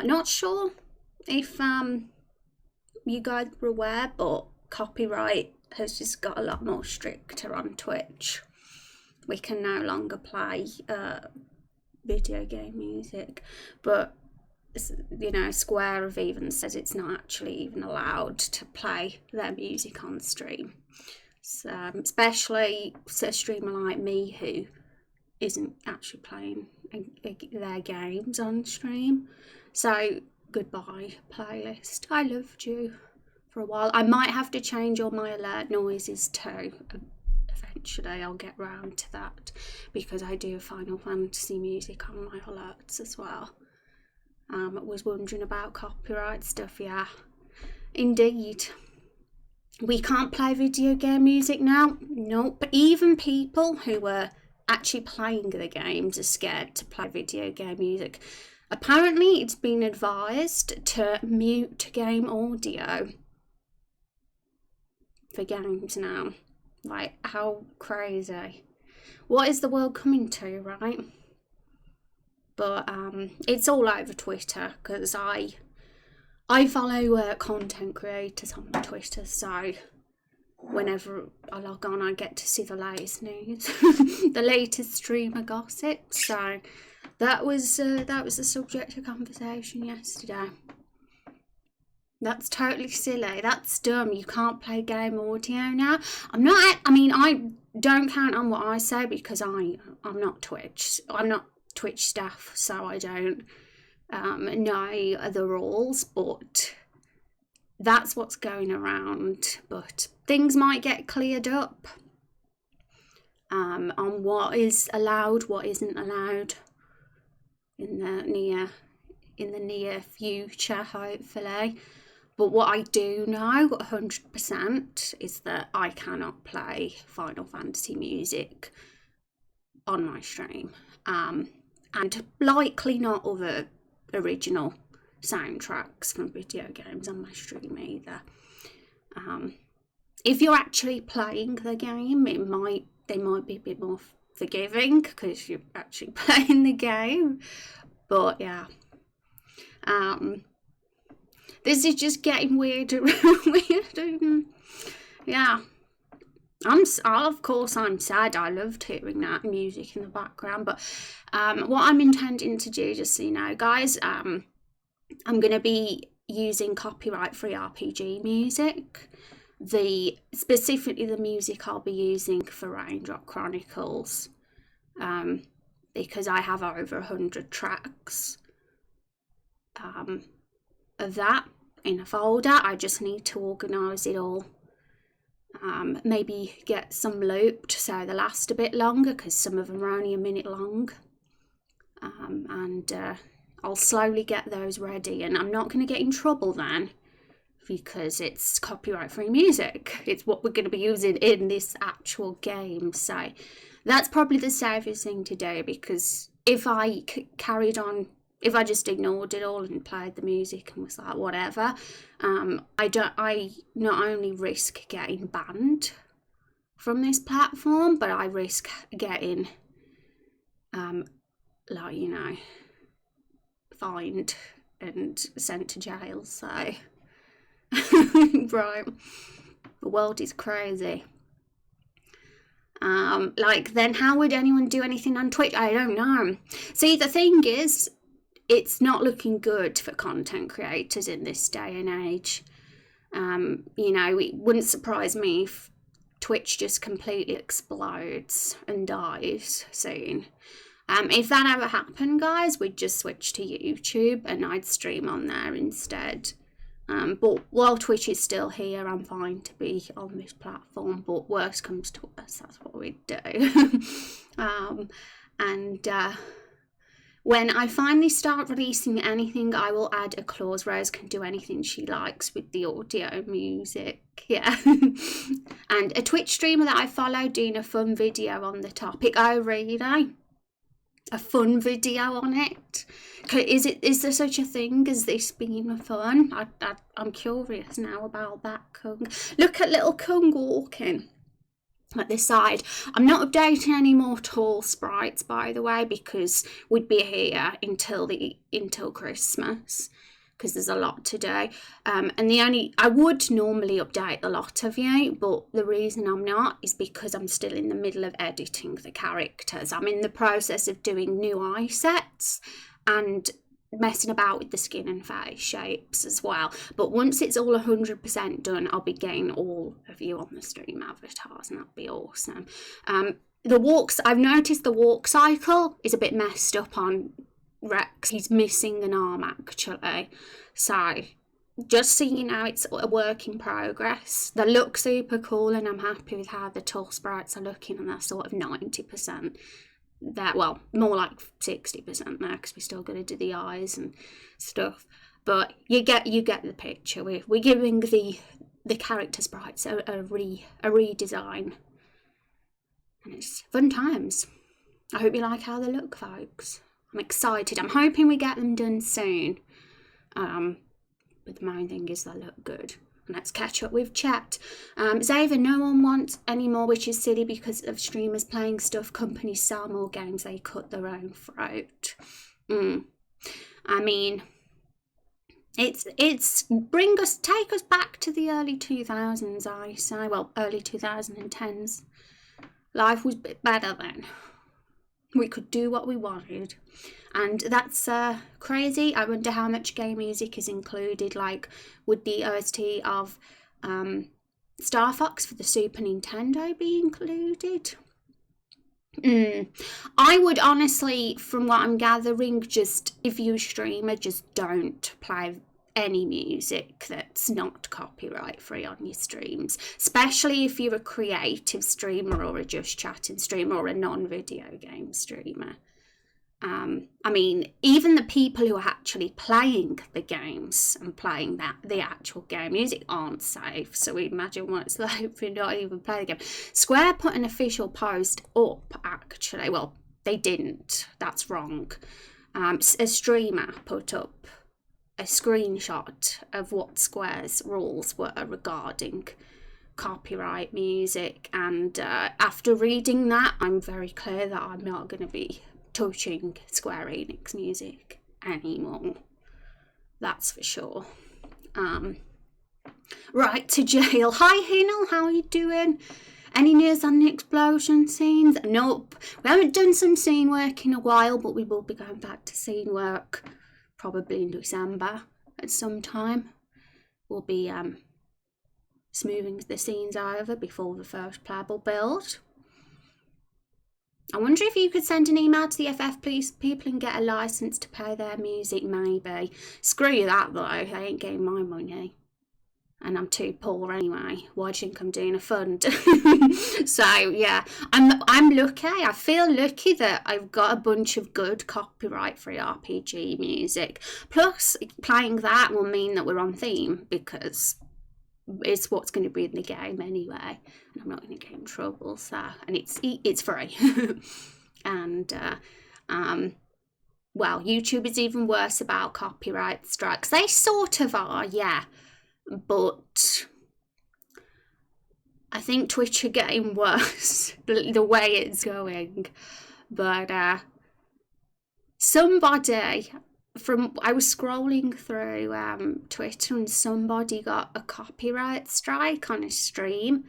Not sure if you guys were aware, but copyright has just got a lot more stricter on Twitch. We can no longer play video game music, but you know, Square have even said it's not actually even allowed to play their music on stream. So, especially a streamer like me who isn't actually playing their games on stream. So, goodbye, playlist. I loved you for a while. I might have to change all my alert noises too. Eventually, I'll get round to that because I do Final Fantasy music on my alerts as well. I was wondering about copyright stuff. Yeah, indeed. We can't play video game music now. Nope. Even people who were actually playing the games are scared to play video game music. Apparently, it's been advised to mute game audio for games now. Like, how crazy. What is the world coming to, right? But it's all over Twitter because I follow content creators on Twitter, so whenever I log on I get to see the latest news, the latest streamer gossip. So that was the subject of conversation yesterday. That's totally silly. That's dumb. You can't play game audio now. I don't count on what I say because I'm not Twitch. I'm not Twitch staff, so I don't know the rules, but that's what's going around. But things might get cleared up on what is allowed, what isn't allowed in the near future, hopefully. But what I do know 100% is that I cannot play Final Fantasy music on my stream. And likely not other original soundtracks from video games on my stream either. If you're actually playing the game, they might be a bit more forgiving because you're actually playing the game. But yeah, this is just getting weirder and weirder. Yeah. Of course I'm sad. I loved hearing that music in the background, but what I'm intending to do, just so you know, guys, I'm going to be using copyright-free RPG music. Specifically the music I'll be using for Raindrop Chronicles, because I have over 100 tracks of that in a folder. I just need to organise it all. Maybe get some looped so they last a bit longer because some of them are only a minute long. And I'll slowly get those ready, and I'm not going to get in trouble then because it's copyright-free music. It's what we're going to be using in this actual game. So that's probably the safest thing to do, because if I carried on, if I just ignored it all and played the music and was like, whatever, I not only risk getting banned from this platform, but I risk getting, fined and sent to jail. So, right, the world is crazy. Then how would anyone do anything on Twitch? I don't know. See, the thing is, it's not looking good for content creators in this day and age. It wouldn't surprise me if Twitch just completely explodes and dies soon. If that ever happened, guys, we'd just switch to YouTube and I'd stream on there instead. But while Twitch is still here, I'm fine to be on this platform. But worst comes to worst, that's what we'd do. When I finally start releasing anything, I will add a clause. Rose can do anything she likes with the audio music. Yeah. And a Twitch streamer that I follow doing a fun video on the topic. Oh, really? A fun video on it? Is there such a thing as this being fun? I'm curious now about that Kung. Look at little Kung walking. at this side. I'm not updating any more tall sprites, by the way, because we'd be here until Christmas, because there's a lot to do. And I would normally update a lot of you, but the reason I'm not is because I'm still in the middle of editing the characters. I'm in the process of doing new eye sets and messing about with the skin and face shapes as well. But once it's all 100% done, I'll be getting all of you on the stream avatars, and that'll be awesome. I've noticed the walk cycle is a bit messed up on Rex. He's missing an arm actually, so just so you know, it's a work in progress. They look super cool, and I'm happy with how the tall sprites are looking, and they're sort of 90% that, well, more like 60% now, because we're still going to do the eyes and stuff. But you get the picture. We're giving the character sprites a redesign, and it's fun times. I hope you like how they look, folks. I'm excited. I'm hoping we get them done soon. But the main thing is they look good. Let's catch up with chat. Xavier, no one wants any more, which is silly because of streamers playing stuff. Companies sell more games, they cut their own throat. I mean, it's take us back to the early 2000s, I say. Well, early 2010s. Life was a bit better then. We could do what we wanted. And that's crazy. I wonder how much game music is included. Like, would the OST of Star Fox for the Super Nintendo be included? I would honestly, from what I'm gathering, just, if you're a streamer, just don't play any music that's not copyright free on your streams, especially if you're a creative streamer or a just chatting streamer or a non-video game streamer. I mean, even the people who are actually playing the games and playing the actual game music aren't safe. So we imagine what it's like if you're not even playing the game. Square put an official post up, actually. Well, they didn't. That's wrong. A streamer put up a screenshot of what Square's rules were regarding copyright music. And after reading that, I'm very clear that I'm not going to be touching Square Enix music anymore, that's for sure. Right to jail. Hi Hinel, how are you doing? Any news on the explosion scenes? Nope, we haven't done some scene work in a while, but we will be going back to scene work probably in December at some time. We'll be smoothing the scenes over before the first playable build. I wonder if you could send an email to the FF people and get a license to play their music, maybe. Screw that though, they ain't getting my money. And I'm too poor anyway. Why do you think I'm doing a fund? So yeah, I'm lucky. I feel lucky that I've got a bunch of good copyright-free RPG music. Plus, playing that will mean that we're on theme, because it's what's going to be in the game anyway, and I'm not going to get in trouble. So, and it's free. And well, YouTube is even worse about copyright strikes. They sort of are, yeah, but I think Twitch are getting worse the way it's going. But somebody I was scrolling through Twitter, and somebody got a copyright strike on a stream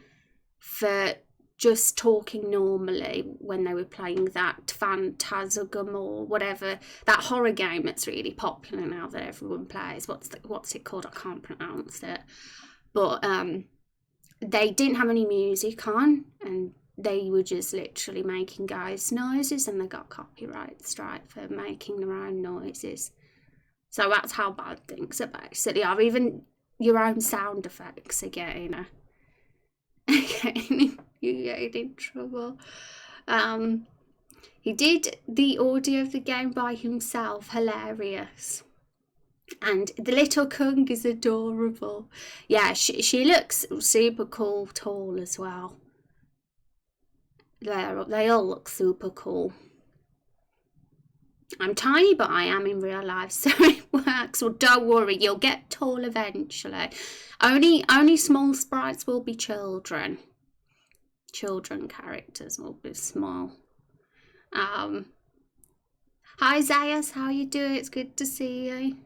for just talking normally when they were playing that Phantasm or whatever, that horror game that's really popular now that everyone plays. What's it called? I can't pronounce it. But they didn't have any music on, and they were just literally making guys noises, and they got copyright strike for making their own noises. So that's how bad things are basically are. Even your own sound effects are getting you're getting in trouble. He did the audio of the game by himself, hilarious. And the little Kung is adorable. Yeah, she looks super cool, tall as well. They all look super cool. I'm tiny, but I am in real life, so it works. Well, don't worry, you'll get tall eventually. Only small sprites will be children. children characters will be small. Hi Zayas, how you doing? It's good to see you.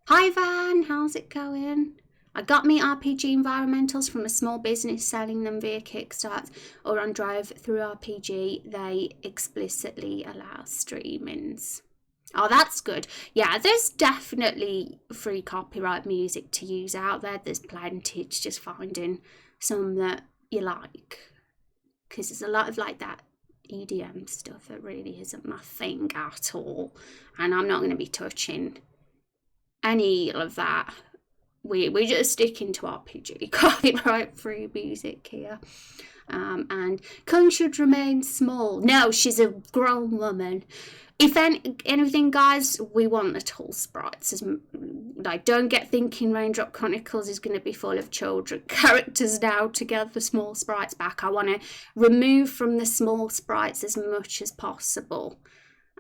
Hi Van, how's it going? I got me RPG environmentals from a small business selling them via Kickstart or on Drive through RPG. They explicitly allow streamings. Oh, that's good. Yeah, there's definitely free copyright music to use out there. There's plenty. It's just finding some that you like. Because there's a lot of like that EDM stuff that really isn't my thing at all. And I'm not going to be touching any of that. We're just sticking to RPG copyright free music here. And Kung should remain small. No, she's a grown woman. If anything, guys, we want the tall sprites. Like, don't get thinking Raindrop Chronicles is going to be full of children characters now to get the small sprites back. I want to remove from the small sprites as much as possible.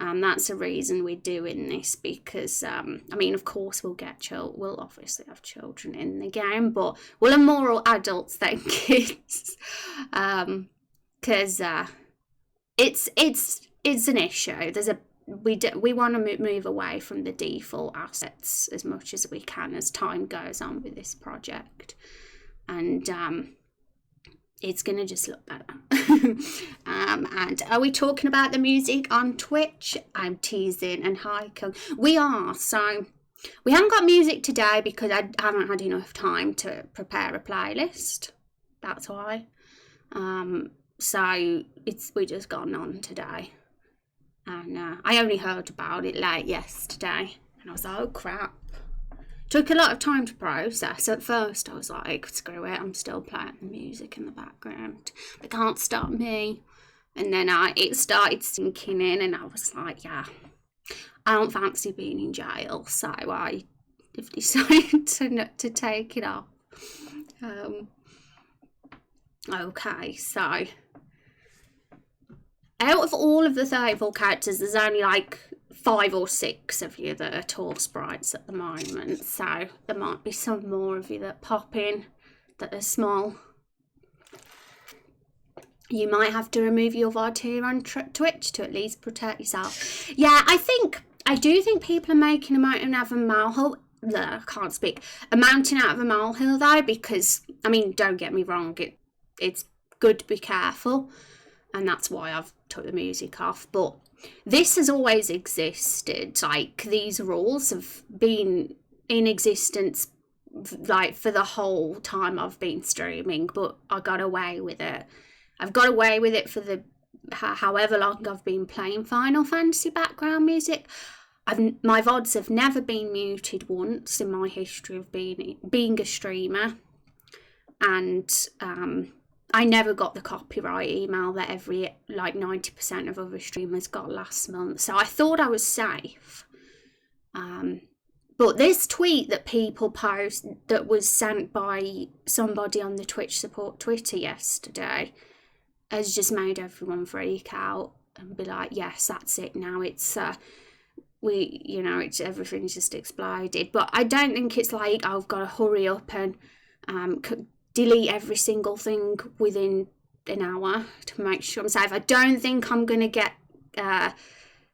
That's the reason we're doing this, because I mean, of course we'll obviously have children in the game, but we'll have more adults than kids, because it's an issue. We want to move away from the default assets as much as we can as time goes on with this project, and it's going to just look better. And are we talking about the music on Twitch? I'm teasing. And hi, we are. So we haven't got music today because I haven't had enough time to prepare a playlist. That's why. So we just gone on today. And I only heard about it late yesterday. And I was like, oh crap. Took a lot of time to process. At first I was like, screw it, I'm still playing the music in the background. They can't stop me. And then it started sinking in and I was like, yeah, I don't fancy being in jail. So I decided to take it off. Okay, so out of all of the 34 characters, there's only like 5 or 6 of you that are tall sprites at the moment, so there might be some more of you that pop in that are small. You might have to remove your VOD here on Twitch to at least protect yourself. Yeah, I do think people are making a mountain out of a molehill. I can't speak. A mountain out of a molehill though, because I mean, don't get me wrong, it's good to be careful, and that's why I've took the music off, but this has always existed. Like, these rules have been in existence like for the whole time I've been streaming, but I got away with it. I've got away with it for the however long I've been playing Final Fantasy background music. My VODs have never been muted once in my history of being a streamer, and I never got the copyright email that every 90% of other streamers got last month. So I thought I was safe. But this tweet that people post that was sent by somebody on the Twitch support Twitter yesterday has just made everyone freak out and be like, yes, that's it now. It's everything's just exploded. But I don't think it's like I've got to hurry up and delete every single thing within an hour to make sure I'm safe. I don't think I'm going to get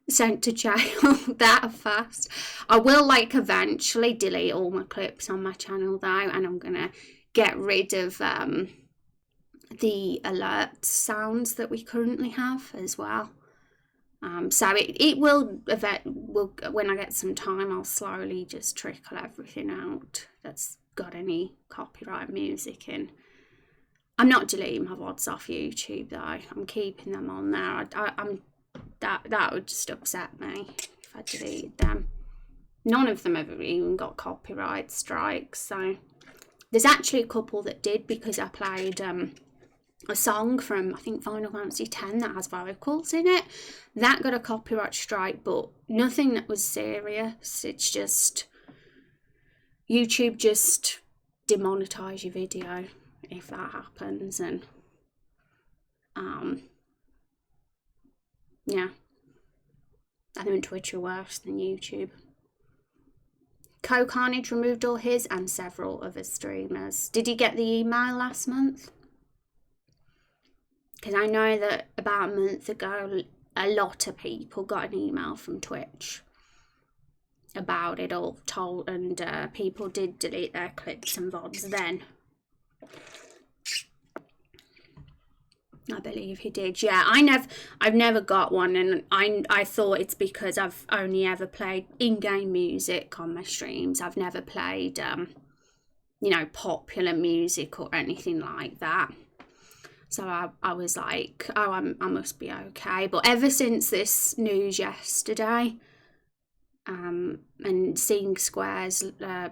sent to jail that fast. I will eventually delete all my clips on my channel though, and I'm going to get rid of the alert sounds that we currently have as well. So it will when I get some time, I'll slowly just trickle everything out that's got any copyright music in. I'm not deleting my VODs off YouTube though. I'm keeping them on there. That would just upset me if I deleted them. None of them ever even got copyright strikes. So there's actually a couple that did, because I played a song from I think Final Fantasy X that has vocals in it. That got a copyright strike, but nothing that was serious. It's just YouTube just demonetize your video if that happens, and yeah, I think Twitch are worse than YouTube. Carnage removed all his and several other streamers. Did you get the email last month? because I know that about a month ago a lot of people got an email from Twitch about it all told, and people did delete their clips and VODs then. I believe he did. Yeah, I've never got one, and I thought it's because I've only ever played in-game music on my streams. I've never played you know, popular music or anything like that. So I was like, oh, I must be okay. But ever since this news yesterday, and seeing Square's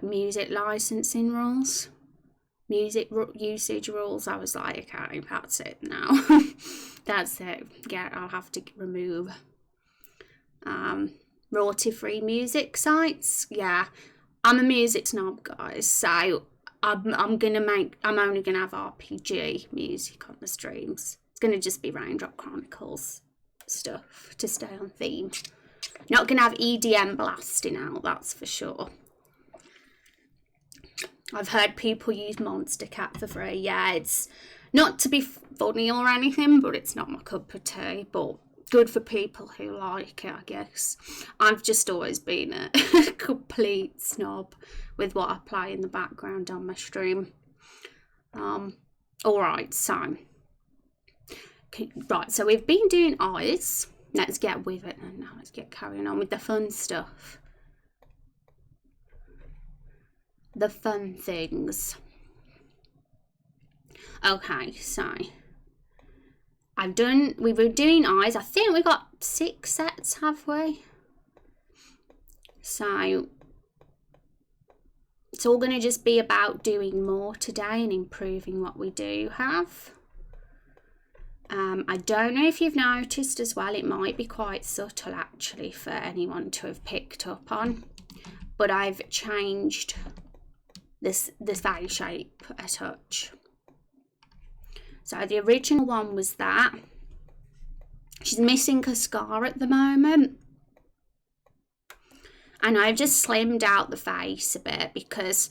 music licensing rules, music usage rules, I was like, okay, that's it now. That's it. Yeah, I'll have to remove royalty-free music sites. Yeah, I'm a music snob, guys, so I'm only gonna have RPG music on the streams. It's gonna just be Raindrop Chronicles stuff to stay on theme. Not gonna have EDM blasting out, that's for sure. I've heard people use Monster Cat for free. Yeah, it's not to be funny or anything, but it's not my cup of tea. But good for people who like it, I guess. I've just always been a complete snob with what I play in the background on my stream. Alright, so we've been doing eyes. Let's get with it, and now let's get carrying on with the fun stuff. The fun things. Okay, so we were doing eyes. I think we got 6 sets, have we? So it's all going to just be about doing more today and improving what we do have. I don't know if you've noticed as well, it might be quite subtle actually for anyone to have picked up on, but I've changed this face shape a touch. So the original one was that. She's missing a scar at the moment. And I've just slimmed out the face a bit because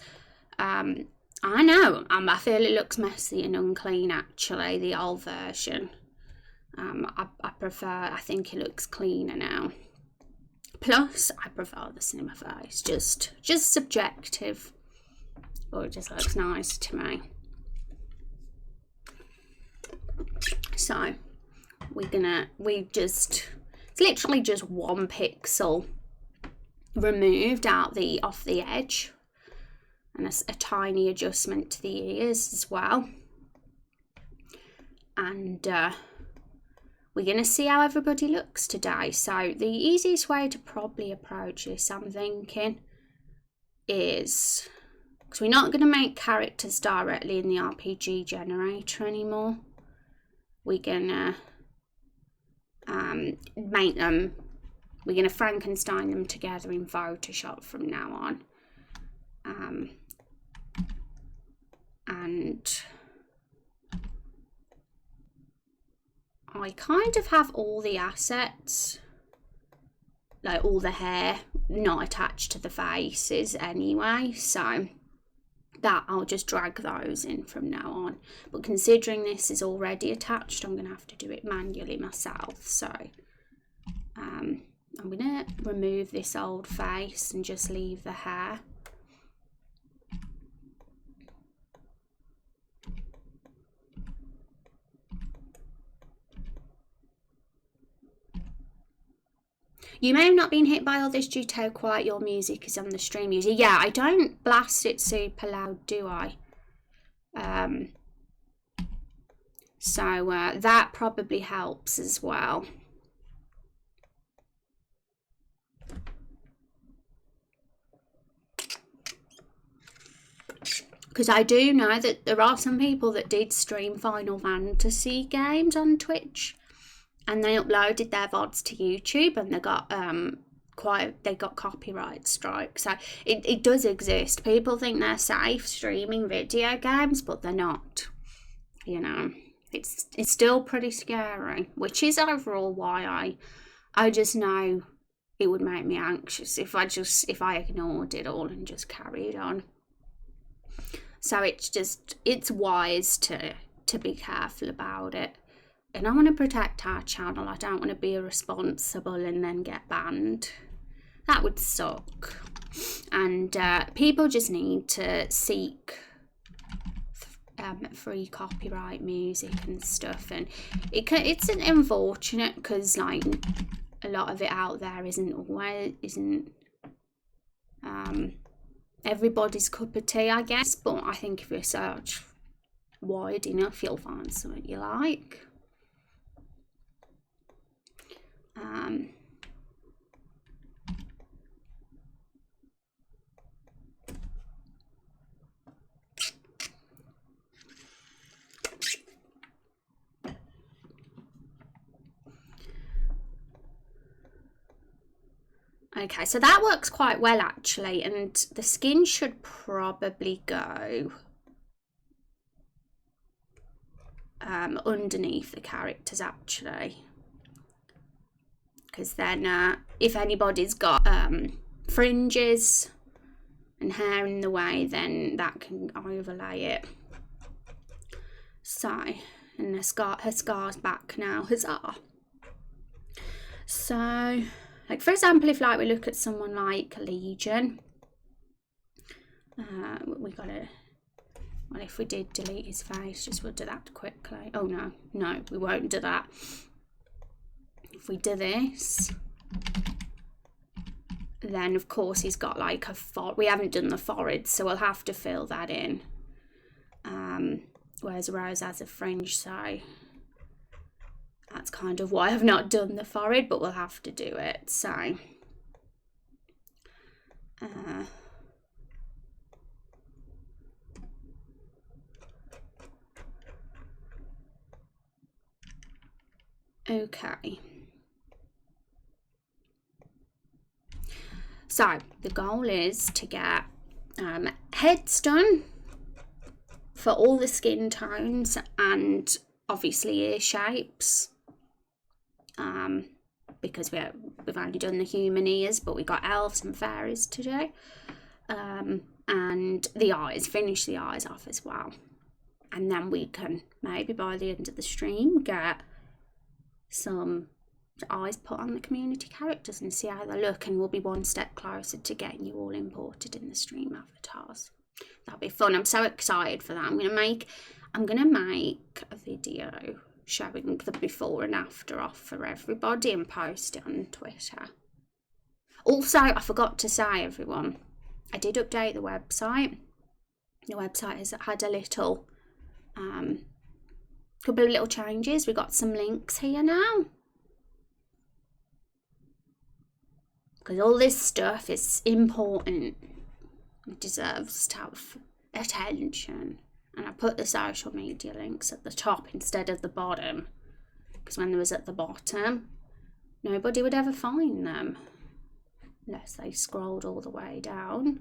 I know, I feel it looks messy and unclean actually, the old version. I think it looks cleaner now. Plus, I prefer the cinema face, just subjective. But it just looks nice to me. So, it's literally just 1 pixel removed off the edge. And a tiny adjustment to the ears as well. And we're going to see how everybody looks today. So the easiest way to probably approach this, I'm thinking, is, because we're not going to make characters directly in the RPG generator anymore. We're going to make them, we're going to Frankenstein them together in Photoshop from now on. And I kind of have all the assets, like all the hair, not attached to the faces anyway, so that I'll just drag those in from now on. But considering this is already attached, I'm going to have to do it manually myself, so I'm going to remove this old face and just leave the hair. You may have not been hit by all this due to how quiet your music is on the stream user. Yeah, I don't blast it super loud, do I? So that probably helps as well. Because I do know that there are some people that did stream Final Fantasy games on Twitch. And they uploaded their VODs to YouTube, and they got copyright strikes. So it does exist. People think they're safe streaming video games, but they're not. You know, it's still pretty scary, which is overall why I just know it would make me anxious if I ignored it all and just carried on. So it's wise to be careful about it. and I want to protect our channel. I don't want to be irresponsible and then get banned. That would suck. And people just need to seek free copyright music and stuff, and it's unfortunate because like a lot of it out there isn't everybody's cup of tea, I guess, but I think if you search wide enough you'll find something you like. Okay, so that works quite well actually, and the skin should probably go underneath the characters actually, because then if anybody's got fringes and hair in the way, then that can overlay it. So, and her scar's back now, huzzah. So, like for example, if like we look at someone like Legion, we gotta, well, if we did delete his face, just we'll do that quickly. Oh no, we won't do that. If we do this, then of course he's got like a we haven't done the forehead, so we'll have to fill that in. Whereas Rose has a fringe, so that's kind of why I've not done the forehead, but we'll have to do it. So okay. So the goal is to get heads done for all the skin tones and obviously ear shapes, because we've only done the human ears, but we got elves and fairies to do, and the eyes, finish the eyes off as well, and then we can maybe by the end of the stream get some eyes put on the community characters and see how they look, and we'll be one step closer to getting you all imported in the stream avatars. That'll be fun. I'm so excited for that. I'm gonna make a video showing the before and after off for everybody and post it on Twitter. Also, I forgot to say, everyone, I did update the website. The website has had a little couple of little changes. We got some links here now, because all this stuff is important. It deserves to have attention. And I put the social media links at the top instead of the bottom, because when they was at the bottom, nobody would ever find them unless they scrolled all the way down.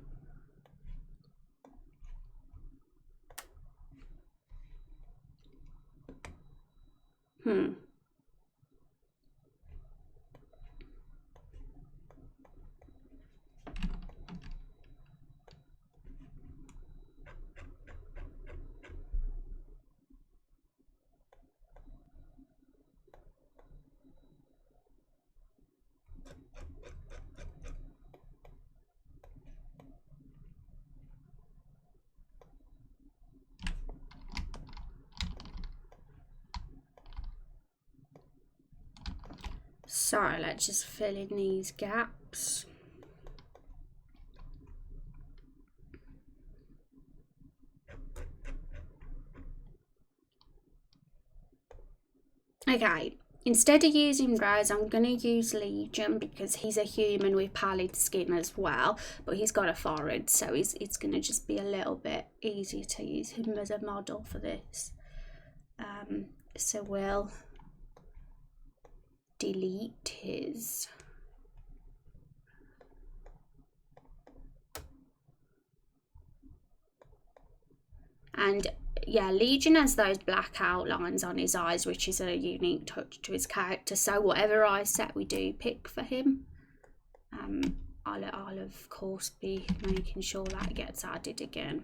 So let's just fill in these gaps. Okay, instead of using Rose, I'm going to use Legion because he's a human with pallid skin as well, but he's got a forehead, so it's going to just be a little bit easier to use him as a model for this. So we'll delete his. And yeah, Legion has those black outlines on his eyes, which is a unique touch to his character. So whatever eye set we do pick for him, I'll of course be making sure that gets added again.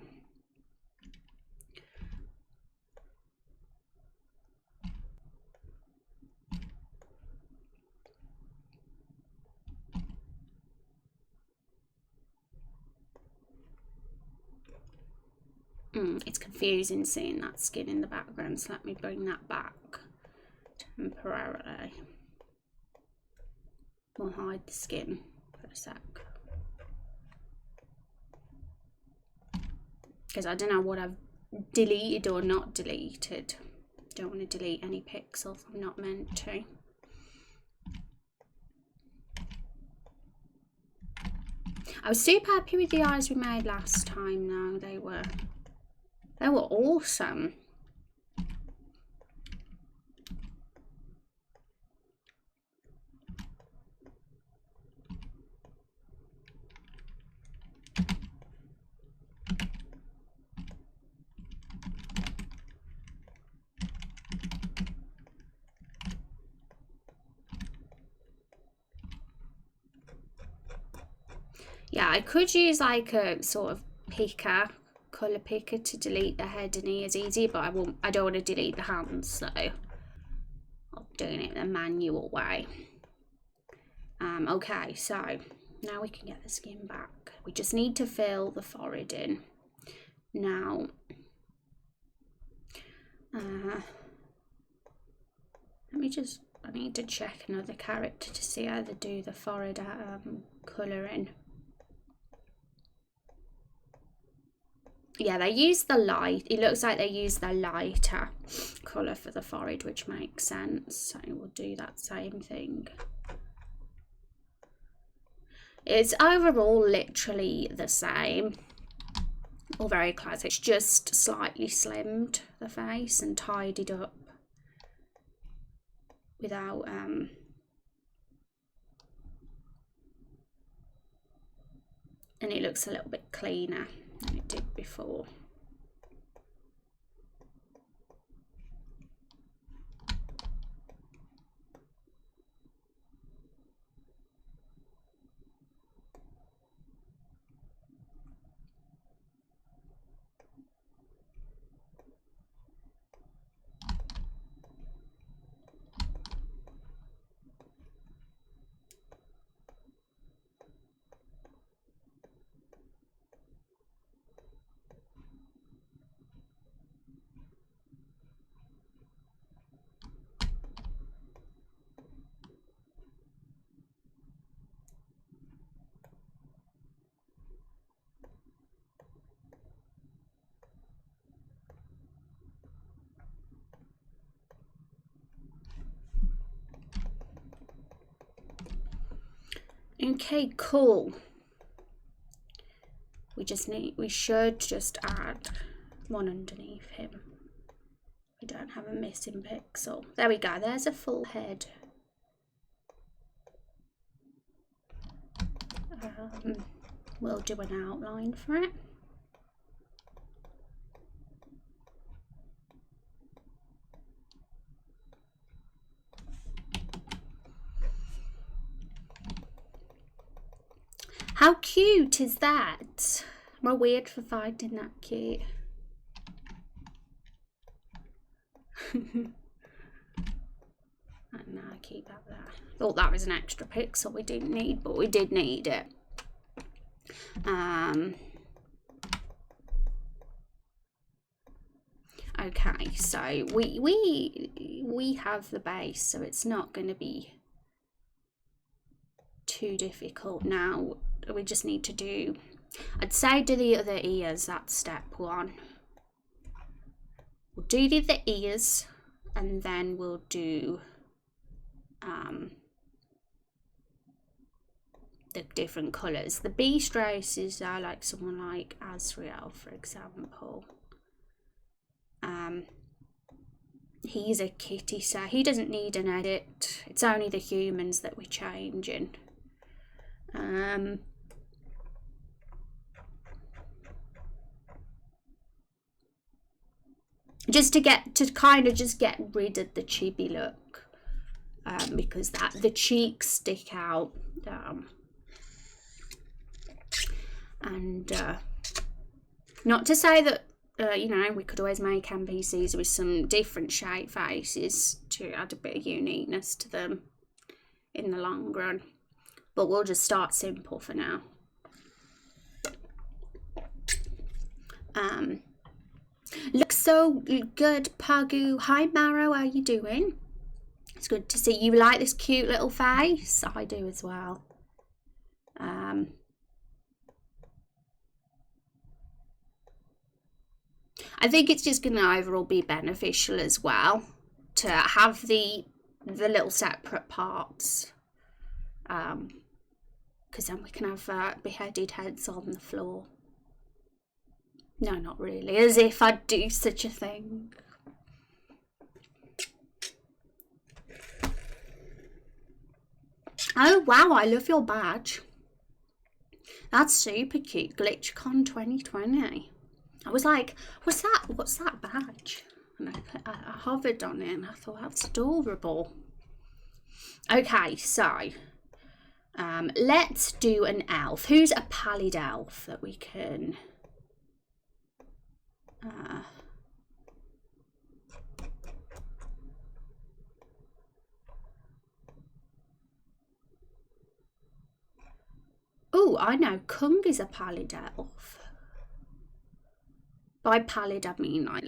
It's confusing seeing that skin in the background, so let me bring that back temporarily. We'll hide the skin for a sec. Because I don't know what I've deleted or not deleted. Don't want to delete any pixels I'm not meant to. I was super happy with the eyes we made last time though. They were awesome. Yeah, I could use like a sort of picker, colour picker to delete the head and ears easy, but I don't want to delete the hands, so I'm doing it the manual way. Okay, so now we can get the skin back. We just need to fill the forehead in. Now, I need to check another character to see how they do the forehead colouring. Yeah, they use the light. It looks like they use the lighter colour for the forehead, which makes sense. So we'll do that same thing. It's overall literally the same, or very close. It's just slightly slimmed the face and tidied up without and it looks a little bit cleaner than it did before. Okay, cool. We should just add one underneath him. We don't have a missing pixel. There we go, there's a full head. We'll do an outline for it. How cute is that? Am I weird for finding that cute? And now I keep that there. Thought that was an extra pixel we didn't need, but we did need it. Okay, so we have the base, so it's not going to be too difficult. Now we just need to do, I'd say do the other ears. That's step one. We'll do the ears, and then we'll do the different colours. The beast races are like someone like Azrael, for example. He's a kitty, so he doesn't need an edit. It's only the humans that we're changing. Just to kind of just get rid of the chibi look, because the cheeks stick out, and not to say that you know, we could always make NPCs with some different shape faces to add a bit of uniqueness to them in the long run, but we'll just start simple for now. so good, Pagu. Hi, Maro, how you doing? It's good to see you. Like this cute little face? I do as well. I think it's just going to overall be beneficial as well to have the little separate parts, because then we can have beheaded heads on the floor. No, not really, as if I'd do such a thing. Oh wow, I love your badge. That's super cute. GlitchCon 2020. I was like, what's that badge? And I hovered on it and I thought, that's adorable. Okay, so let's do an elf. Who's a pallid elf that we can oh, I know, Kung is a pallid elf. By pallid I mean like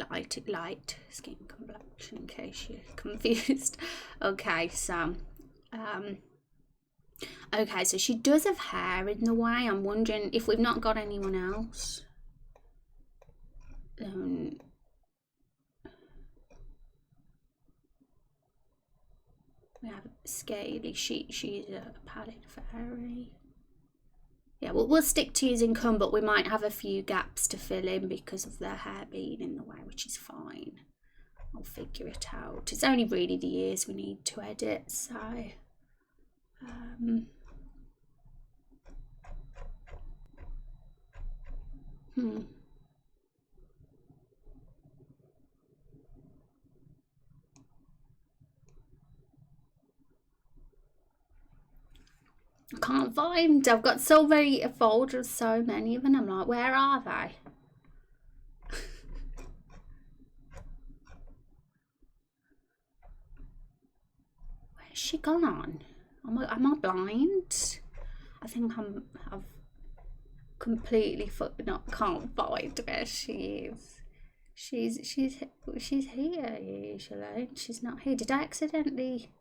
light skin complexion, in case you're confused. Okay, so okay, so she does have hair in the way. I'm wondering if we've not got anyone else. We have Scaly. She's a pallid fairy. Yeah, we'll stick to using Cum, but we might have a few gaps to fill in because of their hair being in the way, which is fine. I'll figure it out. It's only really the ears we need to edit, so I can't find. I've got so many folders, so many of them. I'm like, where are they? Where's she gone? Am I blind? I think I've completely can't find where she is. She's here usually. She's not here. Did I accidentally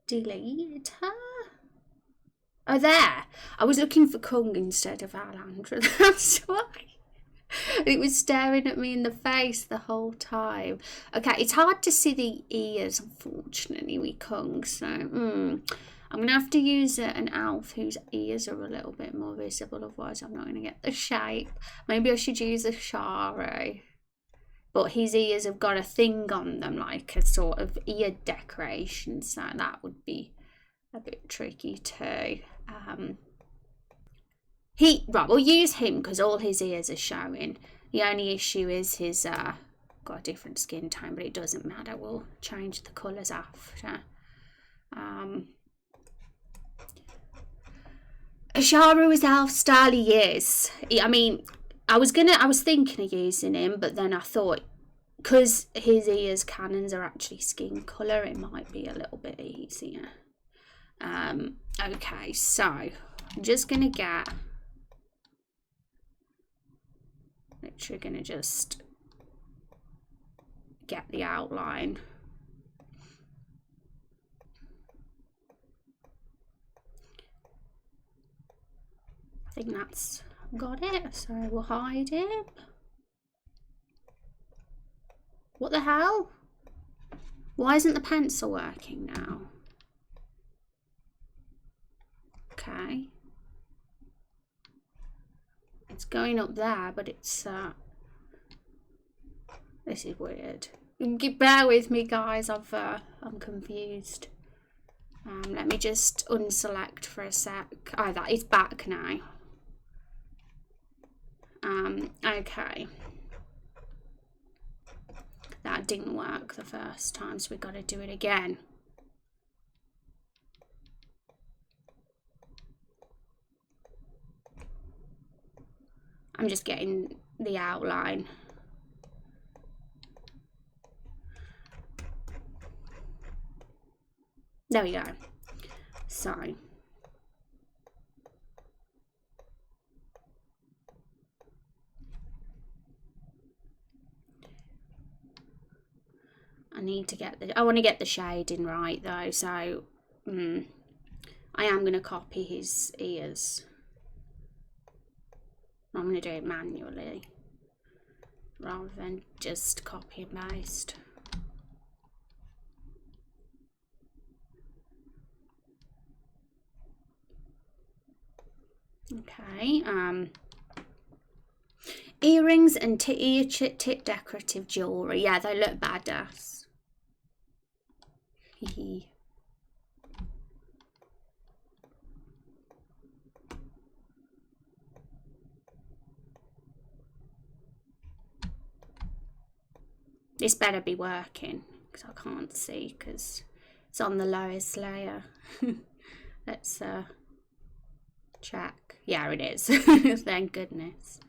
delete her? Oh, there. I was looking for Kung instead of Alandra. That's why. It was staring at me in the face the whole time. Okay, it's hard to see the ears, unfortunately, with Kung. So, I'm going to have to use an elf whose ears are a little bit more visible. Otherwise, I'm not going to get the shape. Maybe I should use a Shari. But his ears have got a thing on them, like a sort of ear decoration. So that would be a bit tricky too. Right, we'll use him because all his ears are showing. The only issue is his got a different skin tone, but it doesn't matter. We'll change the colours after. Asharu is elf style. He is. I mean, I was thinking of using him, but then I thought, because his ears cannons are actually skin colour, it might be a little bit easier. Okay, so I'm just gonna get, literally gonna just get the outline. I think that's got it, so we'll hide it. What the hell? Why isn't the pencil working now? Okay. It's going up there, but it's this is weird. Bear with me, guys. I'm confused. Let me just unselect for a sec. Oh, that is back now. Okay. That didn't work the first time, so we got to do it again. I'm just getting the outline. There we go. So need to get I want to get the shading right though, so I am going to copy his ears. I'm going to do it manually rather than just copy and paste. Okay, earrings and ear tip decorative jewellery. Yeah, they look badass. This better be working, because I can't see because it's on the lowest layer. Let's check. Yeah, it is. Thank goodness.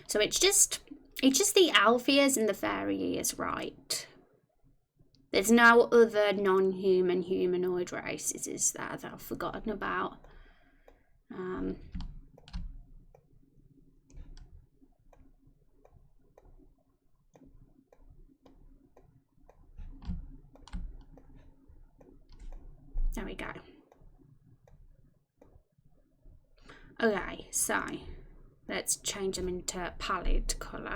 So it's just the elf ears and the fairy ears, right? There's no other non-human humanoid races, is there, that I've forgotten about? There we go. Okay, so let's change them into palette colour.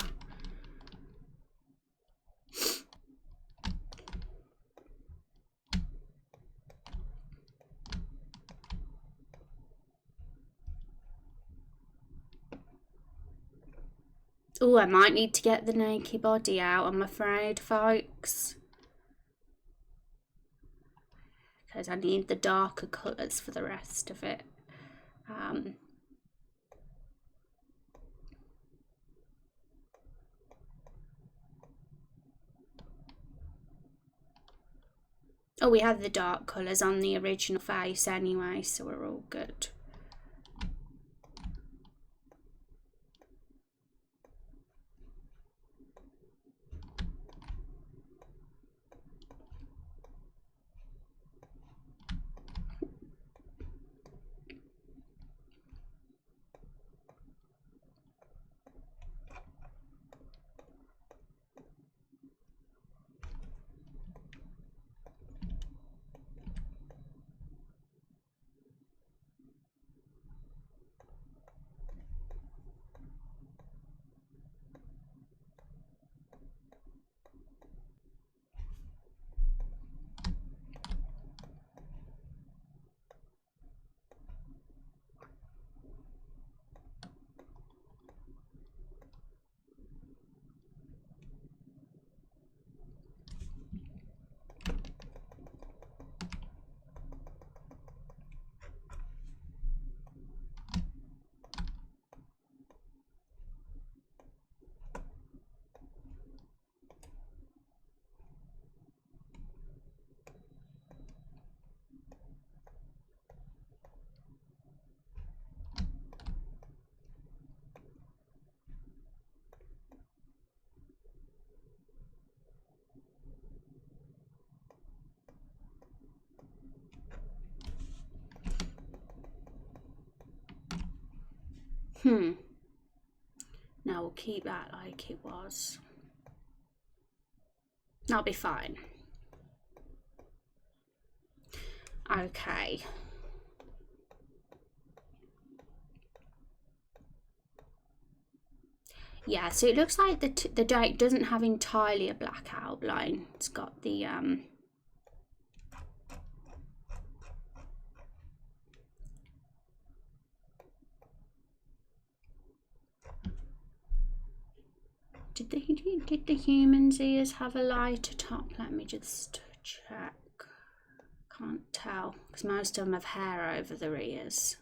Oh, I might need to get the naked body out, I'm afraid, folks. Because I need the darker colours for the rest of it. Oh, we have the dark colours on the original face anyway, so we're all good. Now we'll keep that like it was. That'll be fine. Okay. Yeah, so it looks like the deck doesn't have entirely a black outline. It's got the Did the human's ears have a lighter top? Let me just check. Can't tell because most of them have hair over their ears.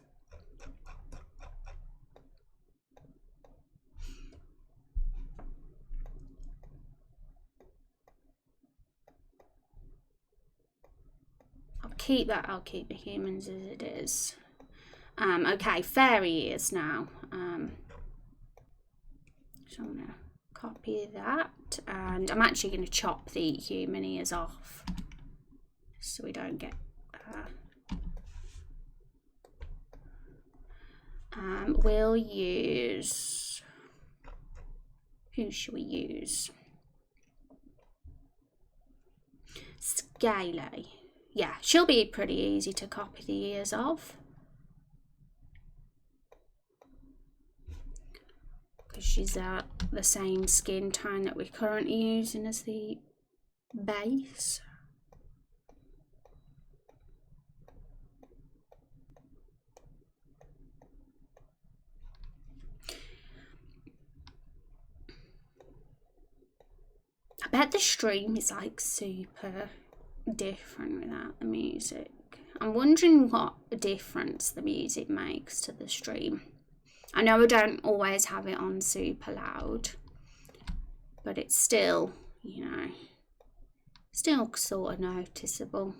keep that. I'll keep the humans as it is. Okay, fairy ears now. So I'm gonna copy that, and I'm actually gonna chop the human ears off so we don't get. We'll use. Who should we use? Scaly. Yeah, she'll be pretty easy to copy the ears of. Because she's the same skin tone that we're currently using as the base. I bet the stream is like super different without the music. I'm wondering what difference the music makes to the stream. I know I don't always have it on super loud, but it's still, you know, still sort of noticeable.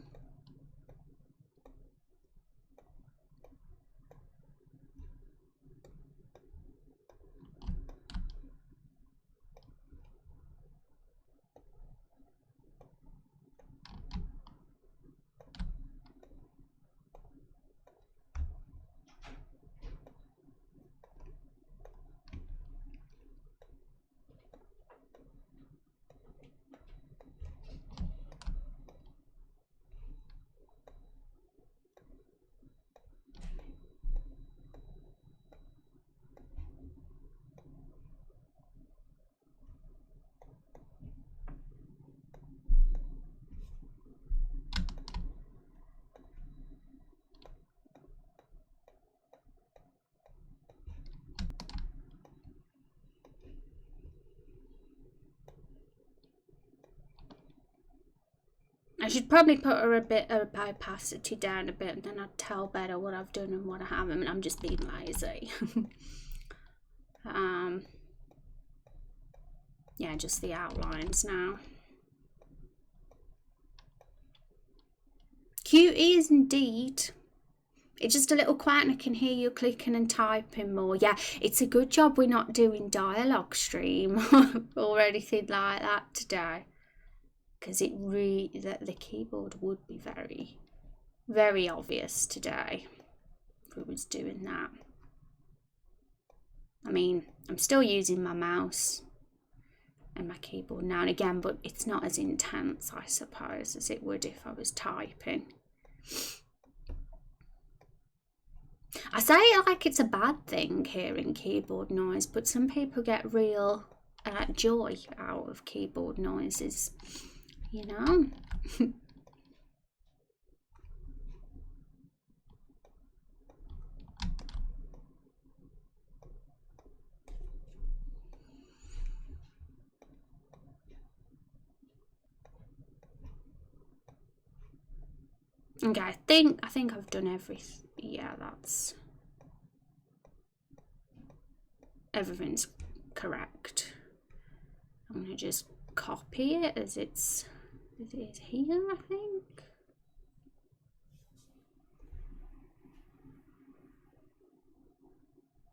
I should probably put her a bit of opacity down a bit, and then I'd tell better what I've done and what I haven't. I'm just being lazy. Yeah, just the outlines now. Cute ears indeed. It's just a little quiet and I can hear you clicking and typing more. Yeah, it's a good job we're not doing dialogue stream or anything like that today. Because it really, the keyboard would be very, very obvious today if we was doing that. I mean, I'm still using my mouse and my keyboard now and again, but it's not as intense, I suppose, as it would if I was typing. I say like it's a bad thing hearing keyboard noise, but some people get real joy out of keyboard noises, you know. Okay, I think I've done everything. Yeah, everything's correct. I'm gonna just copy it as it is here, I think.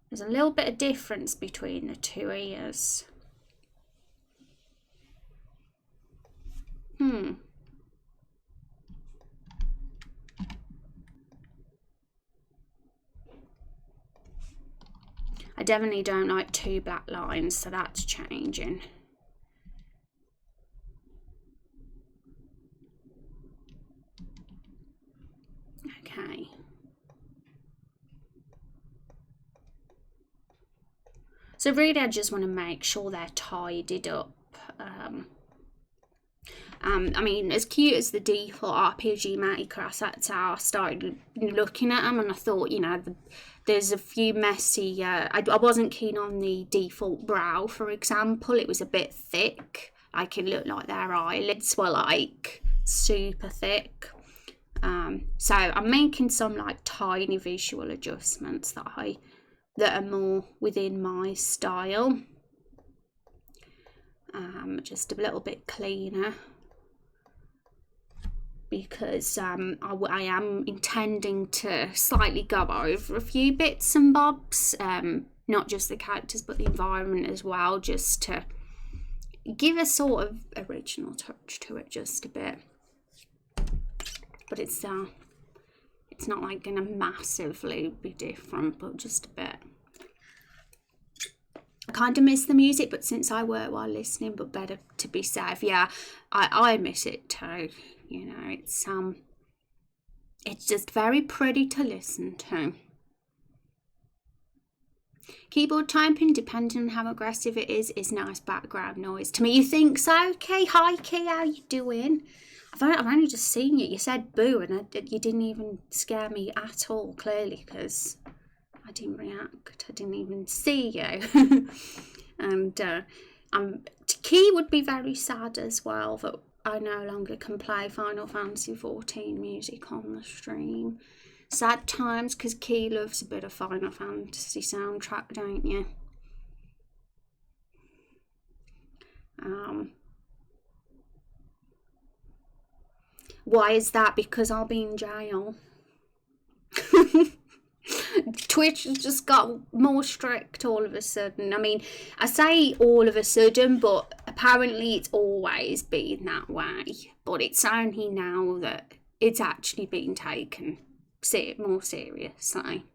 There's a little bit of difference between the two ears. I definitely don't like two black lines, so that's changing. Okay. So really I just want to make sure they're tidied up. I mean, as cute as the default RPG Maker assets are, I started looking at them and I thought, you know, there's a few messy, I wasn't keen on the default brow, for example. It was a bit thick. Like, it looked like their eyelids were like super thick. So I'm making some like tiny visual adjustments that are more within my style. Just a little bit cleaner. because I am intending to slightly go over a few bits and bobs, not just the characters but the environment as well, just to give a sort of original touch to it just a bit. But it's not like gonna massively be different, but just a bit. I kind of miss the music, but since I work while listening, but better to be safe. Yeah, I miss it too. You know, it's just very pretty to listen to. Keyboard typing, depending on how aggressive it is nice background noise. To me, you think so? Okay, hi Key, how you doing? I've only just seen you. You said boo, and you didn't even scare me at all, clearly, because I didn't react. I didn't even see you. And Key would be very sad as well that I no longer can play Final Fantasy 14 music on the stream. Sad times, because Key loves a bit of Final Fantasy soundtrack, don't you? Why is that? Because I'll be in jail. Twitch has just got more strict all of a sudden. I mean, I say all of a sudden, but apparently it's always been that way. But it's only now that it's actually been taken more seriously.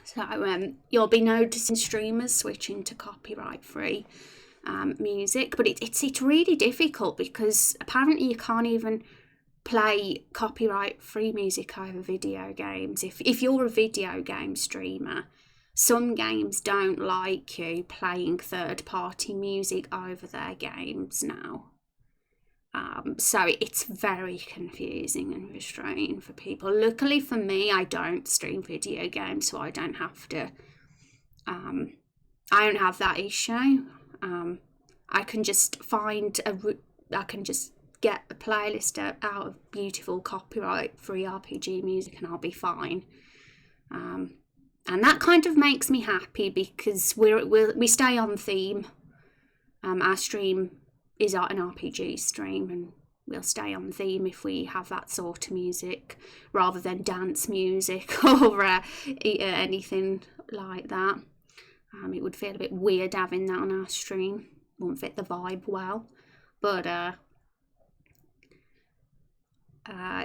So you'll be noticing streamers switching to copyright-free music, but it's really difficult because apparently you can't even play copyright-free music over video games. If you're a video game streamer, some games don't like you playing third-party music over their games now. So it's very confusing and frustrating for people. Luckily for me, I don't stream video games, so I don't have to. I don't have that issue. I can just get a playlist out of beautiful copyright-free RPG music, and I'll be fine. And that kind of makes me happy because we stay on theme. Our stream is an RPG stream, and we'll stay on theme if we have that sort of music rather than dance music or anything like that. It would feel a bit weird having that on our stream. Wouldn't fit the vibe well, but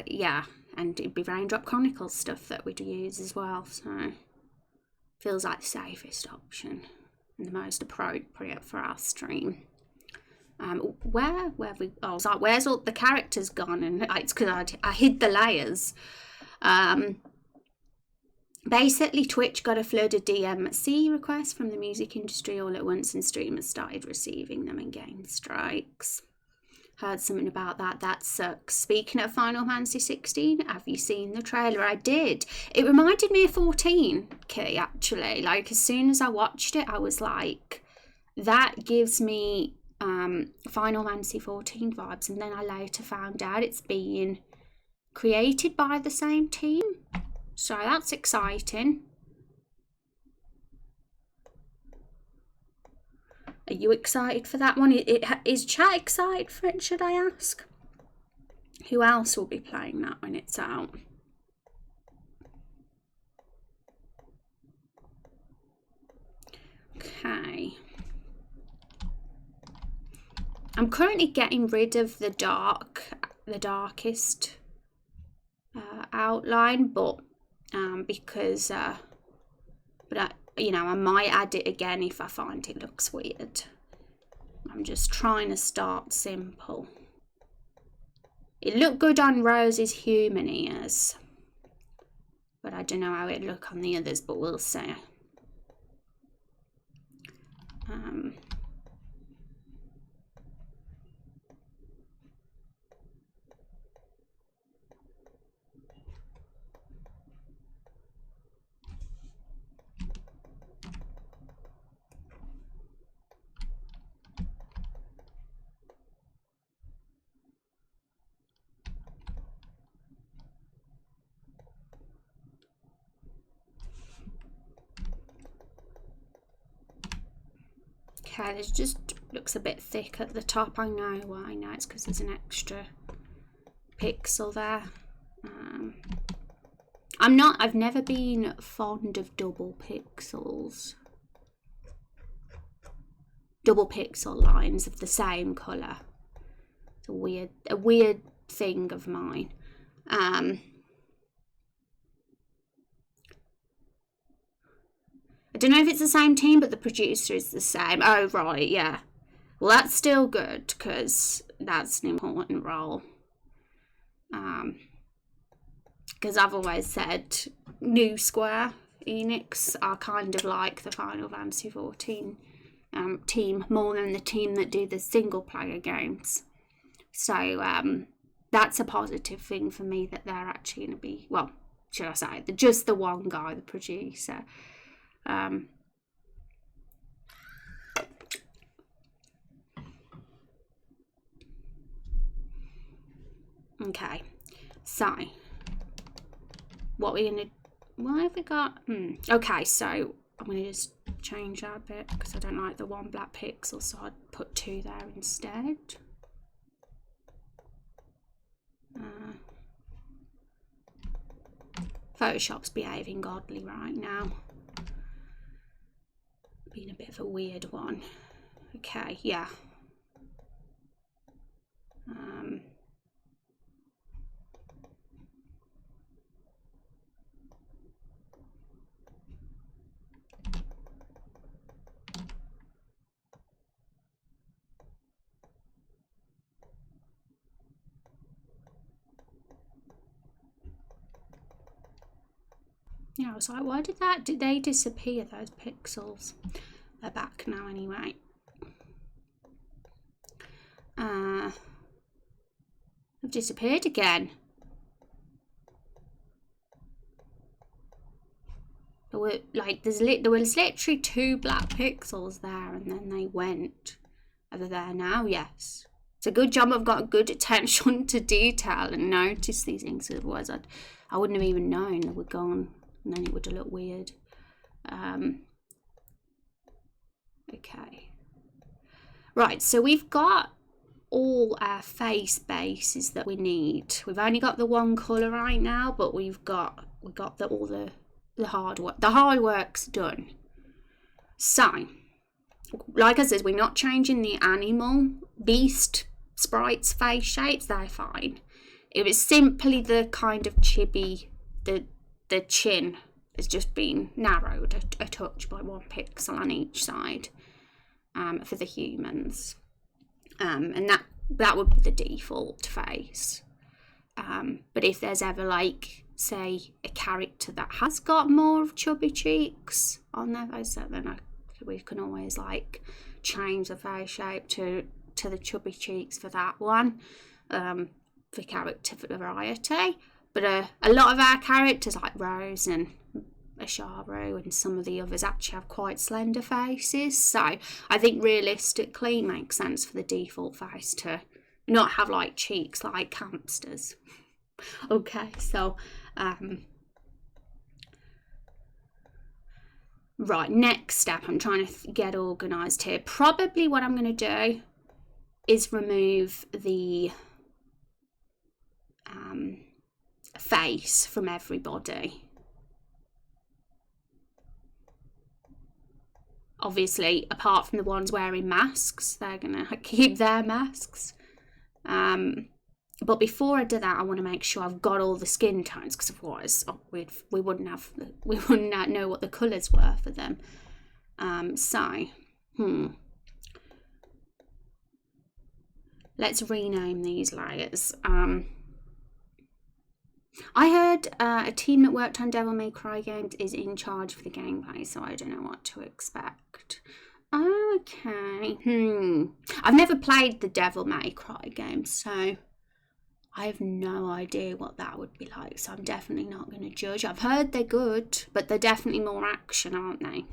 yeah, and it'd be Raindrop Chronicles stuff that we'd use as well, so feels like the safest option and the most appropriate for our stream. Where have we? Oh, it's like, where's all the characters gone? And it's because I hid the layers. Basically, Twitch got a flood of DMC requests from the music industry all at once, and streamers started receiving them and getting strikes. Heard something about that. That sucks. Speaking of Final Fantasy 16, have you seen the trailer? I did. It reminded me of 14, Key, actually. Like, as soon as I watched it, I was like, that gives me Final Fantasy 14 vibes. And then I later found out it's being created by the same team. So that's exciting. Are you excited for that one? Is chat excited for it, should I ask? Who else will be playing that when it's out? Okay. I'm currently getting rid of the darkest outline, but because you know, I might add it again if I find it looks weird. I'm just trying to start simple. It looked good on Rose's human ears, but I don't know how it look on the others, but we'll see. Okay, this just looks a bit thick at the top. I know why. I know it's because there's an extra pixel there. I've never been fond of double pixels. Double pixel lines of the same colour. It's a weird thing of mine. I don't know if it's the same team, but the producer is the same. Oh, right, yeah. Well, that's still good, because that's an important role. Because I've always said new Square Enix are kind of like the Final Fantasy 14 team, more than the team that do the single player games. So that's a positive thing for me, that they're actually going to be, well, should I say, just the one guy, the producer. Okay, so what have we got? Okay, so I'm going to just change that a bit, because I don't like the one black pixel, so I'd put 2 there instead. Photoshop's behaving godly right now. Being a bit of a weird one. Okay, yeah. Yeah, I was like, why did they disappear, those pixels? They're back now anyway. They've disappeared again. There was literally 2 black pixels there, and then they went. Are they there now? Yes. It's a good job I've got good attention to detail and notice these things, otherwise I wouldn't have even known they were gone, and then it would have looked weird. Okay. Right, so we've got all our face bases that we need. We've only got the one colour right now, but we've got all the hard work. The hard work's done. So, like I said, we're not changing the animal beast sprites face shapes. They're fine. It was simply the kind of chibi, the chin has just been narrowed a touch by 1 pixel on each side for the humans. And that would be the default face. But if there's ever, like, say, a character that has got more of chubby cheeks on their face, then we can always, like, change the face shape to the chubby cheeks for that one, for character variety. But a lot of our characters, like Rose and Asharu and some of the others, actually have quite slender faces, so I think realistically it makes sense for the default face to not have like cheeks like hamsters. Okay, so right, next step, I'm trying to get organised here. Probably what I'm going to do is remove the face from everybody. Obviously, apart from the ones wearing masks, they're going to keep their masks. But before I do that, I want to make sure I've got all the skin tones, because otherwise we wouldn't know what the colours were for them. Let's rename these layers. I heard a team that worked on Devil May Cry games is in charge of the gameplay, so I don't know what to expect. Okay. I've never played the Devil May Cry games, so I have no idea what that would be like, so I'm definitely not going to judge. I've heard they're good, but they're definitely more action, aren't they?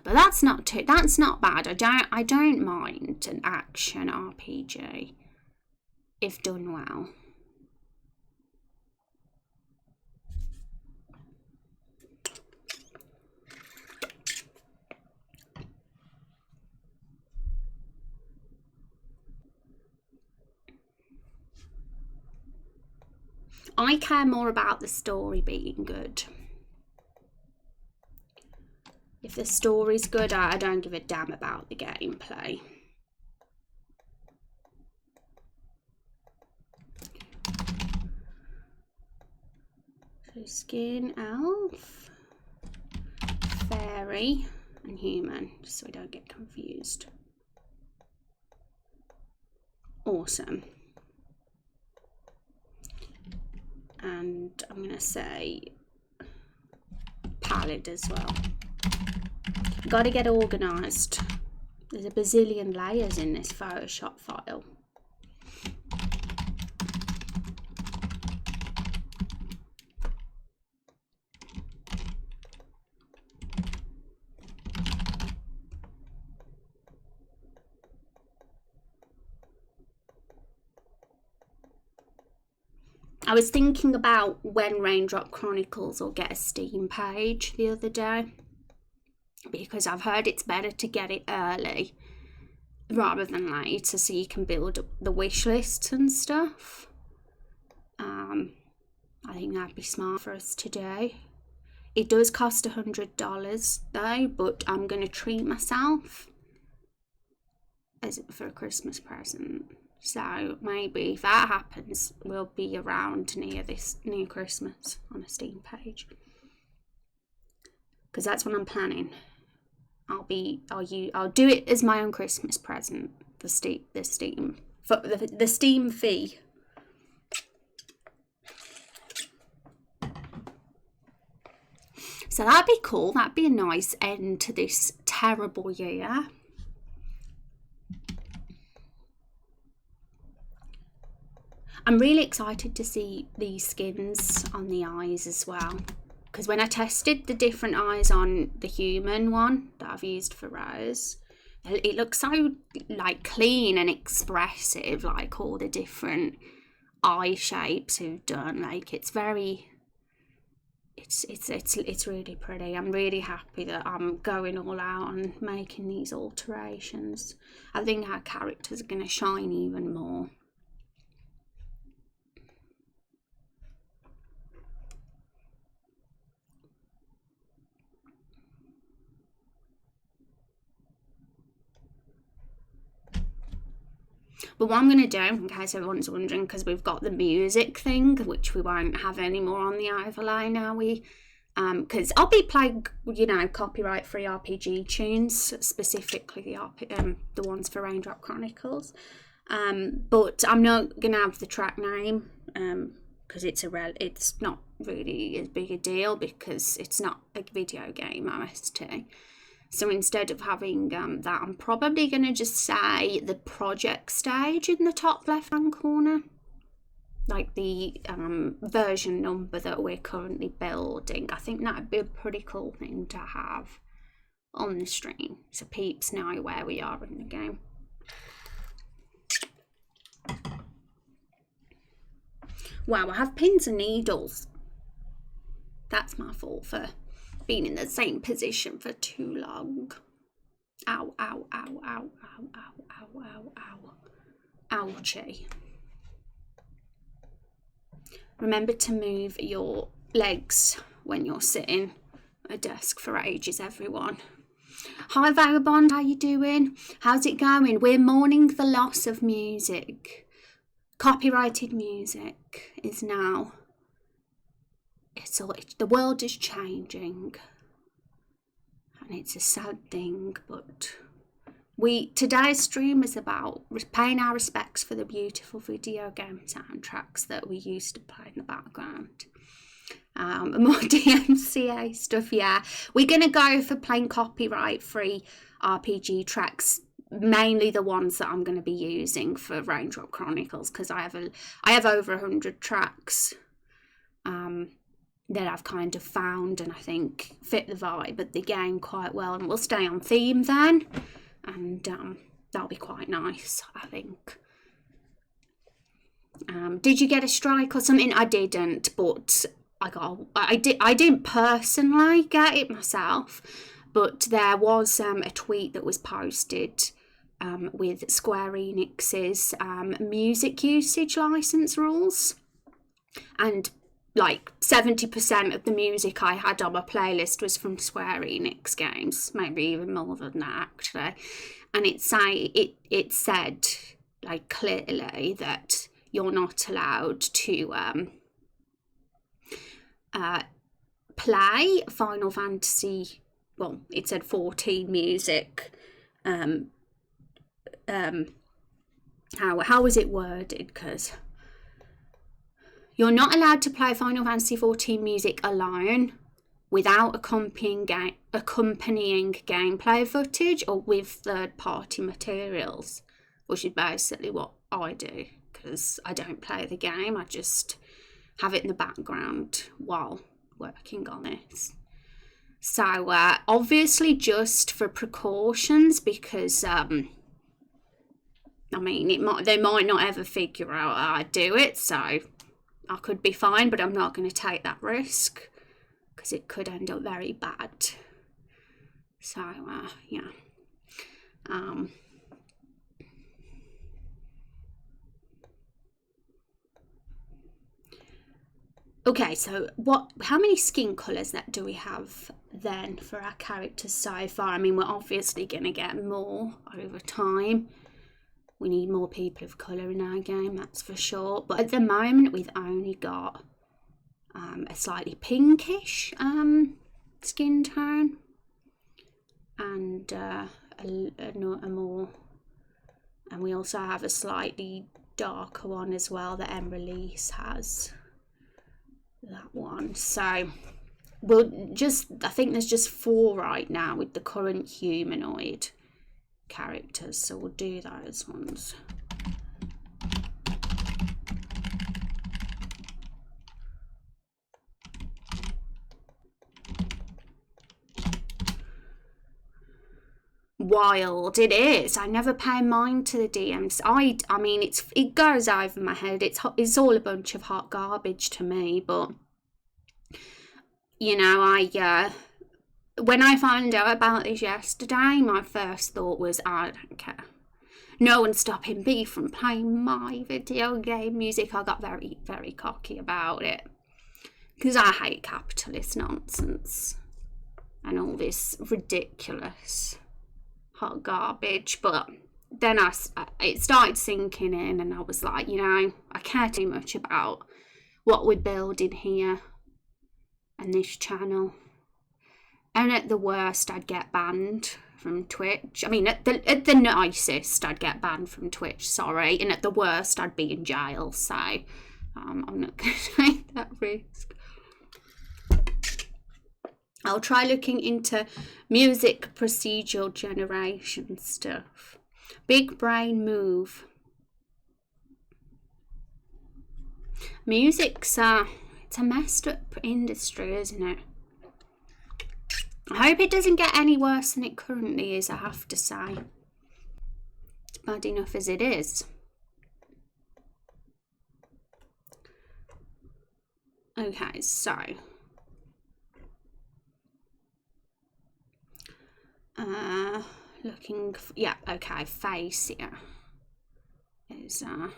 But that's not bad. I don't mind an action RPG if done well. I care more about the story being good. If the story's good, I don't give a damn about the gameplay. So skin, elf, fairy, and human, just so we don't get confused. Awesome. And I'm going to say palette as well. Got to get organised. There's a bazillion layers in this Photoshop file. I was thinking about when Raindrop Chronicles will get a Steam page the other day, because I've heard it's better to get it early rather than later, so you can build up the wish lists and stuff. I think that'd be smart for us to do. It does cost $100 though, but I'm going to treat myself as for a Christmas present. So maybe if that happens, we'll be around near Christmas on a Steam page, because that's what I'm planning. I'll do it as my own Christmas present. The Steam fee. So that'd be cool. That'd be a nice end to this terrible year. I'm really excited to see these skins on the eyes as well, because when I tested the different eyes on the human one that I've used for Rose, it looks so like clean and expressive, like all the different eye shapes who've done. Like it's really pretty. I'm really happy that I'm going all out and making these alterations. I think our characters are going to shine even more. But what I'm going to do, in case everyone's wondering, because we've got the music thing, which we won't have anymore on the overlay now, because I'll be playing, copyright-free RPG tunes, specifically the ones for Raindrop Chronicles. But I'm not going to have the track name, because it's not really as big a deal, because it's not a video game OST. So instead of having that, I'm probably going to just say the project stage in the top left-hand corner. Like the version number that we're currently building. I think that would be a pretty cool thing to have on the stream, so peeps know where we are in the game. Wow, I have pins and needles. That's my fault for being in the same position for too long. Ow, ow, ow, ow, ow, ow, ow, ow, ow. Ouchie. Remember to move your legs when you're sitting at a desk for ages, everyone. Hi Vagabond, how you doing? How's it going? We're mourning the loss of music. Copyrighted music is now... the world is changing, and it's a sad thing, but today's stream is about paying our respects for the beautiful video game soundtracks that we used to play in the background. More DMCA stuff, yeah. We're gonna go for playing copyright-free RPG tracks, mainly the ones that I'm going to be using for Raindrop Chronicles, because I have over 100 tracks that I've kind of found and I think fit the vibe of the game quite well, and we'll stay on theme then, and that'll be quite nice, I think. Did you get a strike or something? I didn't, but I didn't personally get it myself, but there was a tweet that was posted with Square Enix's music usage license rules. And like 70% of the music I had on my playlist was from Square Enix games, maybe even more than that actually. And it said like clearly that you're not allowed to play Final Fantasy. Well, it said 14 music. How was it worded? Because you're not allowed to play Final Fantasy 14 music alone without accompanying gameplay footage or with third-party materials, which is basically what I do, because I don't play the game, I just have it in the background while working on it. So obviously just for precautions, because I mean, they might not ever figure out how I do it, so I could be fine, but I'm not going to take that risk because it could end up very bad. So, yeah. Okay, so how many skin colours do we have then for our characters so far? I mean, we're obviously going to get more over time. We need more people of colour in our game, that's for sure. But at the moment, we've only got a slightly pinkish skin tone and a more. And we also have a slightly darker one as well that Release has. That one. So I think there's just 4 right now with the current humanoid characters, so we'll do those ones. Wild it is. I never pay mind to the DMs. I mean it goes over my head. It's all a bunch of hot garbage to me, but you know, when I found out about this yesterday, my first thought was, I don't care. No one's stopping me from playing my video game music. I got very, very cocky about it because I hate capitalist nonsense and all this ridiculous hot garbage. But then it started sinking in, and I was like, you know, I care too much about what we're building here and this channel. And at the worst, I'd get banned from Twitch. I mean, at the nicest, I'd get banned from Twitch, sorry. And at the worst, I'd be in jail. So I'm not going to take that risk. I'll try looking into music procedural generation stuff. Big brain move. Music's it's a messed up industry, isn't it? I hope it doesn't get any worse than it currently is, I have to say. It's bad enough as it is. Okay, so looking for, yeah, okay, face here is a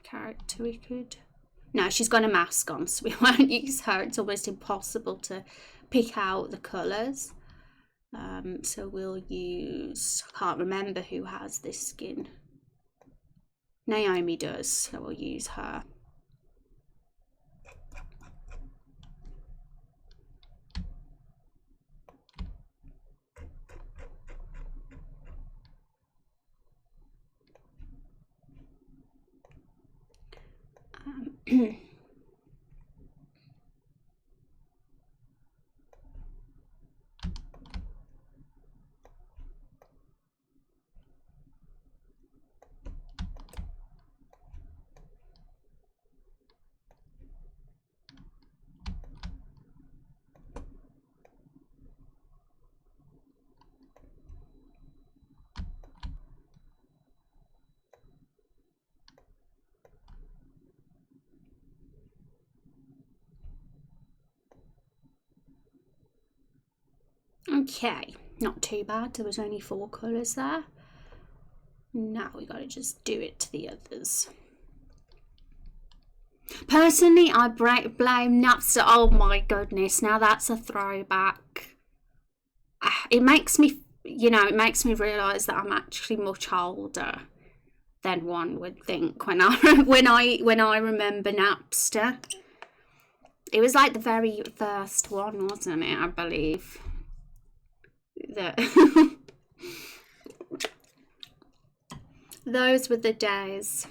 character we could. No, she's got a mask on, so we won't use her. It's almost impossible to pick out the colours. So we'll use, I can't remember who has this skin. Naomi does, so we'll use her. Okay, not too bad. There was only 4 colours there. Now we got to just do it to the others. Personally, I blame Napster. Oh my goodness, now that's a throwback. It makes me, it makes me realise that I'm actually much older than one would think when I remember Napster. It was like the very first one, wasn't it? I believe. Those were the days.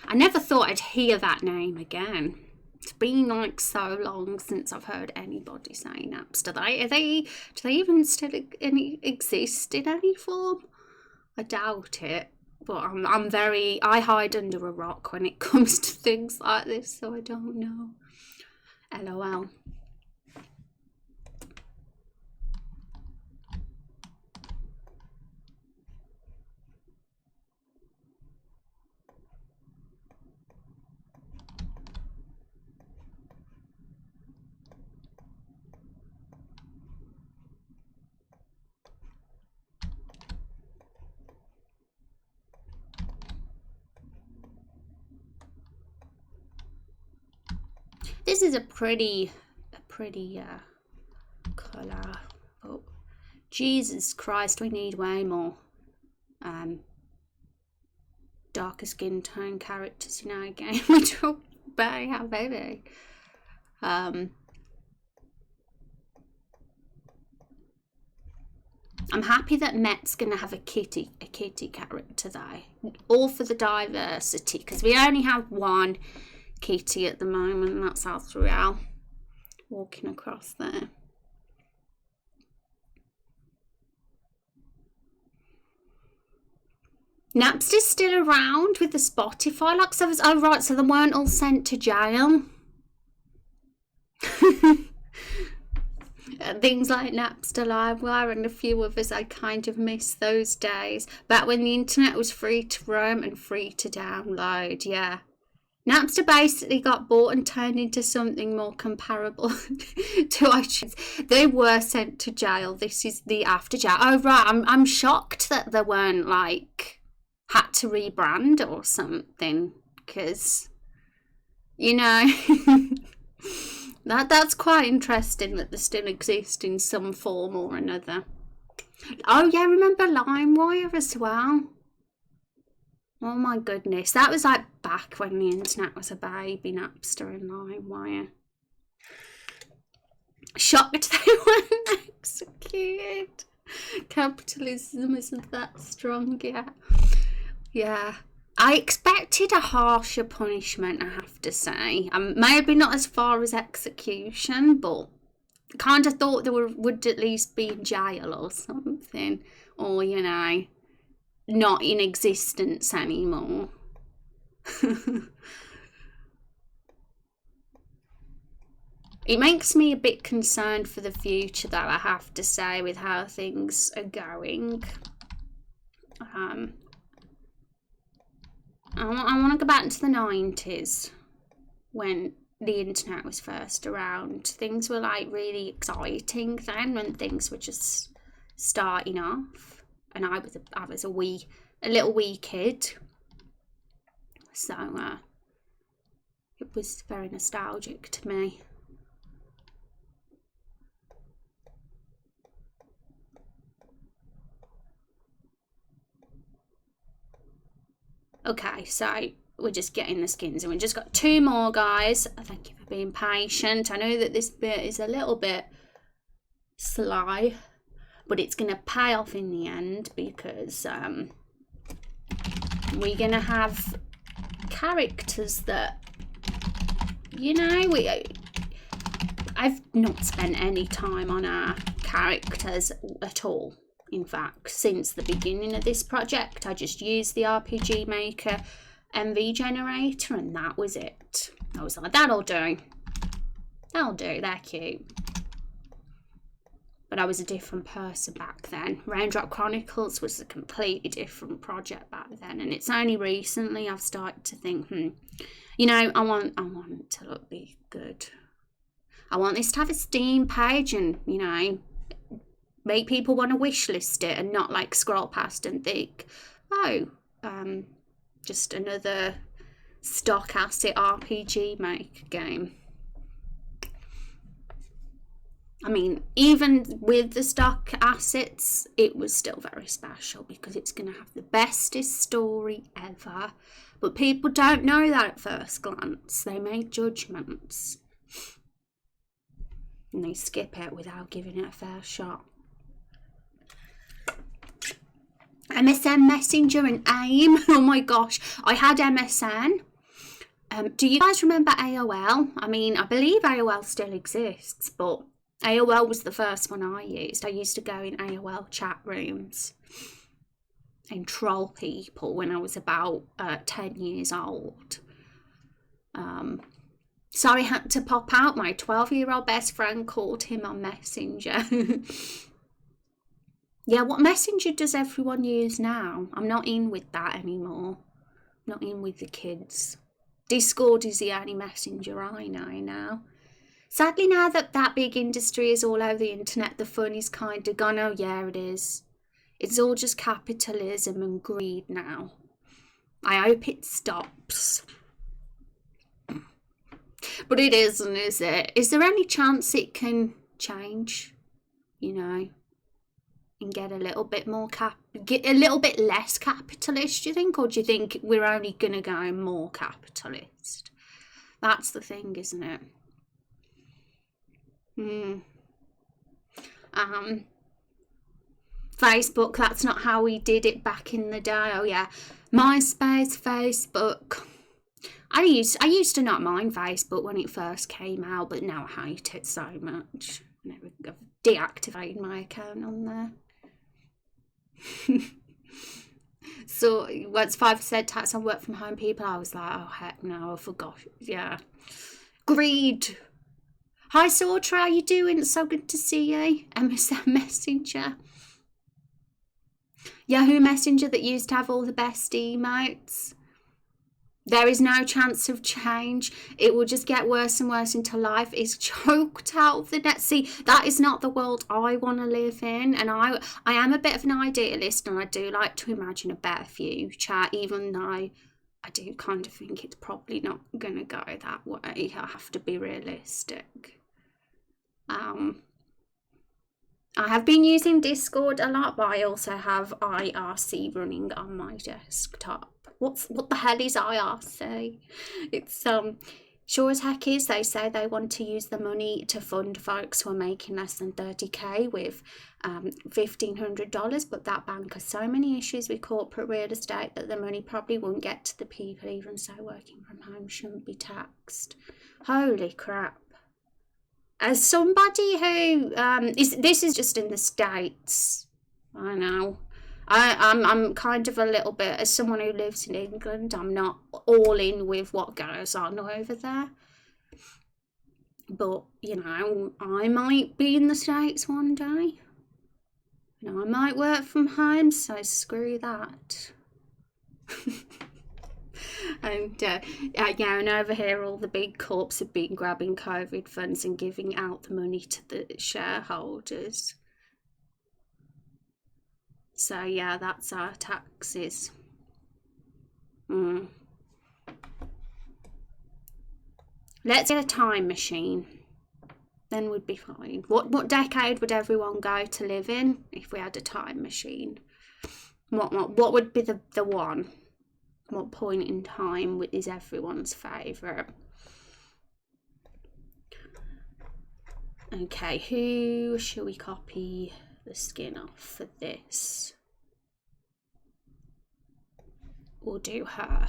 I never thought I'd hear that name again. It's been like so long since I've heard anybody say Napster. Do they even still exist in any form? I doubt it. But I hide under a rock when it comes to things like this, so I don't know. LOL. This is a pretty colour. Oh, Jesus Christ, we need way more darker skin tone characters in our game. We don't barely have any. I'm happy that Met's gonna have a kitty character though. All for the diversity, because we only have one kitty at the moment, and that's Azrael walking across there. Napster's still around with the Spotify locks. Oh right, so they weren't all sent to jail. Things like Napster Livewire and a few others, I kind of miss those days. Back when the internet was free to roam and free to download, yeah. Napster basically got bought and turned into something more comparable to iTunes. They were sent to jail. This is the after jail. Oh right, I'm shocked that they weren't like had to rebrand or something, because that's quite interesting that they still exist in some form or another. Oh yeah, remember LimeWire as well? Oh my goodness, that was like back when the internet was a baby, Napster and LimeWire. Shocked they weren't executed. Capitalism isn't that strong yet. Yeah. I expected a harsher punishment, I have to say. Maybe not as far as execution, but kind of thought they would at least be in jail or something. Or, not in existence anymore. It makes me a bit concerned for the future, though, I have to say, with how things are going. I want to go back into the 90s when the internet was first around. Things were like really exciting then, when things were just starting off, and I was a little wee kid, so it was very nostalgic to me. Okay, so we're just getting the skins, and we've just got 2 more, guys. Thank you for being patient. I know that this bit is a little bit sly, but it's going to pay off in the end, because we're going to have characters that, I've not spent any time on our characters at all. In fact, since the beginning of this project, I just used the RPG Maker MV generator, and that was it. I was like, that'll do, they're cute. But I was a different person back then. Raindrop Chronicles was a completely different project back then, and it's only recently I've started to think, I want it to be good. I want this to have a Steam page, and make people want to wish list it, and not like scroll past and think, oh, just another stock asset RPG maker game. I mean, even with the stock assets, it was still very special because it's going to have the bestest story ever. But people don't know that at first glance. They make judgments. And they skip it without giving it a fair shot. MSN Messenger and AIM. Oh my gosh. I had MSN. Do you guys remember AOL? I mean, I believe AOL still exists, but AOL was the first one I used. I used to go in AOL chat rooms and troll people when I was about 10 years old. So I had to pop out. My 12-year-old best friend called him on Messenger. Yeah, what Messenger does everyone use now? I'm not in with that anymore. Not in with the kids. Discord is the only messenger I know now. Sadly, now that big industry is all over the internet, the fun is kind of gone. Oh yeah, it is. It's all just capitalism and greed now. I hope it stops. But it isn't, is it? Is there any chance it can change? You know, and get a little bit more get a little bit less capitalist, do you think? Or do you think we're only going to go more capitalist? That's the thing, isn't it? Facebook, that's not how we did it back in the day. Oh yeah, MySpace, Facebook. I used to not mind Facebook when it first came out, but now I hate it so much. I've deactivated my account on there. So once 5% tax on work from home people, I was like, oh heck no, I forgot. Yeah, greed. Hi Sortra, how you doing? It's so good to see you. MSN Messenger. Yahoo Messenger that used to have all the best emotes. There is no chance of change. It will just get worse and worse until life is choked out of the net. See, that is not the world I want to live in. And I am a bit of an idealist, and I do like to imagine a better future, even though I do kind of think it's probably not going to go that way. I have to be realistic. I have been using Discord a lot, but I also have IRC running on my desktop. What the hell is IRC? It's sure as heck is. They say they want to use the money to fund folks who are making less than 30k with $1,500, but that bank has so many issues with corporate real estate that the money probably won't get to the people. Even so, working from home shouldn't be taxed. Holy crap. As somebody who this is just in the States, I know. I'm kind of a little bit, as someone who lives in England, I'm not all in with what goes on over there. But, you know, I might be in the States one day. You know, I might work from home, so screw that. And yeah, and over here all the big corps have been grabbing COVID funds and giving out the money to the shareholders. So yeah, that's our taxes. Let's get a time machine. Then we'd be fine. What decade would everyone go to live in if we had a time machine? What would be the one? What point in time is everyone's favourite? Okay, who shall we copy the skin off for this? We'll do her.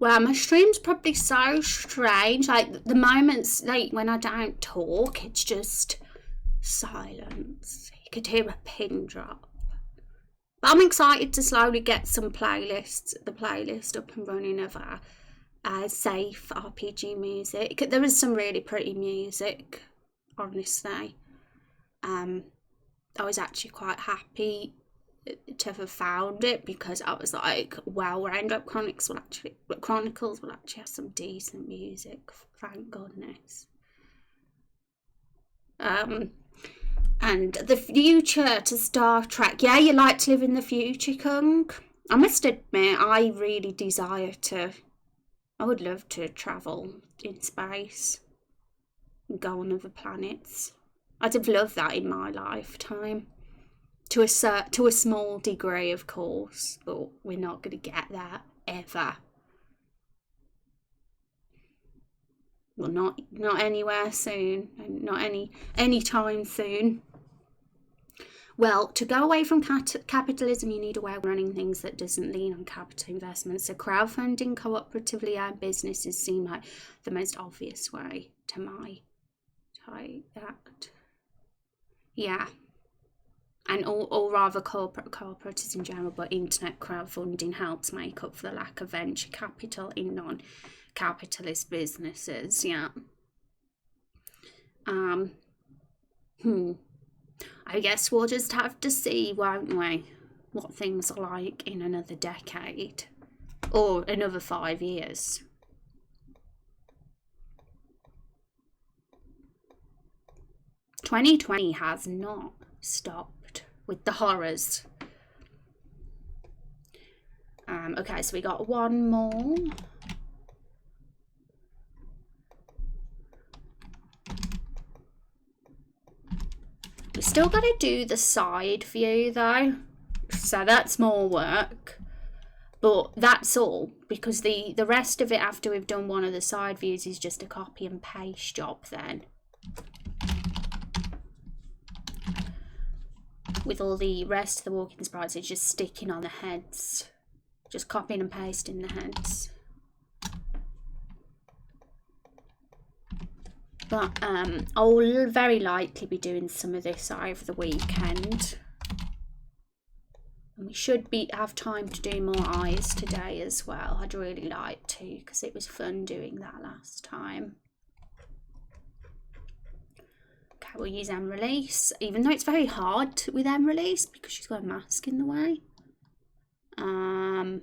Well, my stream's probably so strange. Like the moments, like when I don't talk, it's just silence. You could hear a pin drop. But I'm excited to slowly get the playlist up and running of safe RPG music. There is some really pretty music, honestly. I was actually quite happy to have found it, because I was like, wow, Raindrop Chronicles will actually have some decent music, thank goodness. And the future to Star Trek. Yeah, you like to live in the future, Kung. I must admit, I really desire to. I would love to travel in space and go on other planets. I'd have loved that in my lifetime. To a small degree, of course, but we're not going to get there ever. Well, not anywhere soon, and not any time soon. Well, to go away from capitalism, you need a way of running things that doesn't lean on capital investment. So crowdfunding cooperatively owned businesses seem like the most obvious way to my that. Yeah. And or rather corporates in general, but internet crowdfunding helps make up for the lack of venture capital in non-capitalist businesses. Yeah. I guess we'll just have to see, won't we, what things are like in another decade or another 5 years. "2020 has not stopped with the horrors." Okay, so we got one more. We still got to do the side view though, so that's more work, but that's all, because the rest of it after we've done one of the side views is just a copy and paste job then, with all the rest of the walking sprites. It's just sticking on the heads, just copying and pasting the heads. But I'll very likely be doing some of this over the weekend. And we should have time to do more eyes today as well. I'd really like to, because it was fun doing that last time. Okay, we'll use M release, even though it's very hard with M release because she's got a mask in the way. I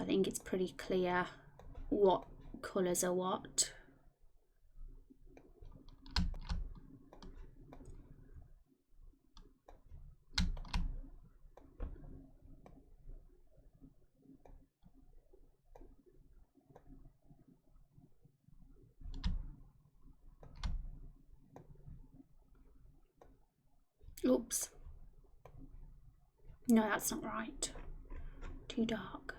think it's pretty clear what colours are what. Oops. No, that's not right. Too dark.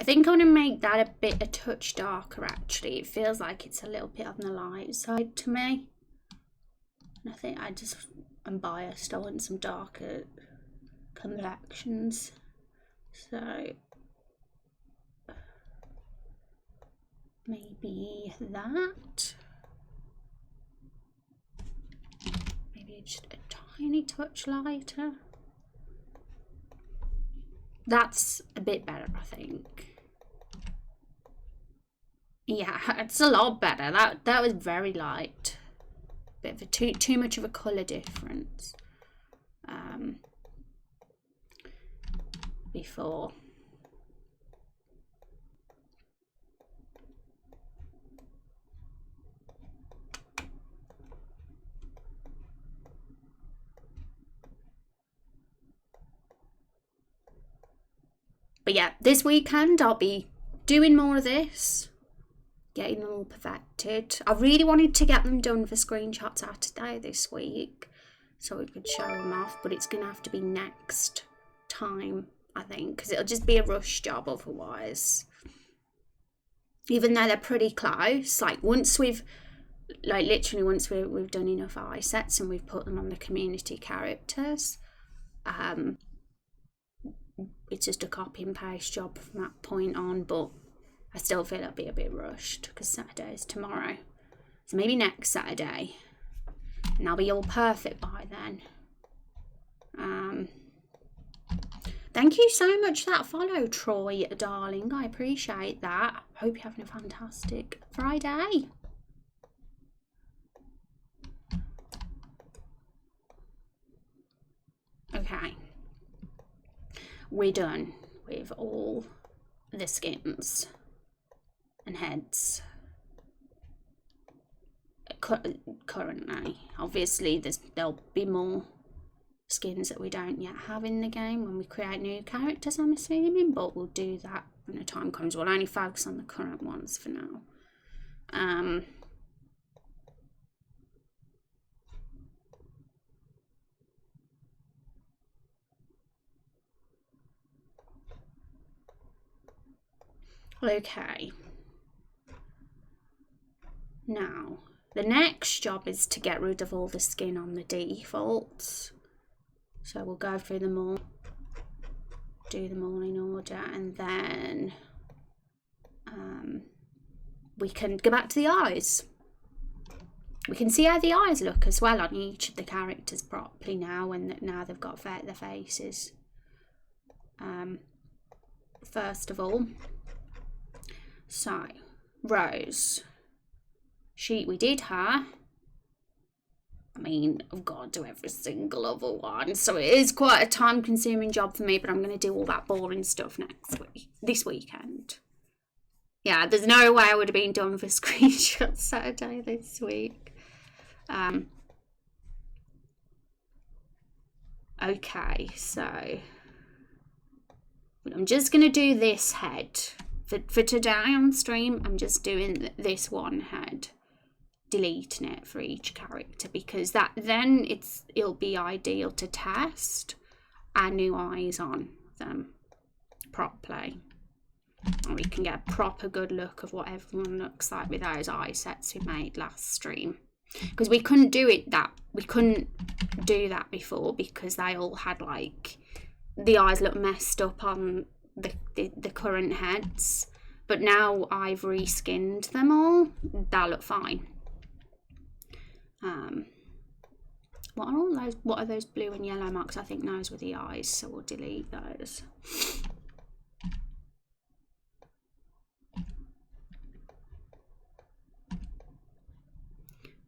I think I'm going to make that a touch darker actually. It feels like it's a little bit on the light side to me. And I think I'm biased. I want some darker complexions. So maybe that. Maybe just a tiny touch lighter. That's a bit better, I think. Yeah, it's a lot better. That was very light. Bit of a too much of a colour difference. Before. But yeah, this weekend I'll be doing more of this, getting them all perfected. I really wanted to get them done for Screenshot Saturday this week so we could show them off, but it's going to have to be next time, I think, because it'll just be a rush job otherwise. Even though they're pretty close, like once we've done enough eye sets and we've put them on the community characters, it's just a copy and paste job from that point on, but I still feel it'll be a bit rushed because Saturday is tomorrow. So maybe next Saturday. And I'll be all perfect by then. Thank you so much for that follow, Troy, darling. I appreciate that. Hope you're having a fantastic Friday. Okay. We're done with all the skins and heads currently. Obviously there'll be more skins that we don't yet have in the game when we create new characters, I'm assuming, but we'll do that when the time comes. We'll only focus on the current ones for now. Okay. Now, the next job is to get rid of all the skin on the defaults. So we'll go through them all, do them all in order, and then we can go back to the eyes. We can see how the eyes look as well on each of the characters properly now, and now they've got their faces. First of all, so Rose, we did her. I mean, I've got to do every single other one, so it is quite a time-consuming job for me, but I'm going to do all that boring stuff this weekend. Yeah, there's no way I would have been done for Screenshot Saturday this week. Okay, so I'm just going to do this head. For today on stream, I'm just doing this one head. Deleting it for each character because it'll be ideal to test our new eyes on them properly, and we can get a proper good look of what everyone looks like with those eye sets we made last stream, because we couldn't do that before because they all had like the eyes look messed up on the current heads, but now I've reskinned them all. They'll look fine. What are all those? What are those blue and yellow marks? I think those were the eyes, so we'll delete those.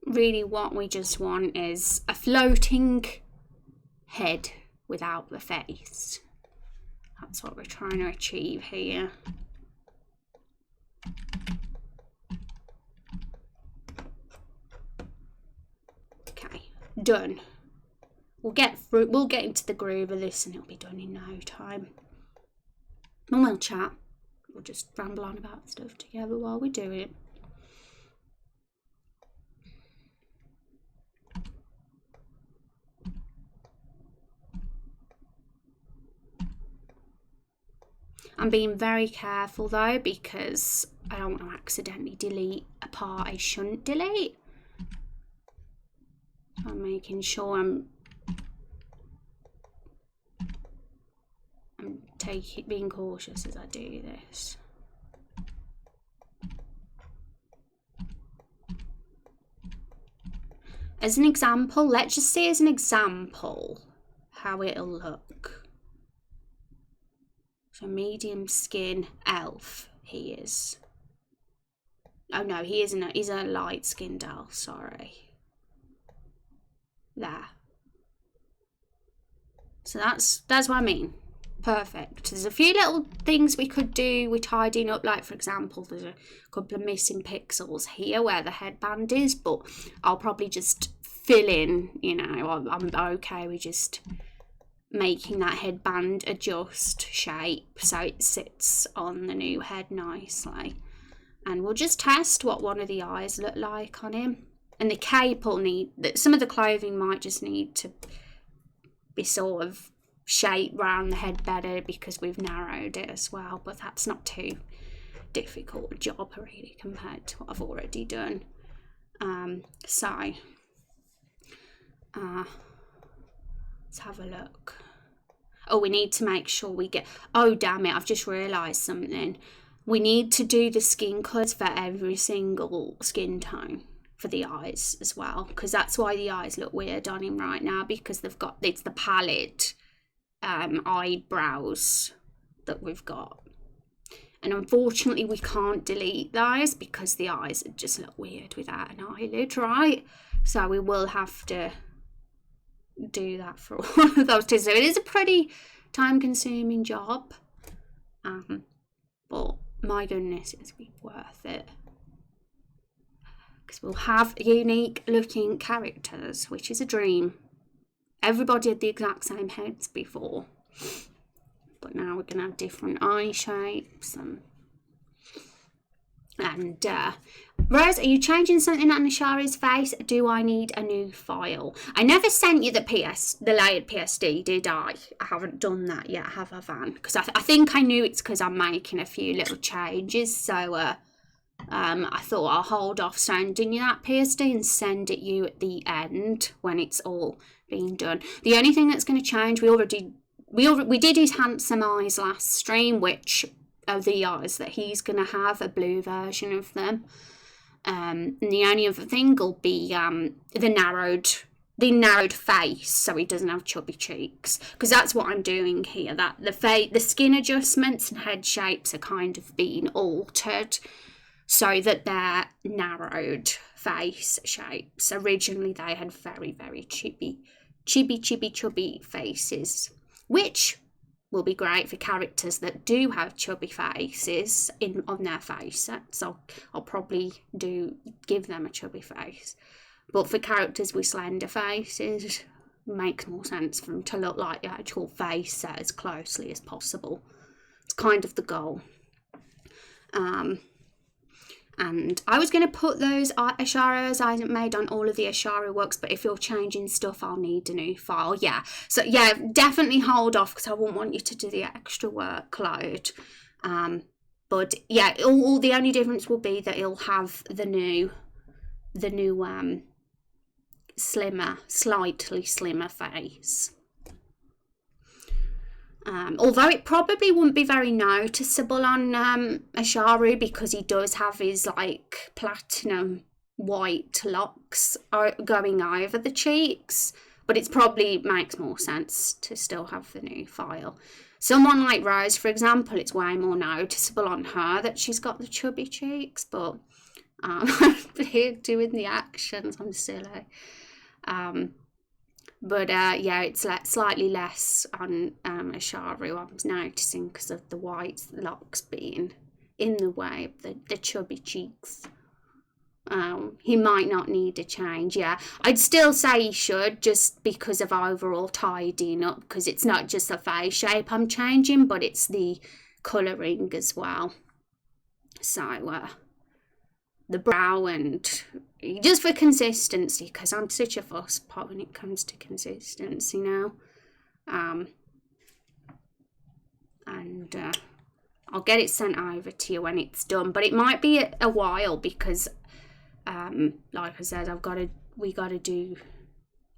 Really, what we just want is a floating head without the face. That's what we're trying to achieve here. Done. We'll get into the groove of this and it'll be done in no time. And we'll chat. We'll just ramble on about stuff together while we do it. I'm being very careful though, because I don't want to accidentally delete a part I shouldn't delete. I'm making sure I'm being cautious as I do this. As an example, let's just see as an example how it'll look. So medium skin elf he is. Oh no, he isn't. He's a light skinned elf, sorry. There. So that's what I mean. Perfect. There's a few little things we could do with tidying up, like for example there's a couple of missing pixels here where the headband is, but I'll probably just fill in, you know, I'm okay with just making that headband adjust shape so it sits on the new head nicely. And we'll just test what one of the eyes look like on him. And the cape will need, some of the clothing might just need to be sort of shaped around the head better because we've narrowed it as well, but that's not too difficult a job really compared to what I've already done. Let's have a look. Oh, we need to make sure we get, oh damn it, I've just realised something. We need to do the skin colours for every single skin tone for the eyes as well, because that's why the eyes look weird on him right now, because they've got, it's the palette eyebrows that we've got, and unfortunately we can't delete those because the eyes just look weird without an eyelid, right? So we will have to do that for all of those too. So it is a pretty time consuming job, but my goodness, it's worth it, because we'll have unique looking characters, which is a dream. Everybody had the exact same heads before, but now we're going to have different eye shapes. And Rose, are you changing something on Ashari's face? Do I need a new file? I never sent you the layered PSD, did I? I haven't done that yet, have I, Van? Because I think I knew it's because I'm making a few little changes, so I thought I'll hold off sending you that PSD and send it you at the end when it's all been done. The only thing that's going to change, we did his handsome eyes last stream, which are the eyes that he's going to have, a blue version of them. And the only other thing will be the narrowed face, so he doesn't have chubby cheeks, because that's what I'm doing here. That the skin adjustments and head shapes are kind of being altered so that they're narrowed face shapes. Originally they had very, very chubby faces, which will be great for characters that do have chubby faces on their face. So I'll probably give them a chubby face. But for characters with slender faces, it makes more sense for them to look like the actual face set as closely as possible. It's kind of the goal. And I was going to put those Ashara I haven't made on all of the Ashara works, but if you're changing stuff, I'll need a new file. Yeah, so yeah, definitely hold off because I wouldn't want you to do the extra workload. But yeah, all the only difference will be that it'll have the new slightly slimmer face. Although it probably wouldn't be very noticeable on Asharu, because he does have his like platinum white locks going over the cheeks, but it probably makes more sense to still have the new file. Someone like Rose, for example, it's way more noticeable on her that she's got the chubby cheeks, but here doing the actions, I'm silly. But yeah, it's slightly less on Asharu, I was noticing, because of the white locks being in the way of the chubby cheeks. He might not need a change, yeah. I'd still say he should, just because of overall tidying up, because it's not just the face shape I'm changing, but it's the colouring as well. So, the brow, and just for consistency, because I'm such a fuss pot when it comes to consistency now. And I'll get it sent over to you when it's done, but it might be a while because like I said, we got to do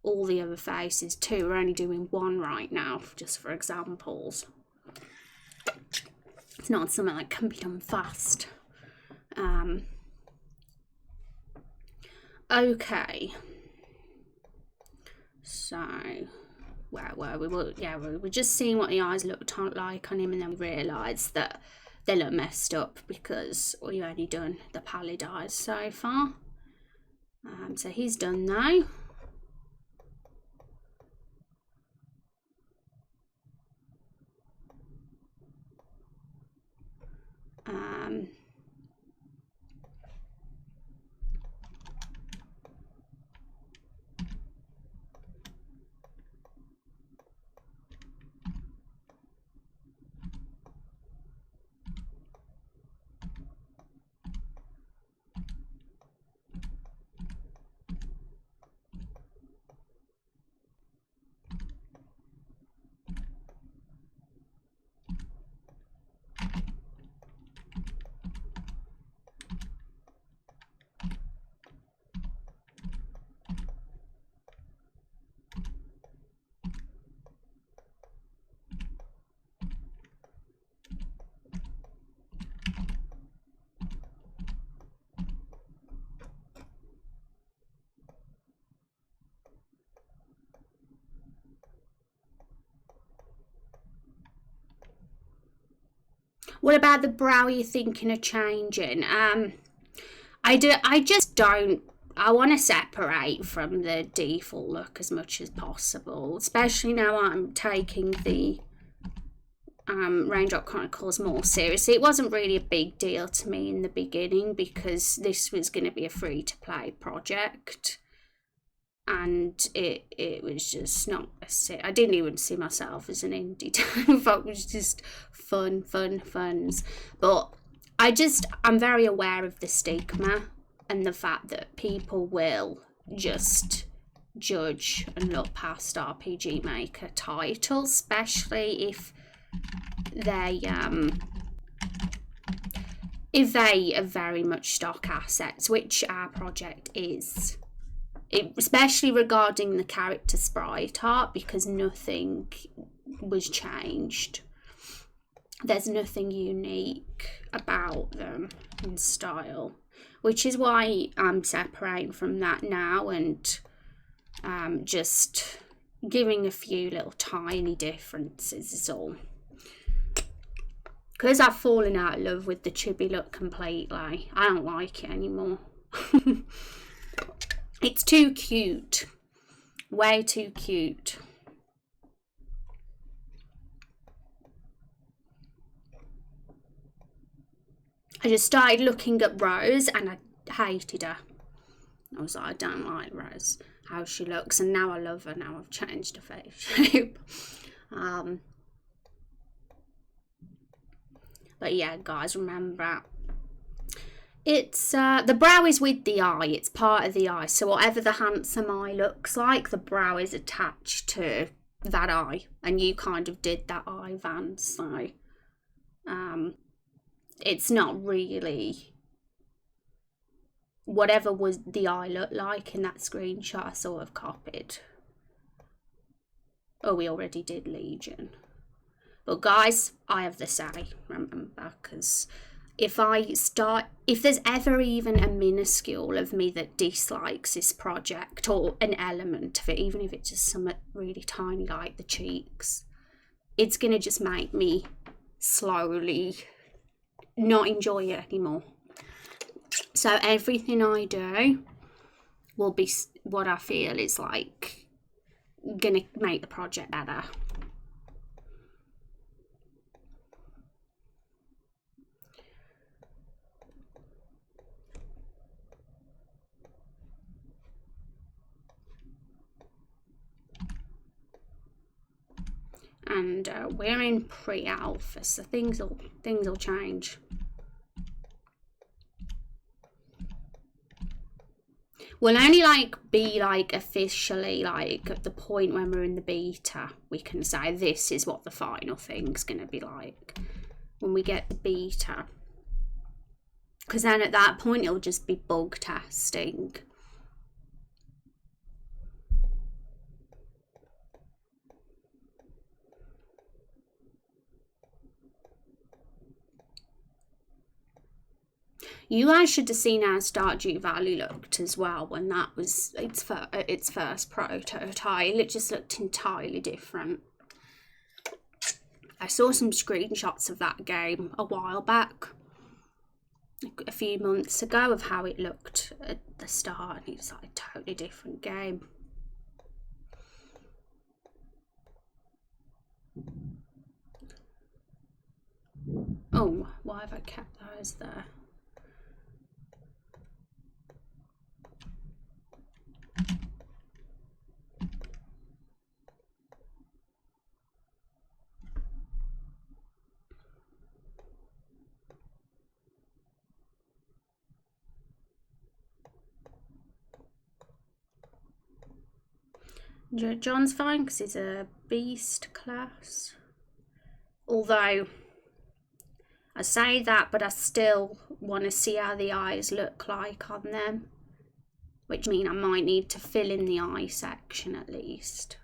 all the other faces too. We're only doing one right now, just for examples. It's not something that can be done fast. Okay. So, where were we? Well, yeah, we were just seeing what the eyes looked like on him, and then we realised that they look messed up because we've only done the pallid eyes so far. So he's done now. What about the brow? Are you thinking of changing? I just don't. I want to separate from the default look as much as possible, especially now I'm taking the Raindrop Chronicles more seriously. It wasn't really a big deal to me in the beginning because this was going to be a free-to-play project, and it was just not I didn't even see myself as an indie dev. It was just funs. But I'm very aware of the stigma and the fact that people will just judge and look past RPG Maker titles, especially if they are very much stock assets, which our project is. Especially regarding the character sprite art, because nothing was changed. There's nothing unique about them in style, which is why I'm separating from that now and just giving a few little tiny differences is all. Because I've fallen out of love with the chibi look completely. I don't like it anymore. It's too cute. Way too cute. I just started looking at Rose and I hated her. I was like, I don't like Rose, how she looks, and now I love her. Now I've changed her face shape. But yeah, guys, remember, it's the brow is with the eye. It's part of the eye. So whatever the handsome eye looks like, the brow is attached to that eye, and you kind of did that eye, Van. So it's not really whatever was the eye looked like in that screenshot. I sort of copied. Oh, we already did Legion. But guys, I have the say, remember, because if there's ever even a minuscule of me that dislikes this project, or an element of it, even if it's just something really tiny like the cheeks, it's going to just make me slowly not enjoy it anymore. So everything I do will be what I feel is like going to make the project better. And we're in pre-alpha, so things will change. We'll only be officially at the point when we're in the beta, we can say this is what the final thing's gonna be like. when we get the beta, because then at that point it'll just be bug testing. You guys should have seen how Stardew Valley looked as well when that was its first prototype. It just looked entirely different. I saw some screenshots of that game a while back, a few months ago, of how it looked at the start, and it's like a totally different game. Oh, why have I kept those there? John's fine because he's a beast class. Although, I say that, but I still want to see how the eyes look like on them. Which means I might need to fill in the eye section at least.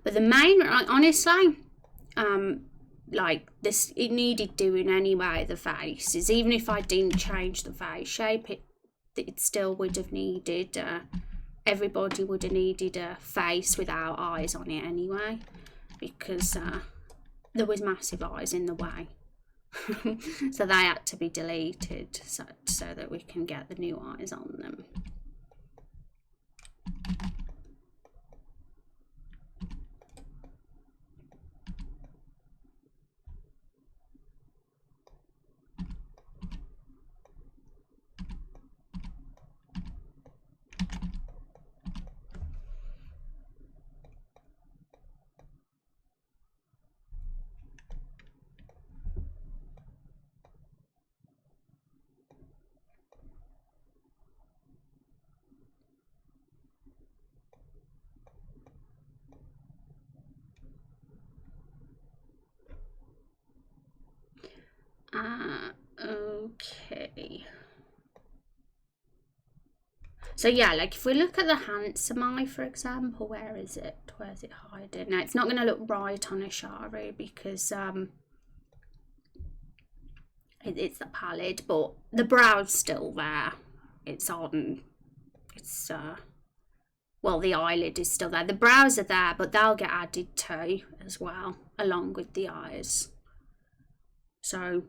But the main, honestly, like this, it needed doing anyway. The faces, even if I didn't change the face shape, it still would have needed. Everybody would have needed a face without eyes on it anyway, because there was massive eyes in the way. So they had to be deleted so that we can get the new eyes on them. Okay. So yeah, like if we look at the handsome eye, for example, where is it? Where's it hiding? Now it's not going to look right on a Shari because it's the palette, but the brow's still there. It's on. It's well, the eyelid is still there. The brows are there, but they'll get added too as well, along with the eyes. So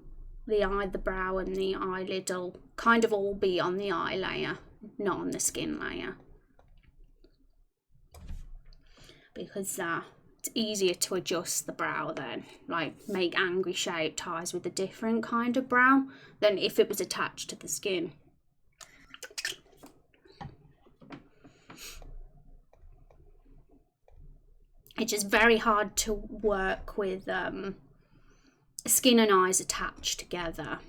the eye, the brow, and the eyelid will kind of all be on the eye layer, not on the skin layer, because it's easier to adjust the brow then, like make angry shaped eyes with a different kind of brow than if it was attached to the skin. It's just very hard to work with skin and eyes attached together.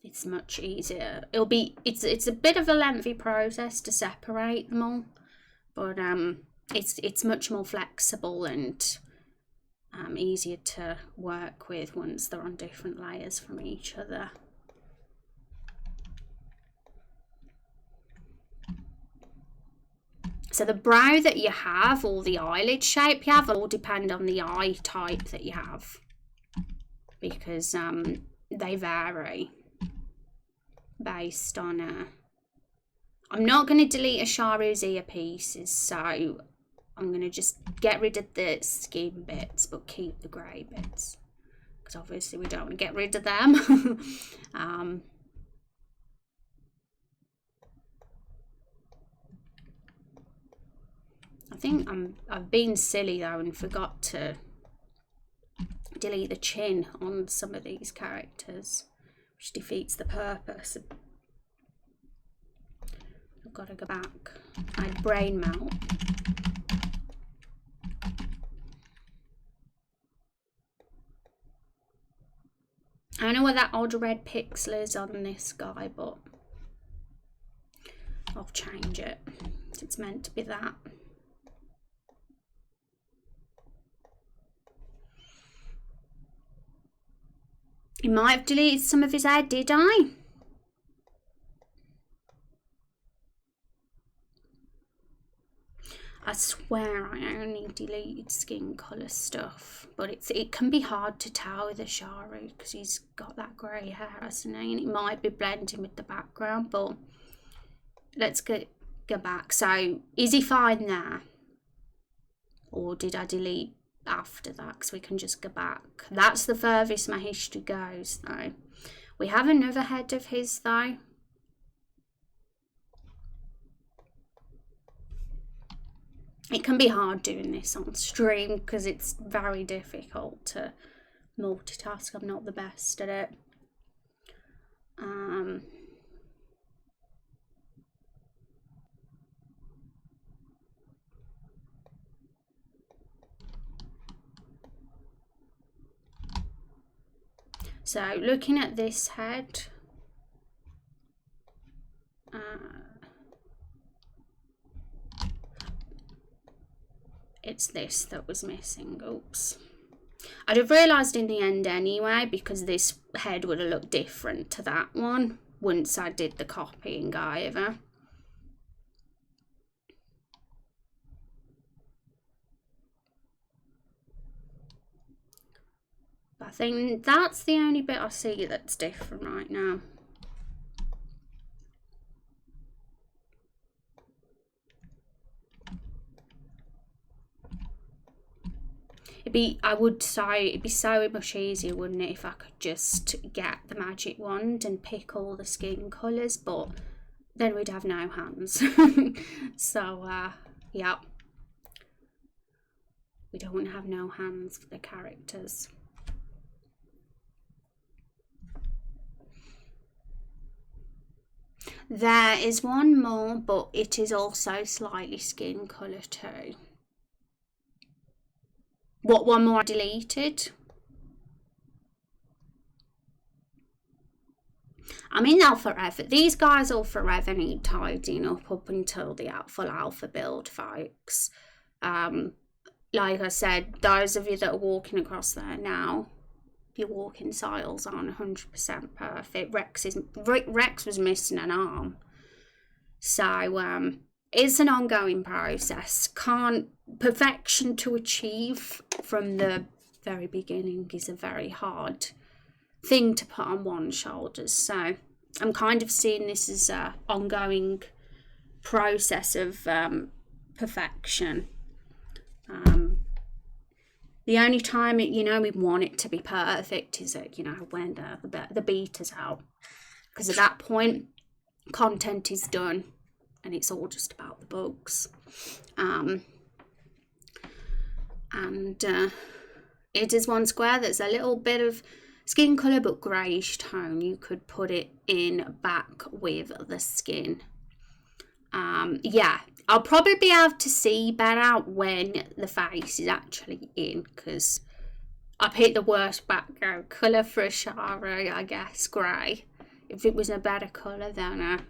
It's much easier. It's a bit of a lengthy process to separate them all, but it's much more flexible and easier to work with once they're on different layers from each other. So the brow that you have, or the eyelid shape you have, will all depend on the eye type that you have, because they vary based on I'm not going to delete Asharu's ear pieces, so I'm going to just get rid of the skin bits but keep the grey bits, because obviously we don't want to get rid of them. I think I've been silly though and forgot to delete the chin on some of these characters, which defeats the purpose. I've got to go back. My brain melt. I don't know where that odd red pixel is on this guy, but I'll change it. It's meant to be that. He might have deleted some of his hair, did I? I swear I only deleted skin colour stuff, but it can be hard to tell with Asharu because he's got that grey hair, hasn't he? And it might be blending with the background, but let's go back. So is he fine there? Or did I delete after that? Because we can just go back. That's the furthest my history goes though. We have another head of his though. It can be hard doing this on stream because it's very difficult to multitask. I'm not the best at it. So looking at this head, it's this that was missing. Oops. I'd have realised in the end anyway, because this head would have looked different to that one once I did the copying over. But I think that's the only bit I see that's different right now. I would say it'd be so much easier, wouldn't it, if I could just get the magic wand and pick all the skin colours, but then we'd have no hands. So yeah, we don't have no hands for the characters. There is one more, but it is also slightly skin colour too. What one more I deleted? I mean, they'll forever. These guys will forever need tidying up until the full alpha build, folks. Like I said, those of you that are walking across there now, your walking styles aren't 100% perfect. Rex was missing an arm. So it's an ongoing process. Perfection to achieve from the very beginning is a very hard thing to put on one's shoulders. So I'm kind of seeing this as an ongoing process of perfection. The only time we want it to be perfect is when the beta's out, because at that point content is done and it's all just about the bugs. And it is one square that's a little bit of skin colour but greyish tone. You could put it in back with the skin. Yeah, I'll probably be able to see better when the face is actually in, because I picked the worst background colour for Asharu, I guess, grey. If it was a better colour, then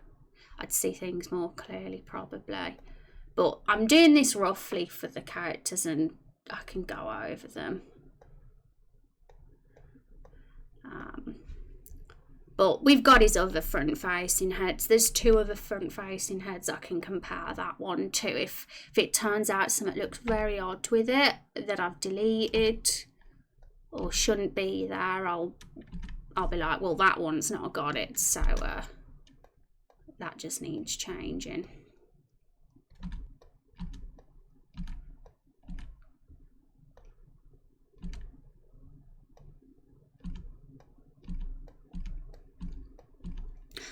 I'd see things more clearly probably. But I'm doing this roughly for the characters and I can go over them. But we've got his other front-facing heads. There's 2 other front-facing heads I can compare that one to. If it turns out something looks very odd with it that I've deleted or shouldn't be there, I'll be like, well, that one's not got it, so that just needs changing.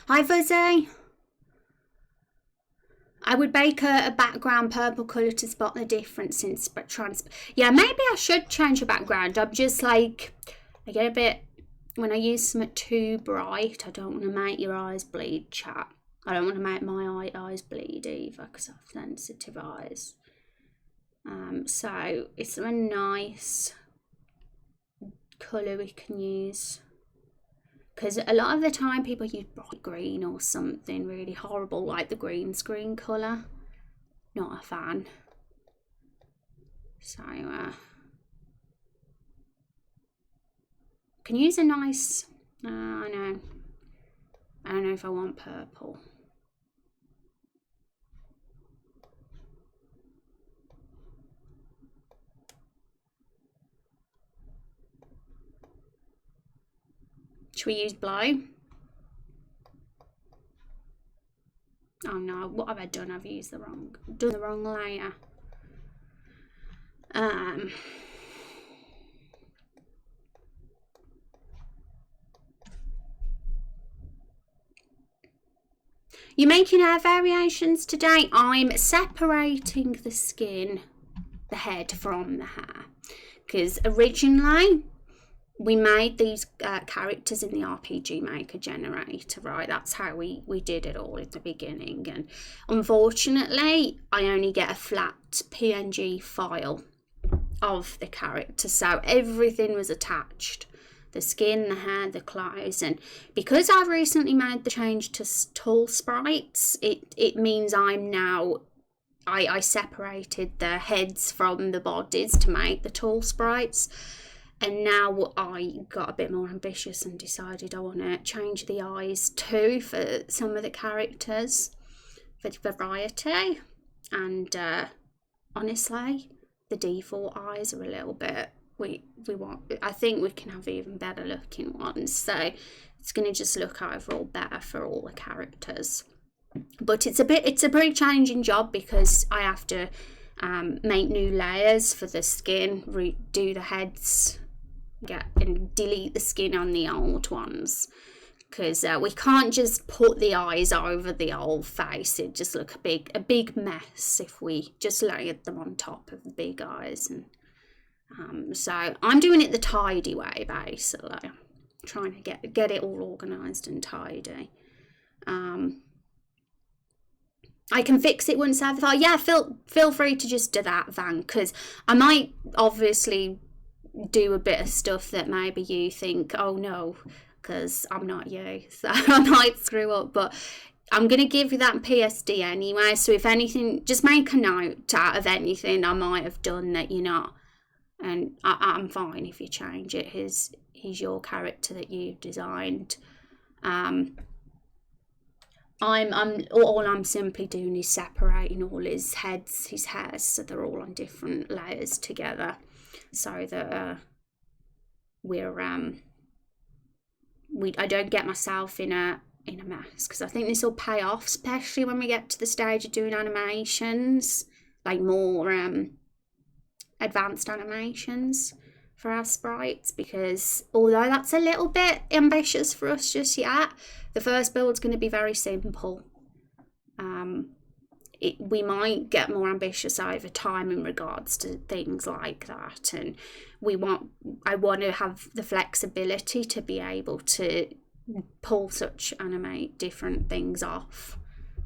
Hi Fuzzy. I would bake a background purple colour to spot the difference in yeah, maybe I should change the background. I'm just like, I get a bit, when I use something too bright, I don't want to make your eyes bleed, chat. I don't want to make my eyes bleed either because I have sensitive eyes. So it's a nice colour we can use. Because a lot of the time people use bright green or something really horrible, like the green screen colour. Not a fan. So, can use a nice, I don't know if I want purple. Should we use blue? Oh no, what have I done? I've used the wrong layer. You're making hair variations today? I'm separating the skin, the head from the hair. Because originally we made these characters in the RPG Maker generator, right? That's how we did it all at the beginning. And unfortunately, I only get a flat PNG file of the character. So everything was attached. The skin, the hair, the clothes. And because I've recently made the change to tall sprites, it means I'm now... I separated the heads from the bodies to make the tall sprites. And now I got a bit more ambitious and decided I want to change the eyes too for some of the characters for variety. And honestly, the default eyes are a little bit, I think we can have even better looking ones. So it's going to just look overall better for all the characters. But it's a pretty challenging job because I have to make new layers for the skin, redo the heads, and delete the skin on the old ones, because we can't just put the eyes over the old face. It'd just look a big mess if we just layered them on top of the big eyes. And so I'm doing it the tidy way, basically, trying to get it all organised and tidy. I can fix it once I've thought, yeah, feel free to just do that, Van, because I might obviously do a bit of stuff that maybe you think, oh no, because I'm not you, so I might screw up, but I'm going to give you that PSD anyway. So if anything, just make a note out of anything I might have done that you're not, and I'm fine if you change it. He's your character that you designed. I'm simply doing is separating all his heads, his hairs, so they're all on different layers together, so that I don't get myself in a mess, because I think this will pay off, especially when we get to the stage of doing animations, like more advanced animations for our sprites, because although that's a little bit ambitious for us just yet, the first build's going to be very simple. We might get more ambitious over time in regards to things like that, and I want to have the flexibility to be able to pull animate different things off,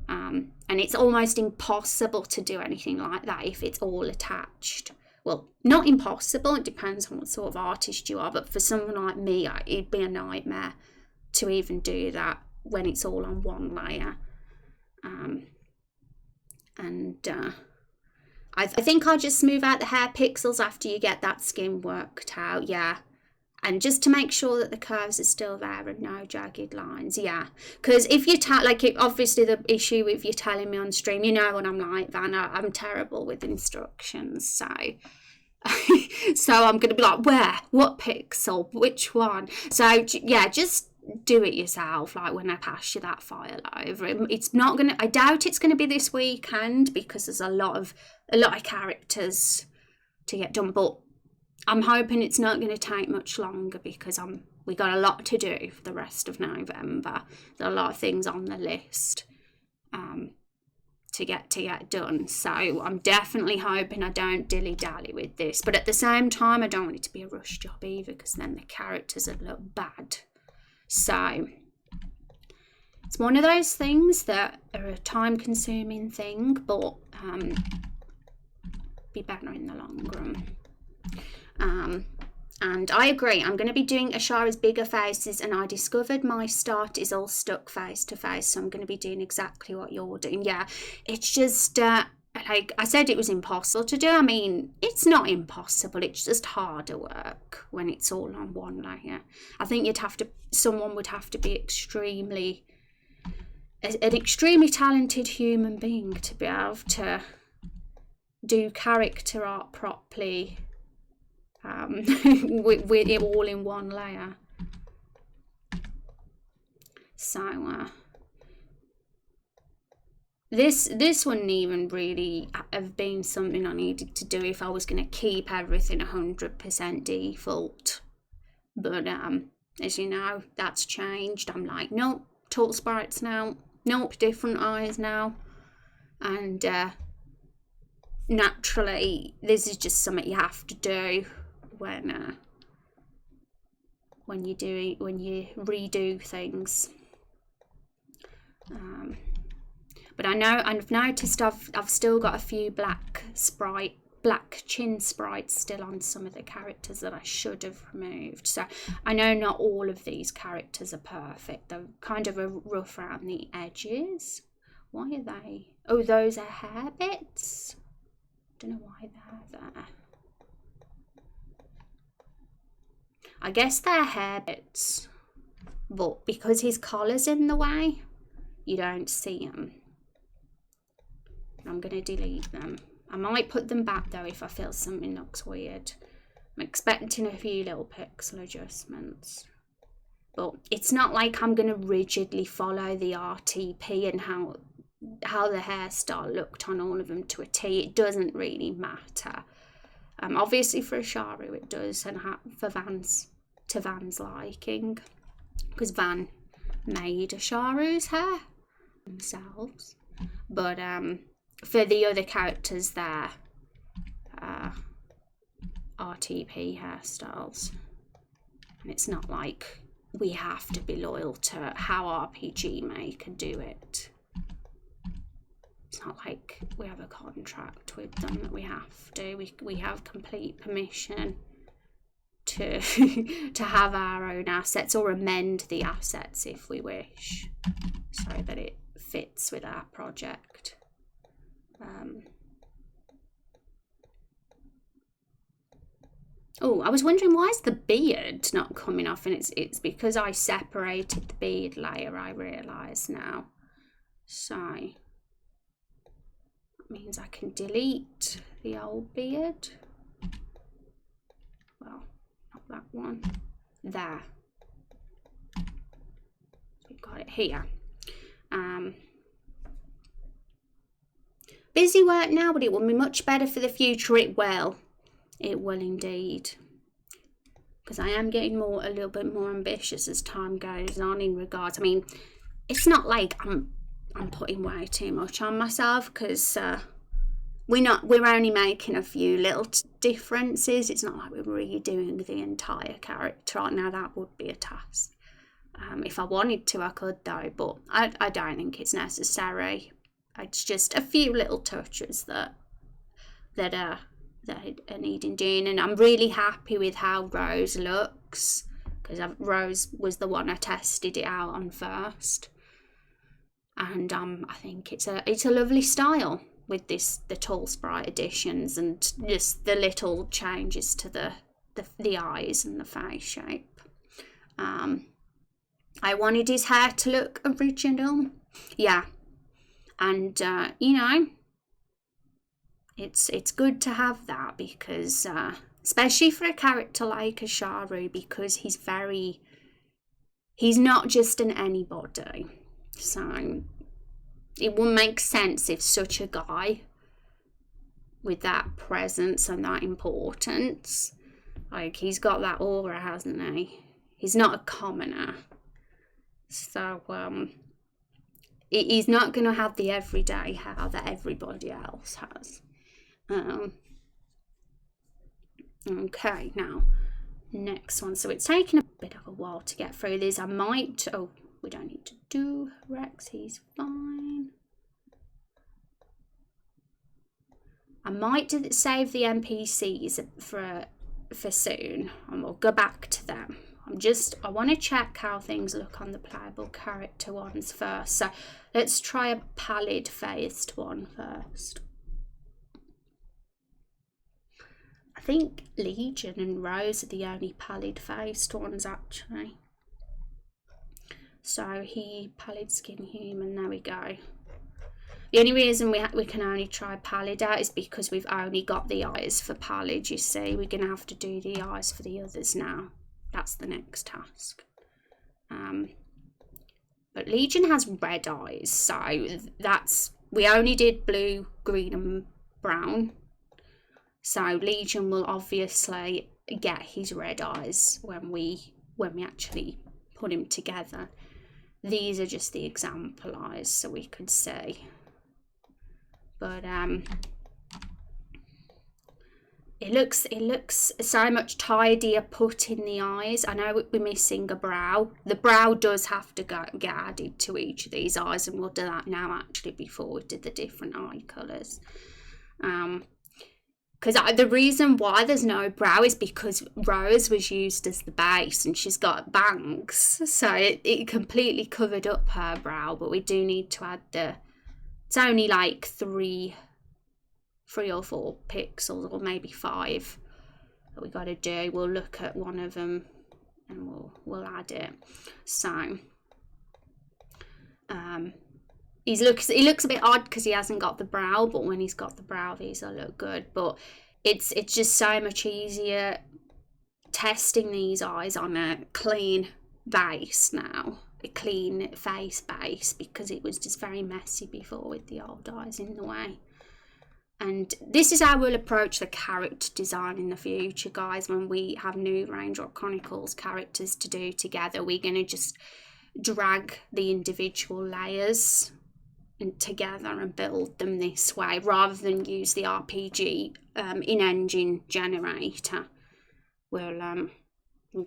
and it's almost impossible to do anything like that if it's all attached. Well, not impossible, it depends on what sort of artist you are, but for someone like me, it'd be a nightmare to even do that when it's all on one layer. I think I'll just smooth out the hair pixels after you get that skin worked out. Yeah, And just to make sure that the curves are still there and no jagged lines, yeah. Because if you obviously the issue if you're telling me on stream, you know what I'm like, Van, I'm terrible with instructions, so so I'm going to be like, where, what pixel, which one? So yeah, just do it yourself, like when I pass you that file over. It's not going to, I doubt it's going to be this weekend because there's a lot of characters to get done, but I'm hoping it's not going to take much longer because we got a lot to do for the rest of November. There are a lot of things on the list to get done. So I'm definitely hoping I don't dilly-dally with this. But at the same time, I don't want it to be a rush job either because then the characters would look bad. So it's one of those things that are a time-consuming thing, but be better in the long run. And I agree, I'm going to be doing Ashara's bigger faces, and I discovered my start is all stuck face to face, so I'm going to be doing exactly what you're doing. Yeah, it's just, like I said, it was impossible to do. I mean, it's not impossible, it's just harder work when it's all on one layer. I think someone would have to be an extremely talented human being to be able to do character art properly, with it all in one layer. So this wouldn't even really have been something I needed to do if I was going to keep everything 100% default, but as you know, that's changed. I'm like, nope, total sprites now, nope, different eyes now, and naturally this is just something you have to do when you redo things. But I've noticed I've still got a few black chin sprites still on some of the characters that I should have removed. So I know not all of these characters are perfect. They're kind of rough around the edges. Why are they? Oh, those are hair bits. Don't know why they're there. I guess they're hair bits, but because his collar's in the way, you don't see them. I'm going to delete them. I might put them back though if I feel something looks weird. I'm expecting a few little pixel adjustments. But it's not like I'm going to rigidly follow the RTP and how the hairstyle looked on all of them to a T. It doesn't really matter. Obviously for Asharu it does, and for Van's liking, because Van made Asharu's hair themselves. But for the other characters, they're RTP hairstyles, and it's not like we have to be loyal to how RPG Maker do it. It's not like we have a contract with them that we have to. We have complete permission to to have our own assets or amend the assets if we wish, so that it fits with our project. Oh, I was wondering, why is the beard not coming off? And it's because I separated the beard layer, I realise now. So that means I can delete the old beard. Well, not that one. There. We've got it here. Busy work now, but it will be much better for the future. It will indeed, because I am getting a little bit more ambitious as time goes on in regards. I mean, it's not like I'm putting way too much on myself, because we're only making a few little differences. It's not like we're redoing the entire character right now. That would be a task. If I wanted to, I could though, but I don't think it's necessary. It's just a few little touches that are needing doing, and I'm really happy with how Rose looks, because Rose was the one I tested it out on first, and I think it's a lovely style with the tall sprite additions and just the little changes to the the eyes and the face shape. I wanted his hair to look original. Yeah. And, you know, it's good to have that because, especially for a character like a Sharu, because he's not just an anybody. So it would make sense if such a guy with that presence and that importance, like, he's got that aura, hasn't he? He's not a commoner. So, he's not going to have the everyday hair that everybody else has. Okay, now, next one. So it's taken a bit of a while to get through these. I might... Oh, we don't need to do Rex. He's fine. I might save the NPCs for soon, and we'll go back to them. I want to check how things look on the playable character ones first. So let's try a pallid faced one first. I think Legion and Rose are the only pallid faced ones actually. So pallid skin human, there we go. The only reason we can only try pallid out is because we've only got the eyes for pallid, you see. We're going to have to do the eyes for the others now. That's the next task. But Legion has red eyes, so we only did blue, green and brown. So Legion will obviously get his red eyes when we actually put him together. These are just the example eyes, so we could see. But it looks so much tidier put in the eyes. I know we're missing a brow. The brow does have to get added to each of these eyes, and we'll do that now actually before we did the different eye colours. Because the reason why there's no brow is because Rose was used as the base and she's got bangs, so it completely covered up her brow. But we do need to add it's only like 3 or 4 pixels, or maybe 5 that we got to do. We'll look at one of them and we'll add it. So he looks a bit odd because he hasn't got the brow, but when he's got the brow, these will look good. But it's just so much easier testing these eyes on a clean base now, a clean face base, because it was just very messy before with the old eyes in the way. And this is how we'll approach the character design in the future, guys. When we have new Raindrop Chronicles characters to do together, we're going to just drag the individual layers together and build them this way, rather than use the RPG in-engine generator. We'll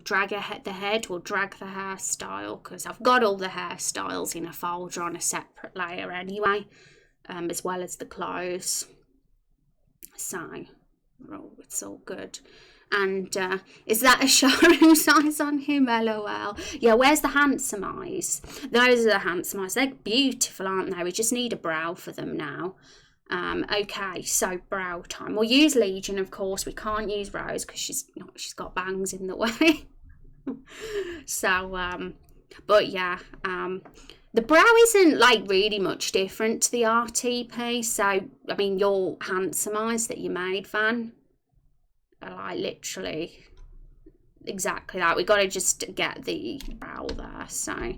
drag the head, we'll drag the hairstyle, because I've got all the hairstyles in a folder on a separate layer anyway, as well as the clothes. So it's all good. And is that a showroom size on him? LOL. Yeah, where's the handsome eyes? Those are the handsome eyes. They're beautiful, aren't they? We just need a brow for them now. Okay, so brow time. We'll use Legion, of course. We can't use Rose because she's got bangs in the way. So, but yeah, the brow isn't like really much different to the RTP. So, I mean, your handsome eyes that you made, Van, are like literally exactly that. We got to just get the brow there. So,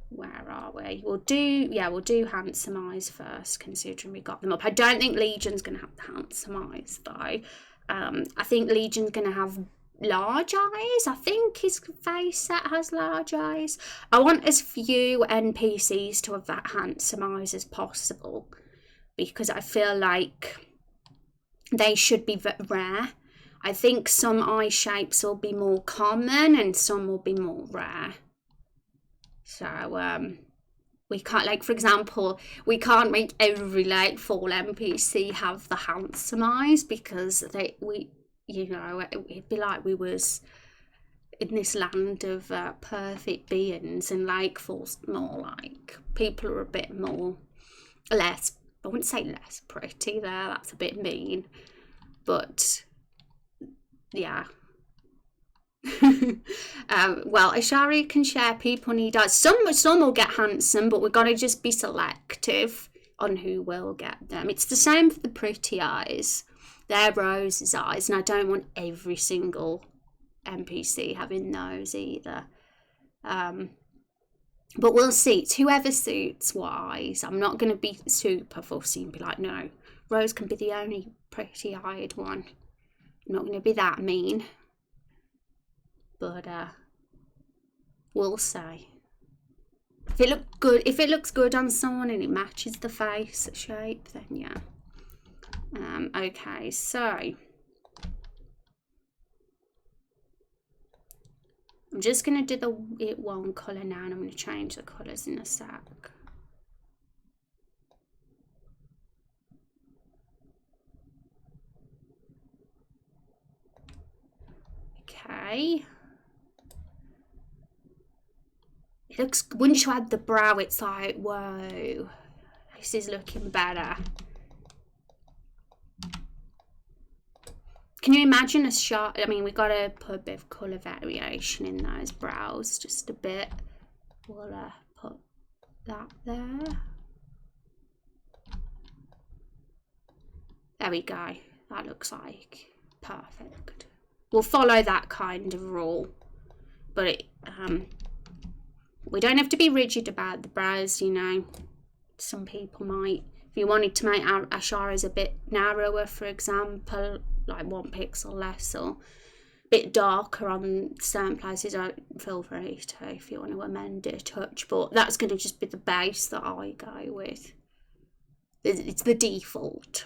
where are we? We'll do handsome eyes first, considering we got them up. I don't think Legion's going to have the handsome eyes though. I think Legion's going to have large eyes. I think his face set has large eyes. I want as few NPCs to have that handsome eyes as possible, because I feel like they should be very rare. I think some eye shapes will be more common and some will be more rare. So we can't, like, for example, we can't make every like full NPC have the handsome eyes, because it'd be like we was in this land of perfect beings, and like forced more like people are a bit more less, I wouldn't say less pretty there, that's a bit mean, but yeah. Well, Ashari can share people need eyes. Some will get handsome, but we've got to just be selective on who will get them. It's the same for the pretty eyes. They're Rose's eyes, and I don't want every single NPC having those either. But we'll see. It's whoever suits what eyes. I'm not going to be super fussy and be like, no, Rose can be the only pretty-eyed one. I'm not going to be that mean. But we'll see. If it looks good on someone and it matches the face shape, then yeah. Okay, so I'm just going to do it one colour now, and I'm going to change the colours in a sec. Okay. It looks, once you add the brow, it's like, whoa, this is looking better. Can you imagine a shot? I mean, we've got to put a bit of colour variation in those brows, just a bit. We'll put that there. There we go. That looks like perfect. We'll follow that kind of rule, but it, we don't have to be rigid about the brows, you know. Some people might, if you wanted to make our Ashara's a bit narrower, for example, like 1 pixel less or a bit darker on certain places, feel free to if you want to amend it a touch, but that's going to just be the base that I go with. It's the default.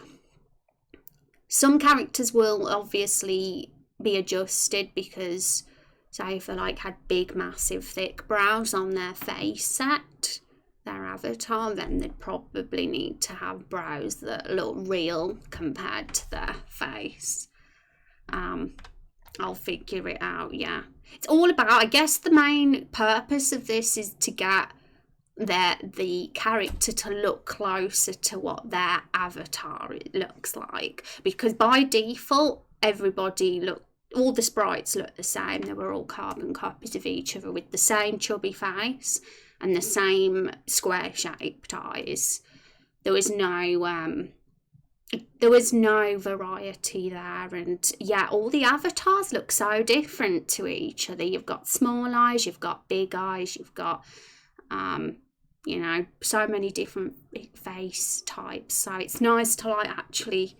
Some characters will obviously be adjusted because, say, if they like had big, massive, thick brows on their face set, their avatar, then they'd probably need to have brows that look real compared to their face. I'll figure it out, yeah. It's all about, I guess the main purpose of this is to get the character to look closer to what their avatar looks like, because by default all the sprites look the same. They were all carbon copies of each other with the same chubby face and the same square shaped eyes. There was no variety there, and yeah, all the avatars look so different to each other. You've got small eyes, you've got big eyes, you've got you know, so many different face types, so it's nice to like actually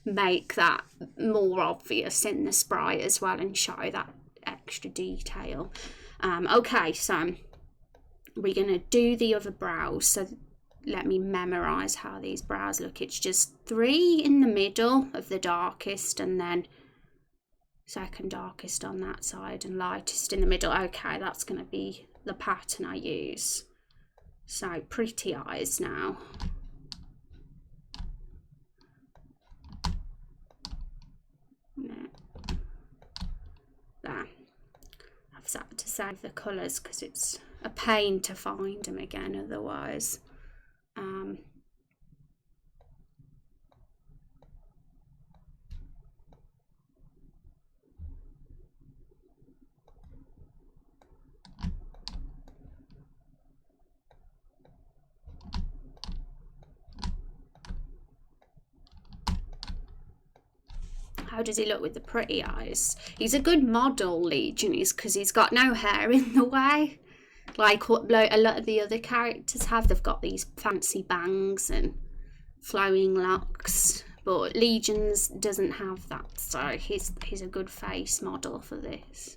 make that more obvious in the sprite as well and show that extra detail. Okay, so we're going to do the other brows. So let me memorize how these brows look. It's just 3 in the middle of the darkest, and then second darkest on that side and lightest in the middle. Okay, that's going to be the pattern I use. So pretty eyes now. There. I've had to save the colours because it's a pain to find them again otherwise. How does he look with the pretty eyes? He's a good model, Legion is, because he's got no hair in the way. Like what a lot of the other characters have. They've got these fancy bangs and flowing locks. But Legion's doesn't have that. So he's a good face model for this.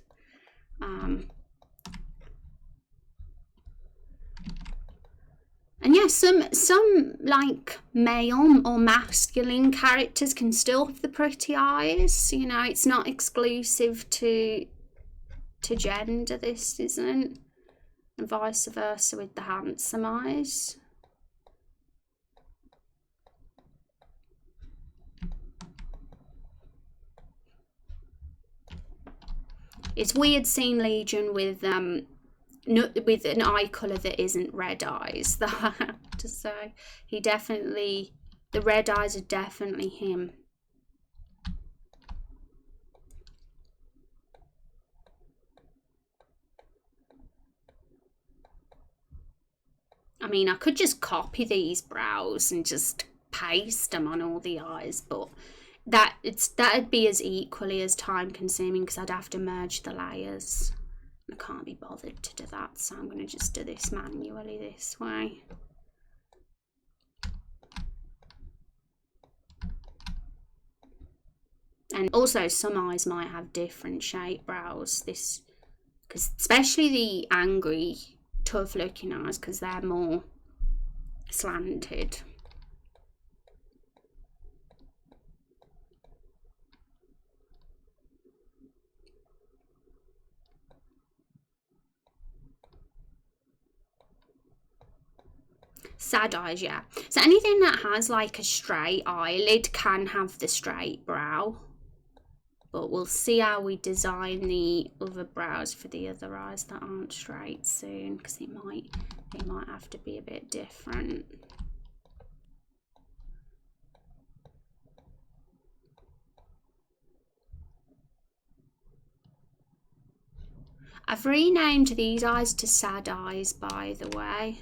And yeah, some like male or masculine characters can still have the pretty eyes. You know, it's not exclusive to gender, this isn't. And vice versa with the handsome eyes. It's weird seeing Legion with an eye colour that isn't red eyes, though, I have to say. The red eyes are definitely him. I mean, I could just copy these brows and just paste them on all the eyes, but that'd be as equally as time consuming because I'd have to merge the layers. I can't be bothered to do that, so I'm going to just do this manually this way. And also some eyes might have different shape brows, this because especially the angry, tough looking eyes, because they're more slanted. Sad eyes, yeah. So anything that has like a straight eyelid can have the straight brow. But we'll see how we design the other brows for the other eyes that aren't straight soon, because it might have to be a bit different. I've renamed these eyes to sad eyes, by the way.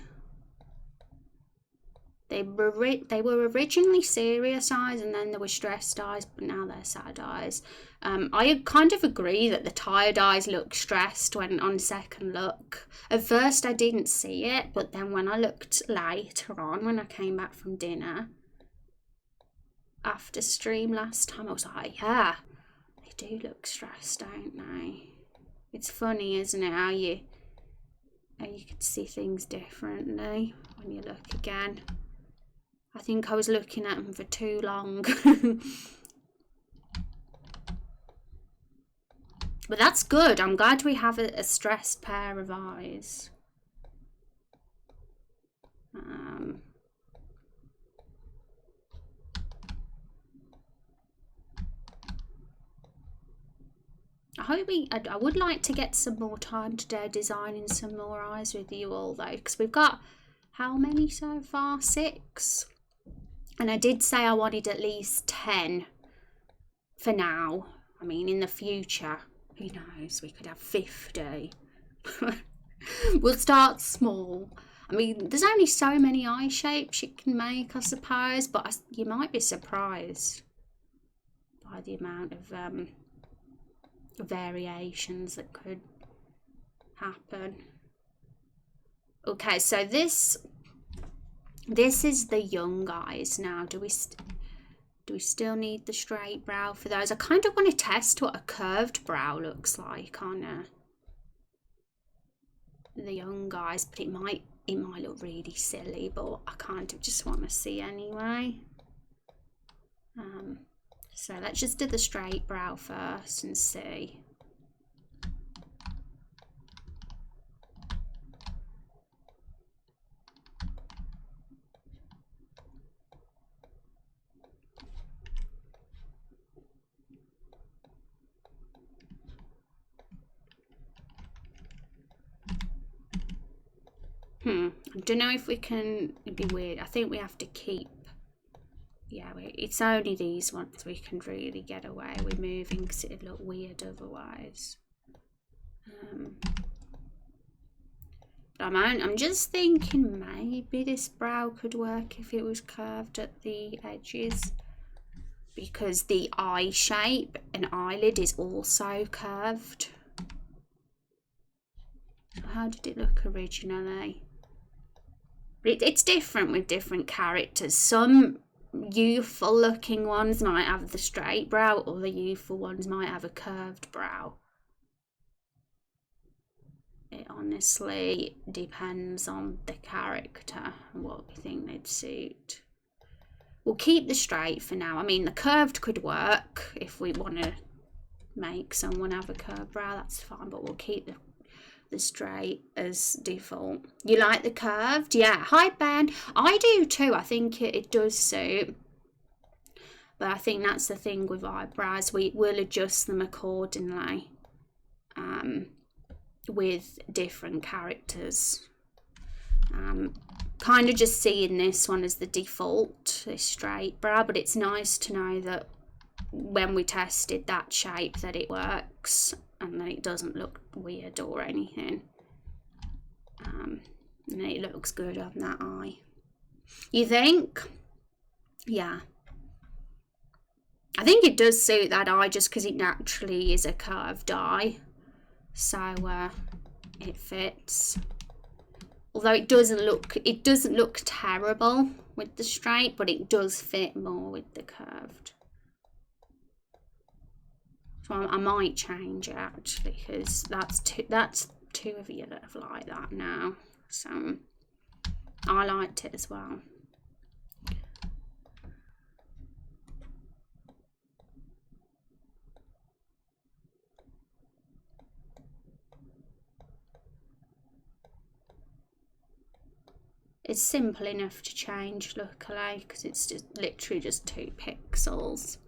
They were originally serious eyes, and then they were stressed eyes, but now they're sad eyes. I kind of agree that the tired eyes look stressed when on second look. At first I didn't see it, but then when I looked later on, when I came back from dinner after stream last time, I was like, yeah, they do look stressed, don't they? It's funny, isn't it, how you can see things differently when you look again. I think I was looking at them for too long. But that's good. I'm glad we have a stressed pair of eyes. I would like to get some more time today designing some more eyes with you all though, because we've got how many so far? 6. And I did say I wanted at least 10 for now. I mean, in the future, who knows, we could have 50. We'll start small. I mean, there's only so many eye shapes you can make, I suppose, but you might be surprised by the amount of variations that could happen. Okay, so this is the young eyes now. Do we still need the straight brow for those? I kind of want to test what a curved brow looks like on the young eyes, but it might look really silly, but I kind of just want to see anyway. So let's just do the straight brow first and see. I don't know if we can. It'd be weird. I think we have to keep. Yeah, it's only these ones we can really get away with moving because it'd look weird otherwise. I'm just thinking maybe this brow could work if it was curved at the edges, because the eye shape and eyelid is also curved. How did it look originally? It's different with different characters. Some youthful looking ones might have the straight brow, other youthful ones might have a curved brow. It honestly depends on the character and what we think they'd suit. We'll keep the straight for now. I mean, the curved could work if we want to make someone have a curved brow, that's fine, but we'll keep the straight as default. You like the curved? Yeah. Hi Ben. I do too. I think it does suit, but I think that's the thing with eyebrows, we will adjust them accordingly with different characters. Kind of just seeing this one as the default, this straight brow, but it's nice to know that when we tested that shape that it works and that it doesn't look weird or anything. And it looks good on that eye. You think? Yeah. I think it does suit that eye just because it naturally is a curved eye. So it fits. Although it doesn't look terrible with the straight, but it does fit more with the curved. So I might change it actually, because that's two of you that have liked that now. So I liked it as well. It's simple enough to change, luckily, because it's just literally just 2 pixels.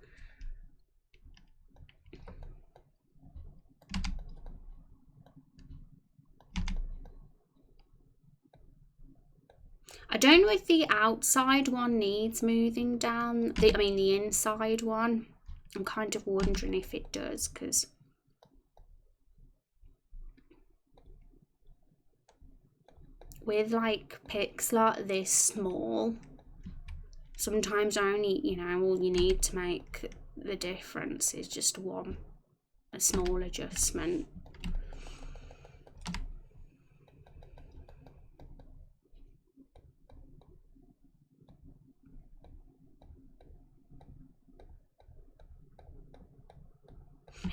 I don't know if the outside one needs moving down. The inside one. I'm kind of wondering if it does, because with like pics like this small, sometimes only, you know, all you need to make the difference is just a small adjustment.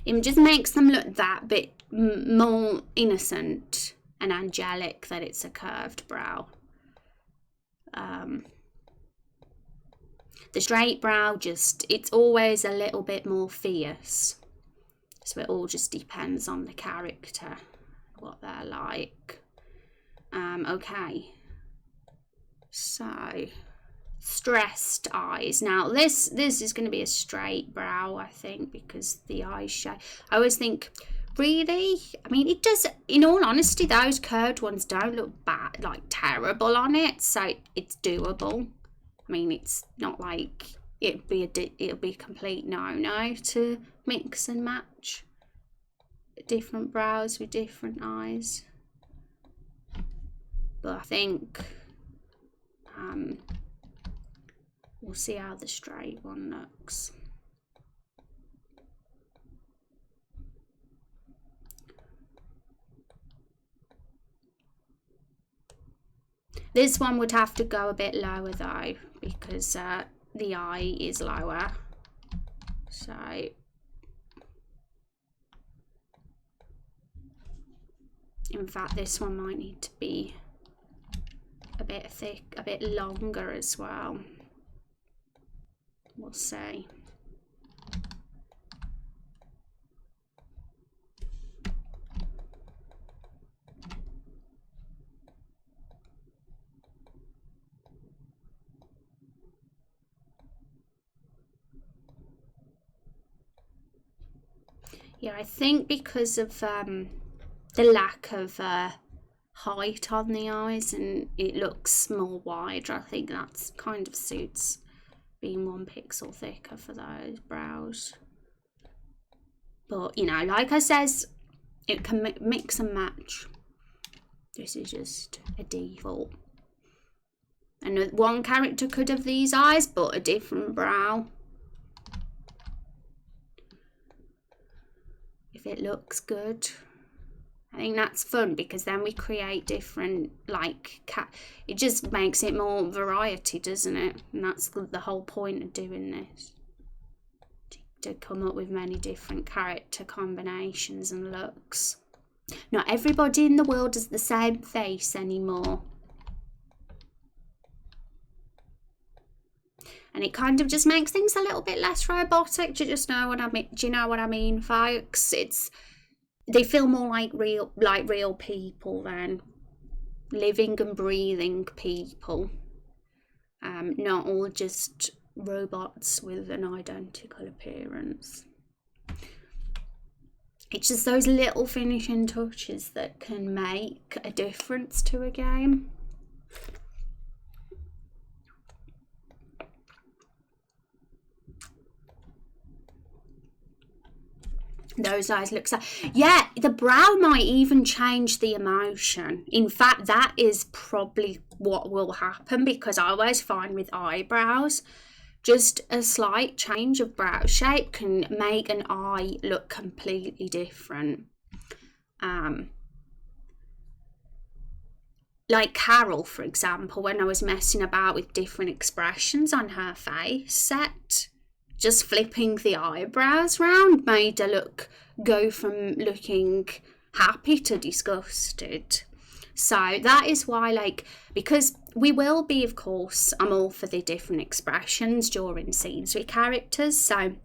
It just makes them look that bit more innocent and angelic that it's a curved brow. The straight brow it's always a little bit more fierce. So it all just depends on the character, what they're like. Okay. So, stressed eyes. Now this is going to be a straight brow, I think, because the eye shape. I always think, really, I mean, it does, in all honesty, those curved ones don't look bad, like terrible on it, so it's doable. I mean, it's not like it'll be a complete no to mix and match different brows with different eyes. But I think we'll see how the straight one looks. This one would have to go a bit lower though, because the eye is lower. So in fact, this one might need to be a bit thick, a bit longer as well. We'll see. Yeah, I think because of the lack of height on the eyes and it looks more wider, I think that's kind of suits being 1 pixel thicker for those brows. But, you know, like I says, it can mix and match. This is just a default. And one character could have these eyes, but a different brow. If it looks good, I think that's fun, because then we create different, like, it just makes it more variety, doesn't it? And that's the whole point of doing this, to come up with many different character combinations and looks. Not everybody in the world has the same face anymore. And it kind of just makes things a little bit less robotic. Do you just know what I mean? Do you know what I mean, folks? They feel more like real people than living and breathing people. Not all just robots with an identical appearance. It's just those little finishing touches that can make a difference to a game. those eyes look so. Yeah, the brow might even change the emotion. In fact, that is probably what will happen, because I always find with eyebrows, just a slight change of brow shape can make an eye look completely different. Like Carol, for example, when I was messing about with different expressions on her face set, just flipping the eyebrows round made her go from looking happy to disgusted. So that is why, like, because we will be, of course, I'm all for the different expressions during scenes with characters. So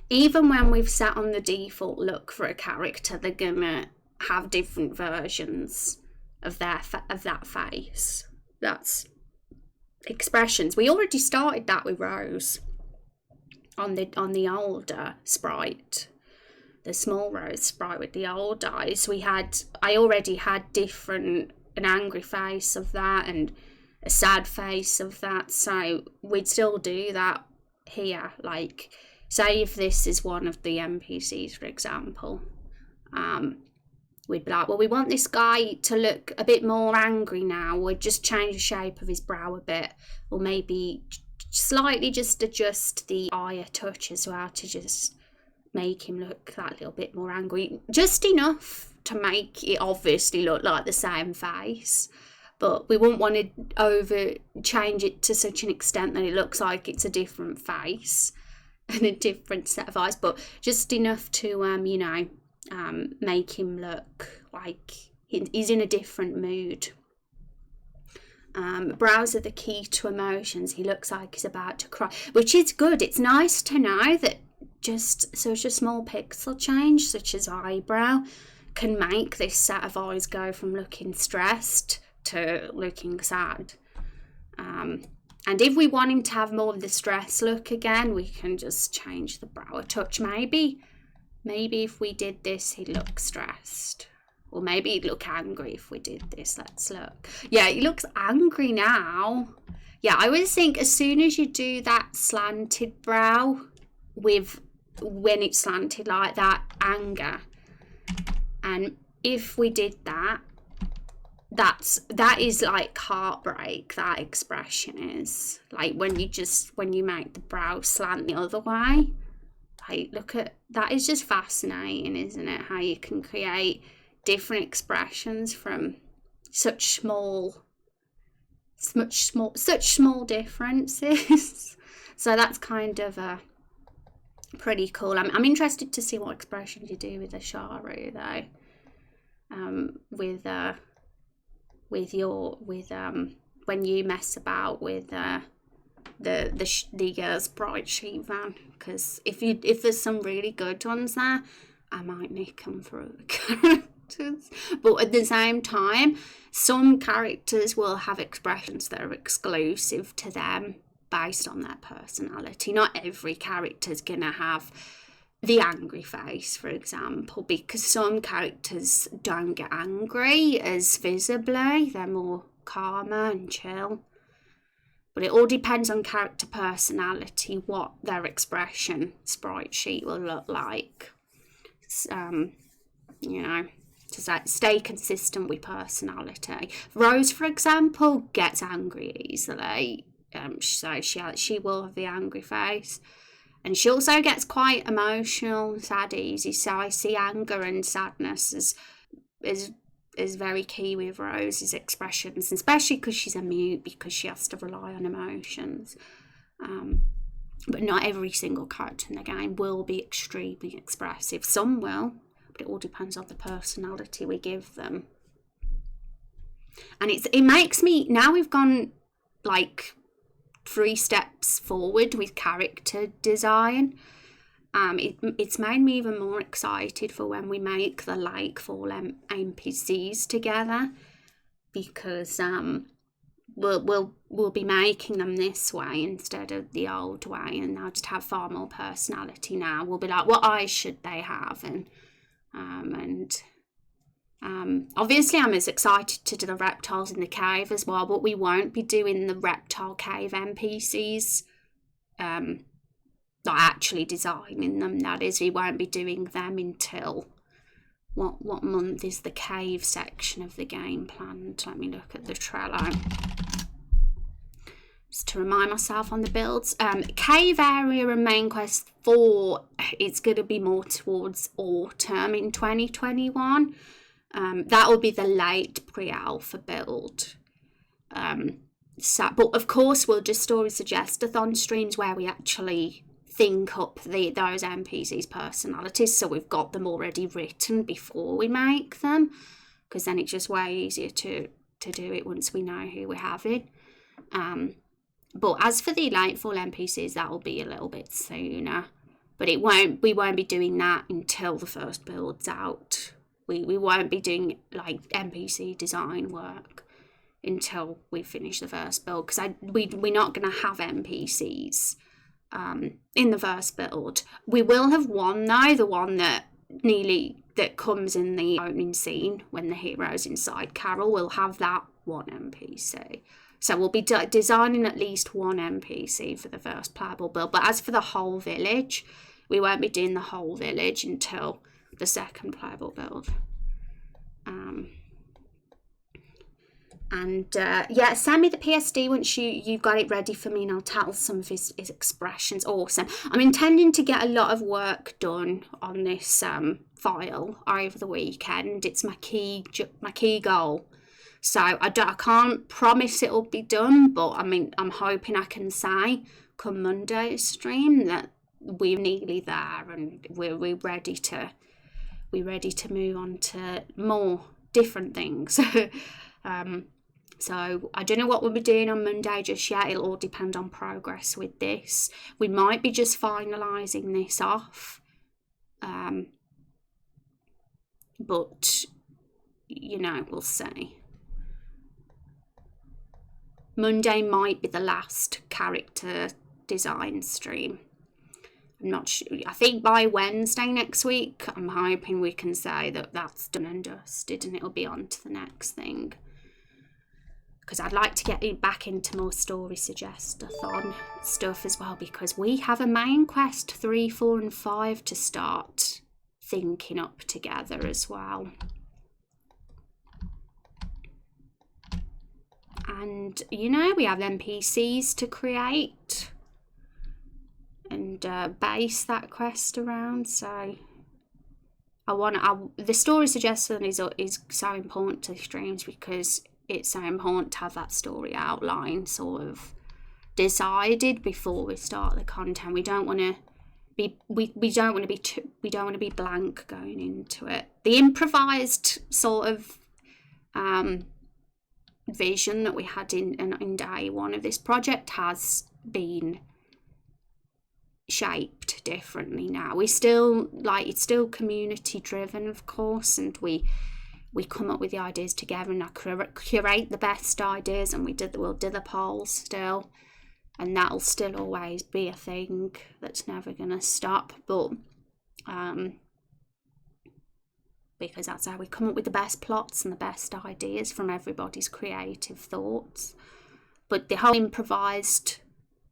even when we've set on the default look for a character, they're gonna have different versions of that face. That's expressions. We already started that with Rose on the older sprite, the small Rose sprite with the old eyes. I already had an angry face of that and a sad face of that, so we'd still do that here. Like, say if this is one of the NPCs, for example, we'd be like, well, we want this guy to look a bit more angry now. We'd just change the shape of his brow a bit, or maybe slightly just adjust the eye a touch as well to just make him look that little bit more angry. Just enough to make it obviously look like the same face. But we wouldn't want to change it to such an extent that it looks like it's a different face and a different set of eyes. But just enough to, make him look like he's in a different mood. Brows are the key to emotions. He looks like he's about to cry, which is good. It's nice to know that just such a small pixel change, such as eyebrow, can make this set of eyes go from looking stressed to looking sad. And if we want him to have more of the stress look again, we can just change the brow a touch. Maybe if we did this, he'd look stressed. Or maybe he'd look angry if we did this. Let's look. Yeah, he looks angry now. Yeah, I always think as soon as you do that slanted brow when it's slanted like that, anger. And if we did that is like heartbreak. That expression is like when you make the brow slant the other way. Like, look at that. Is just fascinating, isn't it? How you can create different expressions from such small differences. So that's kind of pretty cool. I'm interested to see what expressions you do with the Sharu though. When you mess about with the sprite sheet van, because if there's some really good ones there, I might nick them through the characters. But at the same time, some characters will have expressions that are exclusive to them based on their personality. Not every character's gonna have the angry face, for example, because some characters don't get angry as visibly. They're more calmer and chill. But it all depends on character personality, what their expression sprite sheet will look like. To stay consistent with personality. Rose, for example, gets angry easily. So she will have the angry face. And she also gets quite emotional and sad easy. So I see anger and sadness is very key with Rose's expressions, especially because she's a mute, because she has to rely on emotions. But not every single character in the game will be extremely expressive. Some will, but it all depends on the personality we give them. And it makes me, now we've gone like 3 steps forward with character design. It's made me even more excited for when we make the Lakefall NPCs together, because we'll be making them this way instead of the old way, and they'll just have far more personality now. We'll be like, what eyes should they have? And obviously I'm as excited to do the reptiles in the cave as well, but we won't be doing the reptile cave NPCs not actually designing them, that is. We won't be doing them until what month is the cave section of the game planned? Let me look at the Trello just to remind myself on the builds. Cave area and main quest 4, it's going to be more towards autumn in 2021. That will be the late pre-alpha build. But of course we'll do story suggest-a-thon streams where we actually think up those NPCs' personalities, so we've got them already written before we make them, because then it's just way easier to do it once we know who we're having. But as for the late fall NPCs, that will be a little bit sooner, but we won't be doing that until the first build's out. We won't be doing like NPC design work until we finish the first build, because we're not going to have NPCs in the first build. We will have one though, the one that comes in the opening scene when the hero's inside Carol. We'll have that one NPC. So we'll be designing at least one NPC for the first playable build. But as for the whole village, we won't be doing the whole village until the second playable build. Yeah, send me the PSD once you've got it ready for me, and I'll tell some of his expressions. Awesome. I'm intending to get a lot of work done on this file over the weekend. It's my key goal. So I can't promise it'll be done, but I mean, I'm hoping I can say come Monday's stream that we're nearly there and we're ready to move on to more different things. So I don't know what we'll be doing on Monday just yet. It'll all depend on progress with this. We might be just finalising this off. But, you know, we'll see. Monday might be the last character design stream. I'm not sure. I think by Wednesday next week, I'm hoping we can say that that's done and dusted and it'll be on to the next thing. Because I'd like to get back into more story suggest-a-thon stuff as well, because we have a main quest 3, 4 and 5 to start thinking up together as well. And, you know, we have NPCs to create and base that quest around. So the story suggestion is so important to streams, because it's so important to have that story outline sort of decided before we start the content. We don't want to be blank going into it. The improvised sort of vision that we had in day one of this project has been shaped differently now. It's still community driven, of course, and we come up with the ideas together and I curate the best ideas, and we'll do the polls still, and that'll still always be a thing that's never gonna stop. But because that's how we come up with the best plots and the best ideas from everybody's creative thoughts. But the whole improvised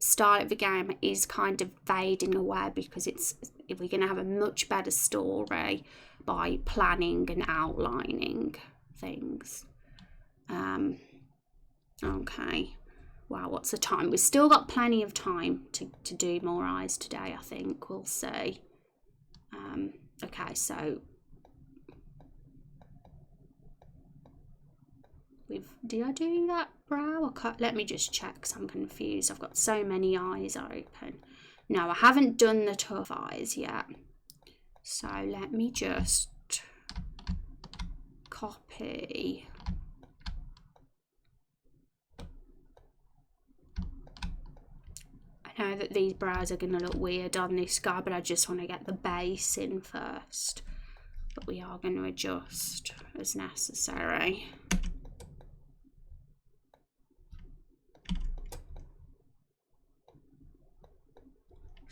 style of the game is kind of fading away, because we're going to have a much better story by planning and outlining things. Okay. Wow, what's the time? We've still got plenty of time to do more eyes today, I think. We'll see. Okay, so did I do that brow? Let me just check, because I'm confused. I've got so many eyes open. No, I haven't done the tough eyes yet. So let me just copy. I know that these brows are going to look weird on this guy, but I just want to get the base in first. But we are going to adjust as necessary.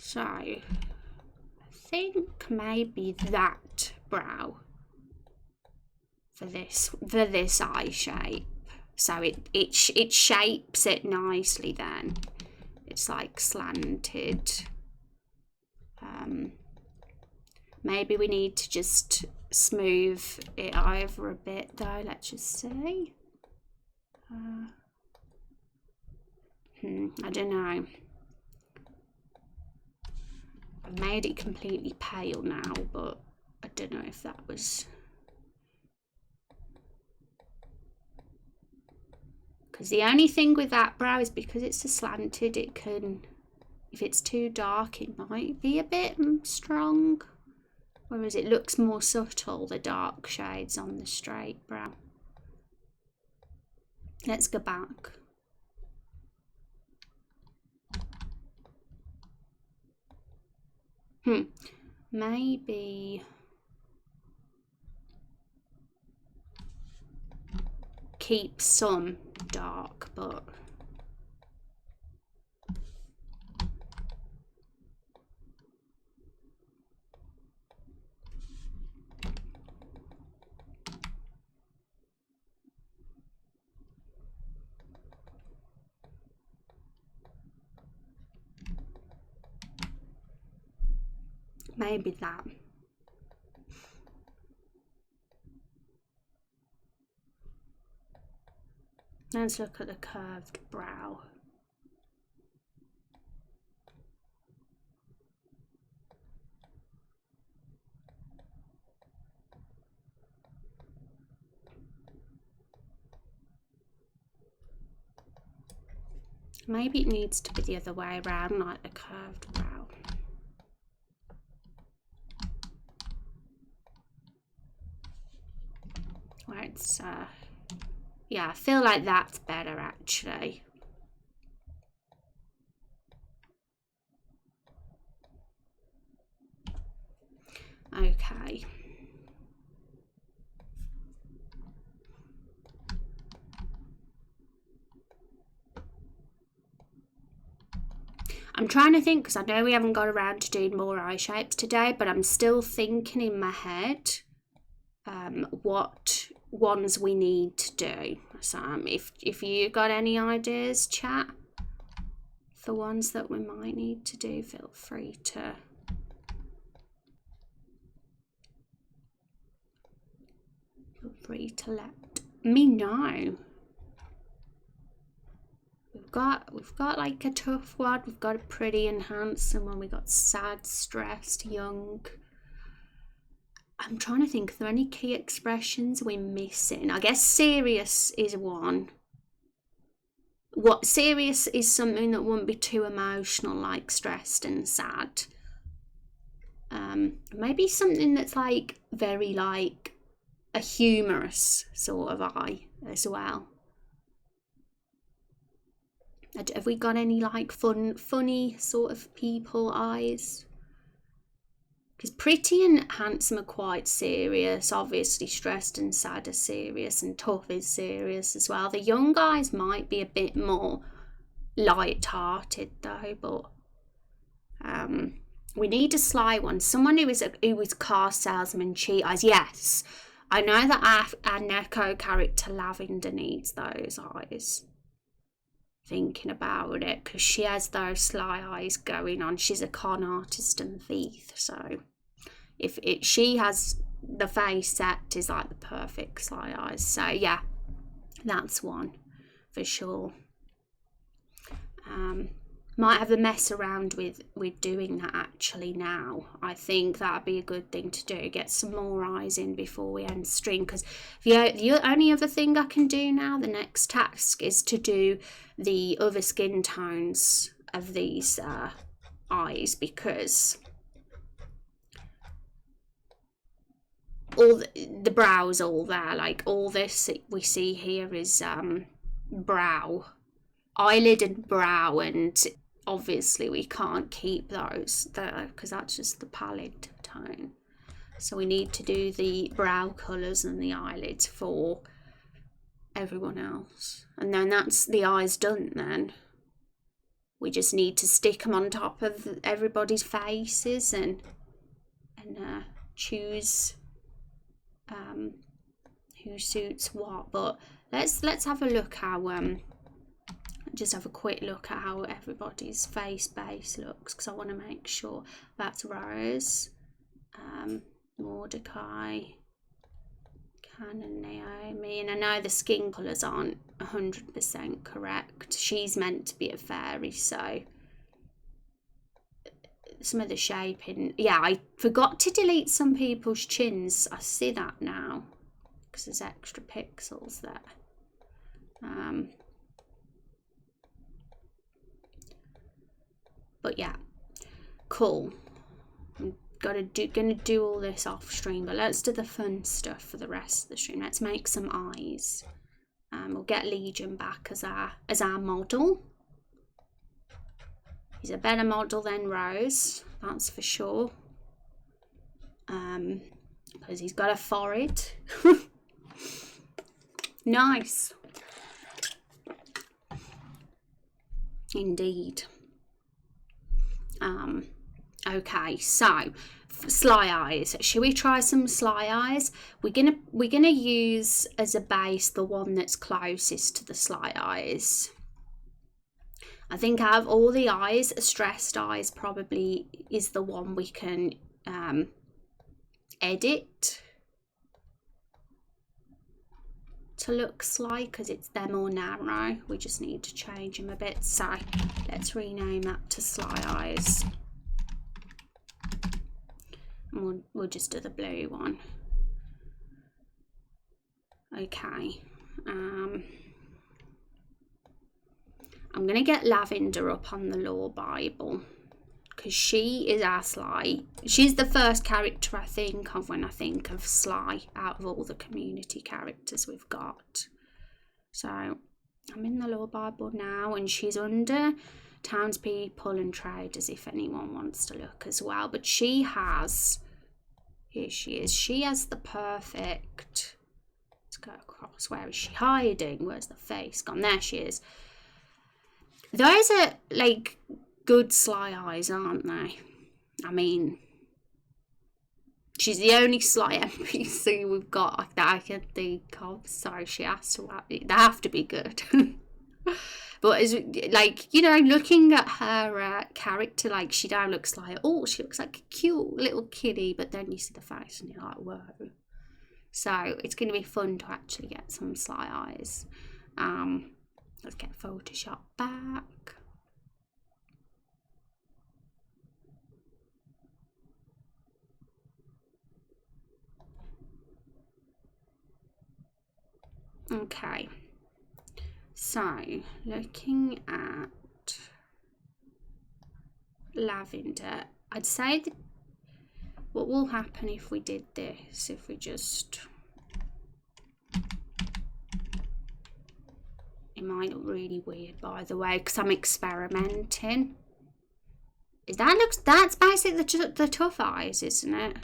So, I think maybe that brow for this eye shape. So it shapes it nicely then. It's like slanted. Maybe we need to just smooth it over a bit though. Let's just see. I don't know. I've made it completely pale now, but I don't know if that was... Because the only thing with that brow is because it's a slanted, it can... If it's too dark, it might be a bit strong. Whereas it looks more subtle, the dark shades on the straight brow. Let's go back. Maybe keep some dark, but maybe that. Let's look at the curved brow. Maybe it needs to be the other way around, like the curved brow. Where it's, yeah, I feel like that's better actually. Okay. I'm trying to think, because I know we haven't got around to doing more eye shapes today, but I'm still thinking in my head what ones we need to do. So if you got any ideas, chat, for ones that we might need to do, feel free to let me know. We've got like a tough one, we've got a pretty and handsome one, we got sad, stressed, young. I'm trying to think, are there any key expressions we're missing? I guess serious is one. What serious is something that wouldn't be too emotional, like stressed and sad. Maybe something that's like very like a humorous sort of eye as well. Have we got any like funny sort of people eyes? Because pretty and handsome are quite serious. Obviously stressed and sad are serious, and tough is serious as well. The young guys might be a bit more light-hearted though, but we need a sly one. Someone who is car salesman cheat eyes. Yes, I know that our Neko character Lavender needs those eyes. Thinking about it, because she has those sly eyes going on. She's a con artist and thief, so if she has the face set is like the perfect sly eyes. So yeah, that's one for sure. Might have a mess around with doing that actually now. I think that'd be a good thing to do, get some more eyes in before we end stream, because the only other thing I can do now, the next task, is to do the other skin tones of these eyes, because all the brows all there, like all this we see here is brow, eyelid and brow, and obviously we can't keep those there because that's just the palette tone. So we need to do the brow colours and the eyelids for everyone else, and then that's the eyes done. Then we just need to stick them on top of everybody's faces and choose who suits what. But let's have a look how just have a quick look at how everybody's face base looks, because I want to make sure that's Rose, Mordecai, Can and Naomi. And I know the skin colours aren't 100% correct. She's meant to be a fairy, so some of the shaping. Yeah, I forgot to delete some people's chins. I see that now because there's extra pixels there. But yeah, cool. I'm gonna do all this off stream, but let's do the fun stuff for the rest of the stream. Let's make some eyes. We'll get Legion back as our model. He's a better model than Rose, that's for sure. Because he's got a forehead. Nice. Indeed. Okay, so sly eyes. Should we try some sly eyes? We're gonna use as a base the one that's closest to the sly eyes. I think out of all the eyes, stressed eyes probably is the one we can edit to look sly because they're more narrow. We just need to change them a bit. So let's rename that to sly eyes. And we'll just do the blue one. Okay. I'm going to get Lavender up on the Lore Bible because she is our Sly. She's the first character I think of when I think of Sly out of all the community characters we've got. So I'm in the Lore Bible now and she's under townspeople and traders if anyone wants to look as well. But she has, here she is, she has the perfect, let's go across, where is she hiding? Where's the face gone? There she is. Those are like good sly eyes, aren't they? I mean, she's the only sly NPC we've got that I can think of, so she has to have, they have to be good. But as like, you know, looking at her character, like she now looks like, oh, she looks like a cute little kitty, but then you see the face and you're like, whoa. So it's going to be fun to actually get some sly eyes. Let's get Photoshop back. Okay. So, looking at Lavender, I'd say that what will happen if we did this, if we just... It might look really weird, by the way, because I'm experimenting. That's basically the tough eyes, isn't it?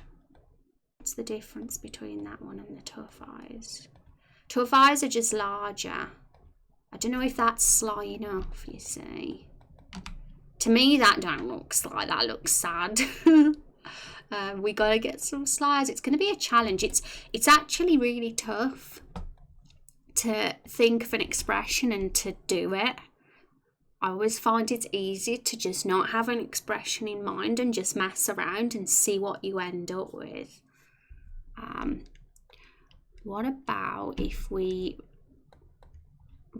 What's the difference between that one and the tough eyes? Tough eyes are just larger. I don't know if that's sly enough, you see. To me, that don't look sly. That looks sad. We gotta get some slides. It's gonna be a challenge. It's actually really tough to think of an expression and to do it. I always find it's easy to just not have an expression in mind and just mess around and see what you end up with. What about if we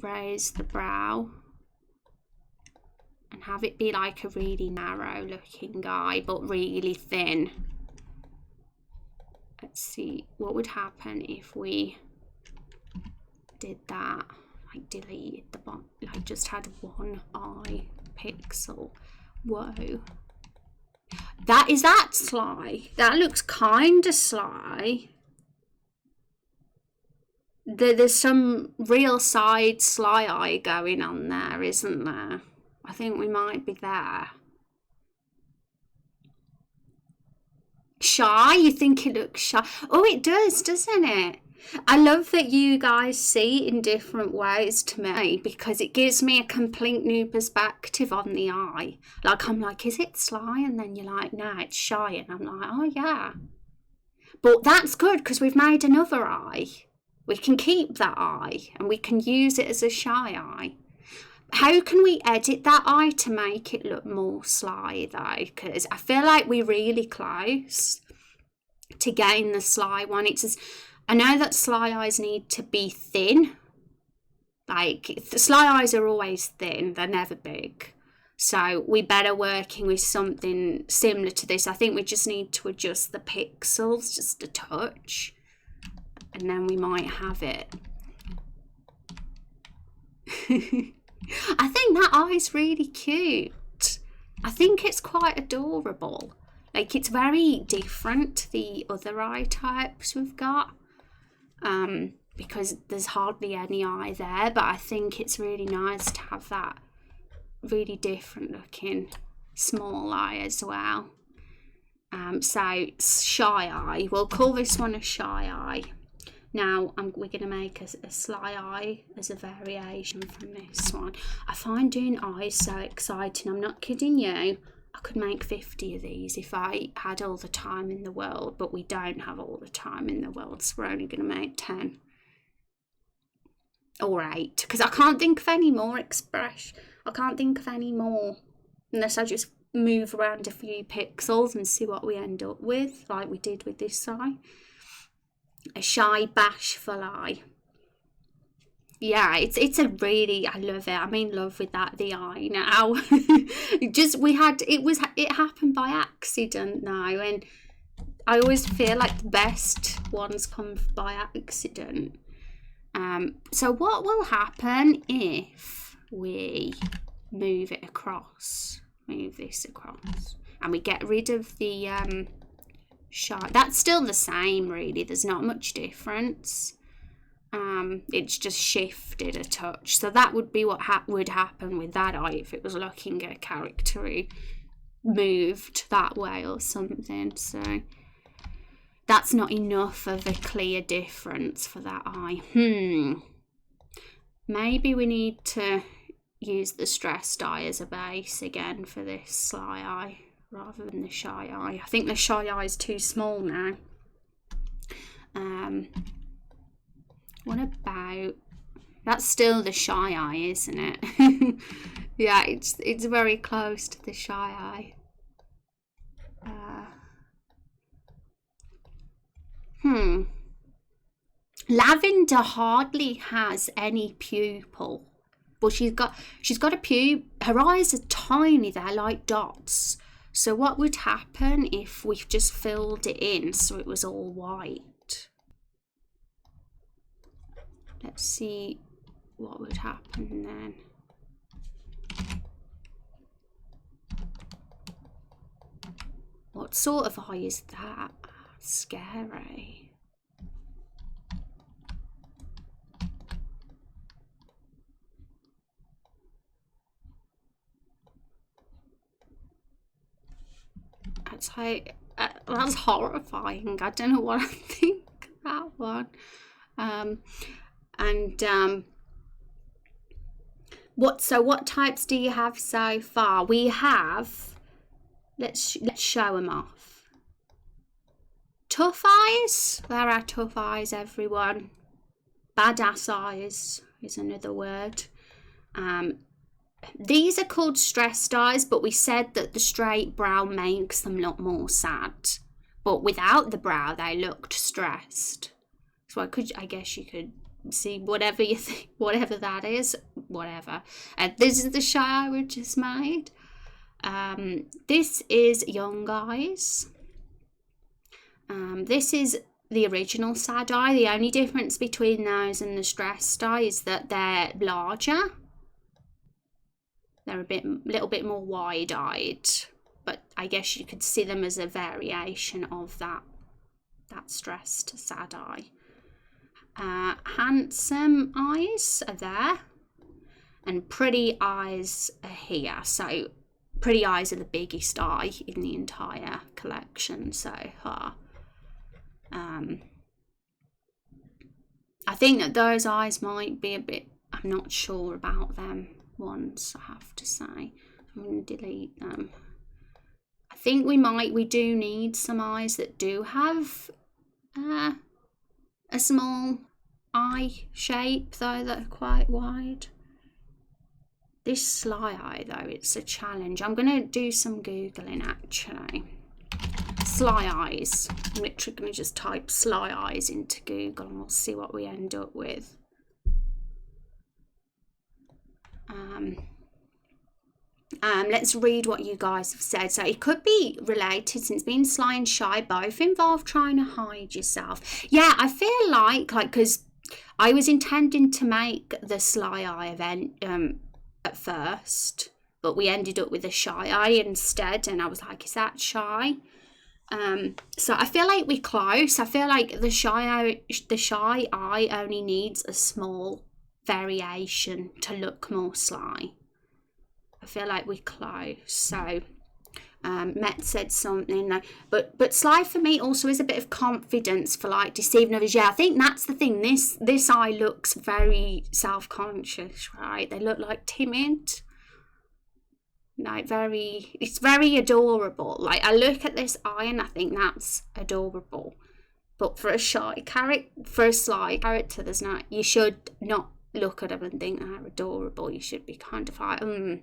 raise the brow and have it be like a really narrow looking guy but really thin? Let's see what would happen if we did that, like deleted the bottom, like just had one eye pixel. Whoa, is that sly? That looks kind of sly. There's some real side sly eye going on there, isn't there? I think we might be there. Shy? You think it looks shy? Oh, it does, doesn't it? I love that you guys see in different ways to me because it gives me a complete new perspective on the eye. Like, I'm like, is it sly? And then you're like, no, it's shy. And I'm like, oh, yeah. But that's good because we've made another eye. We can keep that eye and we can use it as a shy eye. How can we edit that eye to make it look more sly though? Because I feel like we're really close. to getting the sly one. I know that sly eyes need to be thin. Like, the sly eyes are always thin, they're never big. So we better working with something similar to this. I think we just need to adjust the pixels just a touch, and then we might have it. I think that eye's really cute. I think it's quite adorable. Like, it's very different to the other eye types we've got. Because there's hardly any eye there, but I think it's really nice to have that really different looking small eye as well. So shy eye, we'll call this one a shy eye. Now we're going to make a sly eye as a variation from this one. I find doing eyes so exciting. I'm not kidding you. I could make 50 of these if I had all the time in the world, but we don't have all the time in the world, so we're only going to make 10 or 8, because I can't think of any more I can't think of any more unless I just move around a few pixels and see what we end up with, like we did with this eye. A shy, bashful eye. Yeah, it's a really, I love it. I'm in love with the eye now. It happened by accident now, and I always feel like the best ones come by accident. So what will happen if we move this across, and we get rid of the shy? That's still the same, really. There's not much difference. It's just shifted a touch. So that would be what would happen with that eye if it was looking at a character who moved that way or something. So that's not enough of a clear difference for that eye. Maybe we need to use the stressed eye as a base again for this sly eye rather than the shy eye. I think the shy eye is too small now. What about, that's still the shy eye, isn't it? Yeah, it's very close to the shy eye. Lavender hardly has any pupil, but she's got a pupil. Her eyes are tiny, they're like dots. So what would happen if we just filled it in so it was all white? Let's see what would happen then. What sort of eye is that? Scary. That's like, that's horrifying. I don't know what I think of that one. What types do you have so far? We have, let's show them off. Tough eyes. There are tough eyes, everyone. Badass eyes is another word. These are called stressed eyes, but we said that the straight brow makes them look more sad. But without the brow, they looked stressed. So I guess you could see whatever you think, whatever that is, whatever. This is the shy eye we just made. This is young eyes. This is the original sad eye. The only difference between those and the stressed eye is that they're larger. They're a little bit more wide-eyed, but I guess you could see them as a variation of that stressed sad eye. Handsome eyes are there, and pretty eyes are here. So pretty eyes are the biggest eye in the entire collection so far. I think that those eyes might be a bit, I'm not sure about them ones, I have to say. I'm going to delete them. I think we do need some eyes that do have a small eye shape, though, that are quite wide. This sly eye, though, it's a challenge. I'm going to do some Googling, actually. Sly eyes. I'm literally going to just type sly eyes into Google and we'll see what we end up with. Let's read what you guys have said. So it could be related, since being sly and shy both involve trying to hide yourself. Yeah, I feel like because I was intending to make the sly eye event at first, but we ended up with a shy eye instead, and I was like, is that shy? So I feel like we're close. I feel like the shy eye only needs a small variation to look more sly. I feel like we're close. So Met said something like, but sly for me also is a bit of confidence for like deceiving others. Yeah, I think that's the thing. This eye looks very self-conscious, right? They look like timid. Like it's very adorable. Like I look at this eye and I think that's adorable. But for a sly character, there's not. You should not look at them and think they're adorable. You should be kind of like, I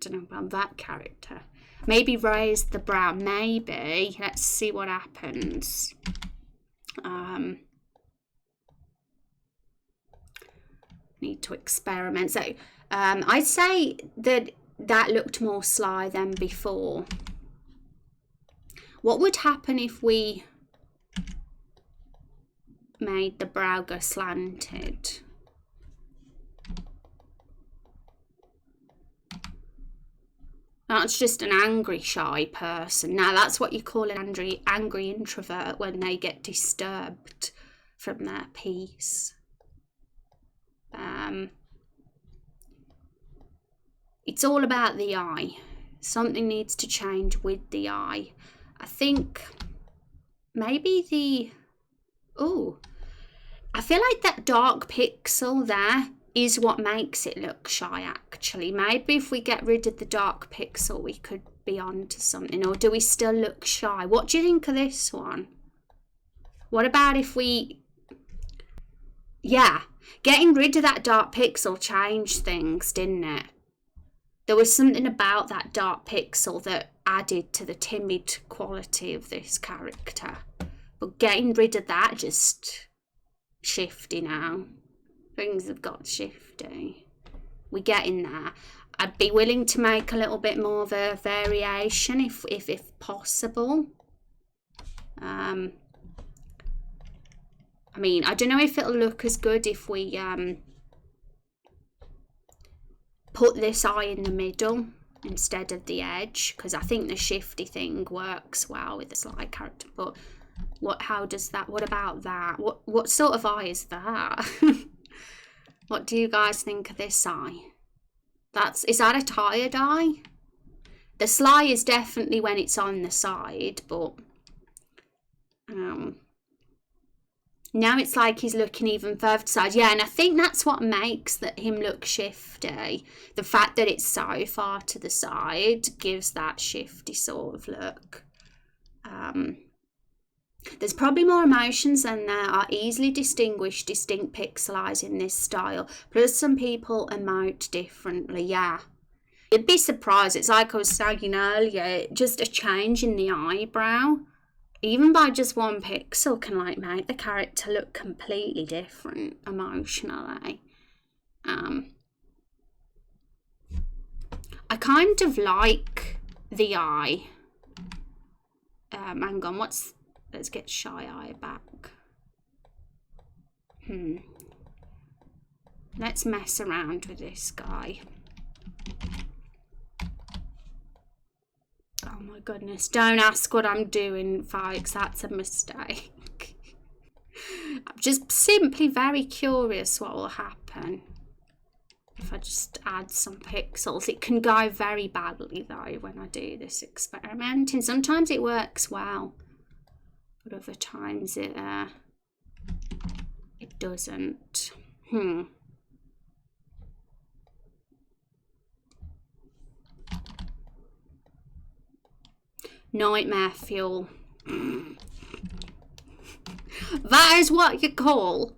don't know about that character. Maybe raise the brow. Maybe. Let's see what happens. Need to experiment. So I'd say that looked more sly than before. What would happen if we made the brow go slanted? That's just an angry, shy person. Now, that's what you call an angry introvert when they get disturbed from their peace. It's all about the eye. Something needs to change with the eye. I think maybe I feel like that dark pixel there is what makes it look shy, actually. Maybe if we get rid of the dark pixel, we could be onto something. Or do we still look shy? What do you think of this one? What about if we... Yeah, getting rid of that dark pixel changed things, didn't it? There was something about that dark pixel that added to the timid quality of this character. But getting rid of that, just shifty now. Things have got shifty. We're getting there. I'd be willing to make a little bit more of a variation if possible. I mean, I don't know if it'll look as good if we put this eye in the middle instead of the edge, because I think the shifty thing works well with the sly character. But how does that? What about that? What sort of eye is that? What do you guys think of this eye? Is that a tired eye? The sly is definitely when it's on the side, but now it's like he's looking even further to the side. Yeah, and I think that's what makes him look shifty. The fact that it's so far to the side gives that shifty sort of look. There's probably more emotions than there are easily distinct pixel eyes in this style. Plus some people emote differently, yeah. You'd be surprised. It's like I was saying earlier, just a change in the eyebrow, even by just one pixel, can like make the character look completely different emotionally. I kind of like the eye. Hang on, let's get shy eye back. Let's mess around with this guy. Oh my goodness, don't ask what I'm doing, folks, that's a mistake. I'm just simply very curious what will happen if I just add some pixels. It can go very badly though when I do this experiment, and sometimes it works well, but other times it doesn't. Nightmare fuel. That is what you call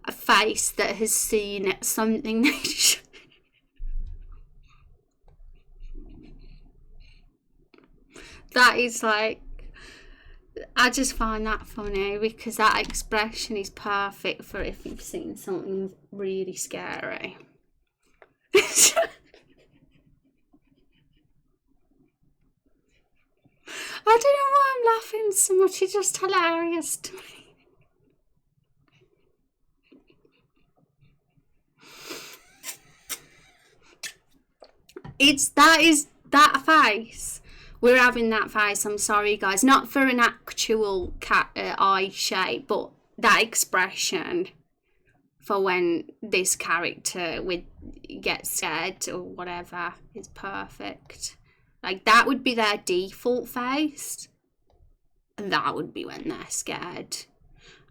a face that has seen something. That is like, I just find that funny because that expression is perfect for if you've seen something really scary. I don't know why I'm laughing so much, it's just hilarious to me. That face. We're having that face, I'm sorry guys, not for an actual cat eye shape, but that expression for when this character gets scared or whatever is perfect. Like, that would be their default face, and that would be when they're scared.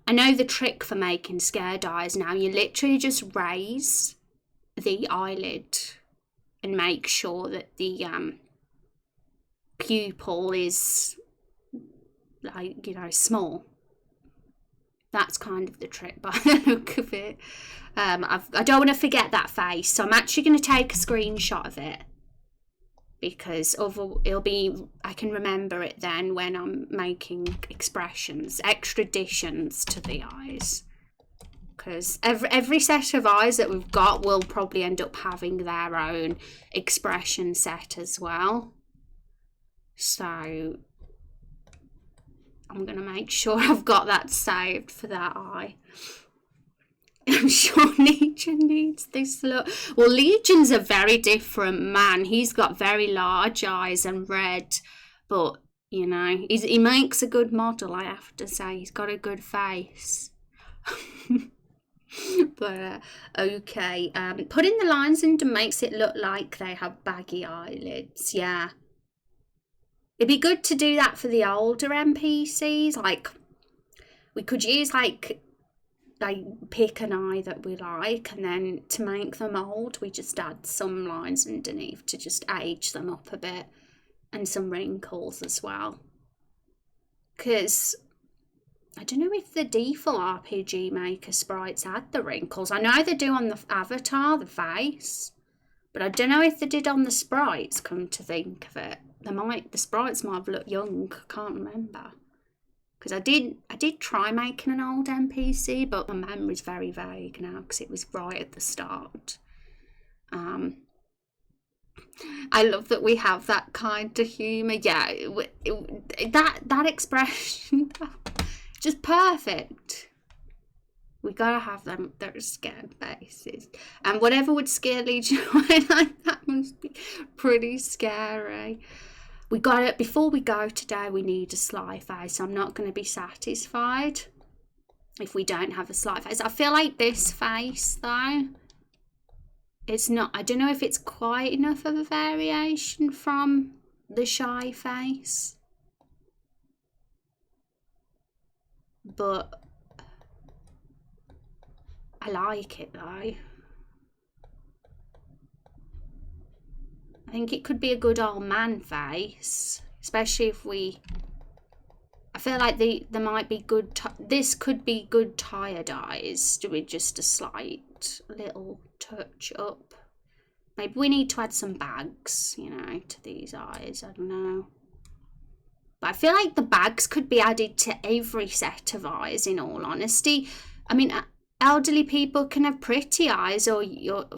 I know the trick for making scared eyes now. You literally just raise the eyelid and make sure that the pupil is, like, you know, small. That's kind of the trick by the look of it. I don't want to forget that face, so I'm actually going to take a screenshot of it, because I can remember it then when I'm making expressions, extra additions to the eyes. Because every set of eyes that we've got will probably end up having their own expression set as well. So I'm going to make sure I've got that saved for that eye. I'm sure Legion needs this look. Well, Legion's a very different man. He's got very large eyes and red, but, you know, he makes a good model, I have to say. He's got a good face. But okay, putting the lines under makes it look like they have baggy eyelids. Yeah, it'd be good to do that for the older NPCs. Like, we could use like pick an eye that we like, and then to make them old we just add some lines underneath to just age them up a bit, and some wrinkles as well. Because I don't know if the default RPG Maker sprites had the wrinkles. I know they do on the avatar, the face, but I don't know if they did on the sprites, come to think of it. The sprites might have looked young, I can't remember. Because I did try making an old NPC, but my memory's very vague now because it was right at the start. I love that we have that kind of humour. Yeah, that expression... just perfect. We gotta have them. They're scared faces, and whatever would scare Legion like that must be pretty scary. We got it. Before we go today, we need a sly face. I'm not going to be satisfied if we don't have a sly face. I feel like this face though, it's not. I don't know if it's quite enough of a variation from the shy face. But I like it though. I think it could be a good old man face, especially if we... I feel like there might be good... This could be good tired eyes with just a slight little touch up. Maybe we need to add some bags, you know, to these eyes. I don't know. But I feel like the bags could be added to every set of eyes, in all honesty. I mean, elderly people can have pretty eyes, or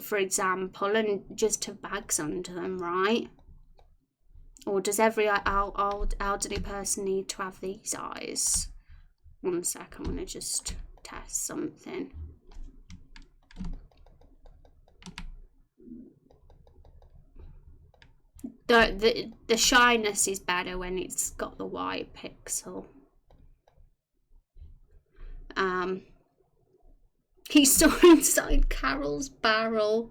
for example, and just have bags under them, right? Or does every old elderly person need to have these eyes? 1 sec, I'm going to just test something. The shyness is better when it's got the white pixel. He's still inside Carol's barrel.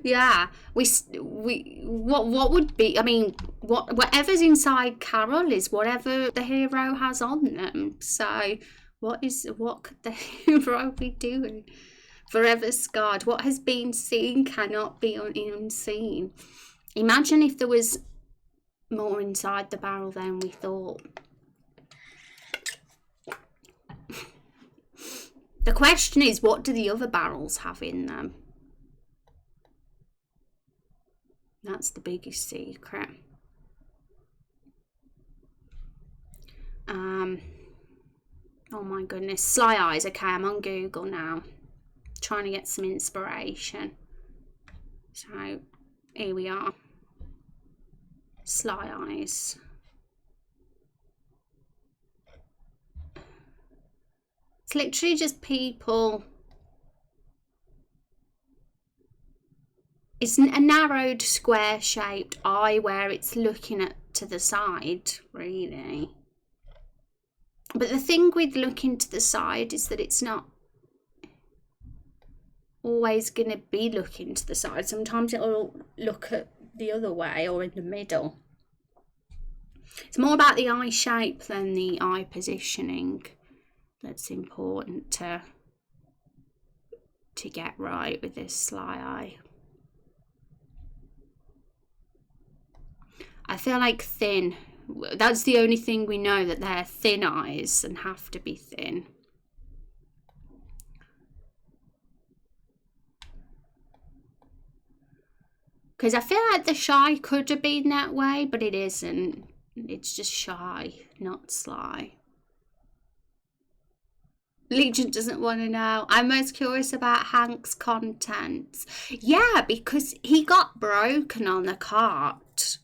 Yeah, what would be? I mean, whatever's inside Carol is whatever the hero has on them. So, what could the hero be doing? Forever scarred. What has been seen cannot be unseen. Imagine if there was more inside the barrel than we thought. The question is, what do the other barrels have in them? That's the biggest secret. Oh my goodness. Sly eyes. Okay, I'm on Google now. Trying to get some inspiration. So, here we are. Sly eyes. It's literally just people. It's a narrowed square shaped eye where it's looking to the side, really. But the thing with looking to the side is that it's not always going to be looking to the side. Sometimes it'll look at the other way or in the middle. It's more about the eye shape than the eye positioning that's important to get right with this sly eye. I feel like thin. That's the only thing we know, that they're thin eyes and have to be thin. Because I feel like the shy could have been that way, but it isn't. It's just shy, not sly. Legion doesn't want to know. I'm most curious about Hank's contents. Yeah, because he got broken on the cart.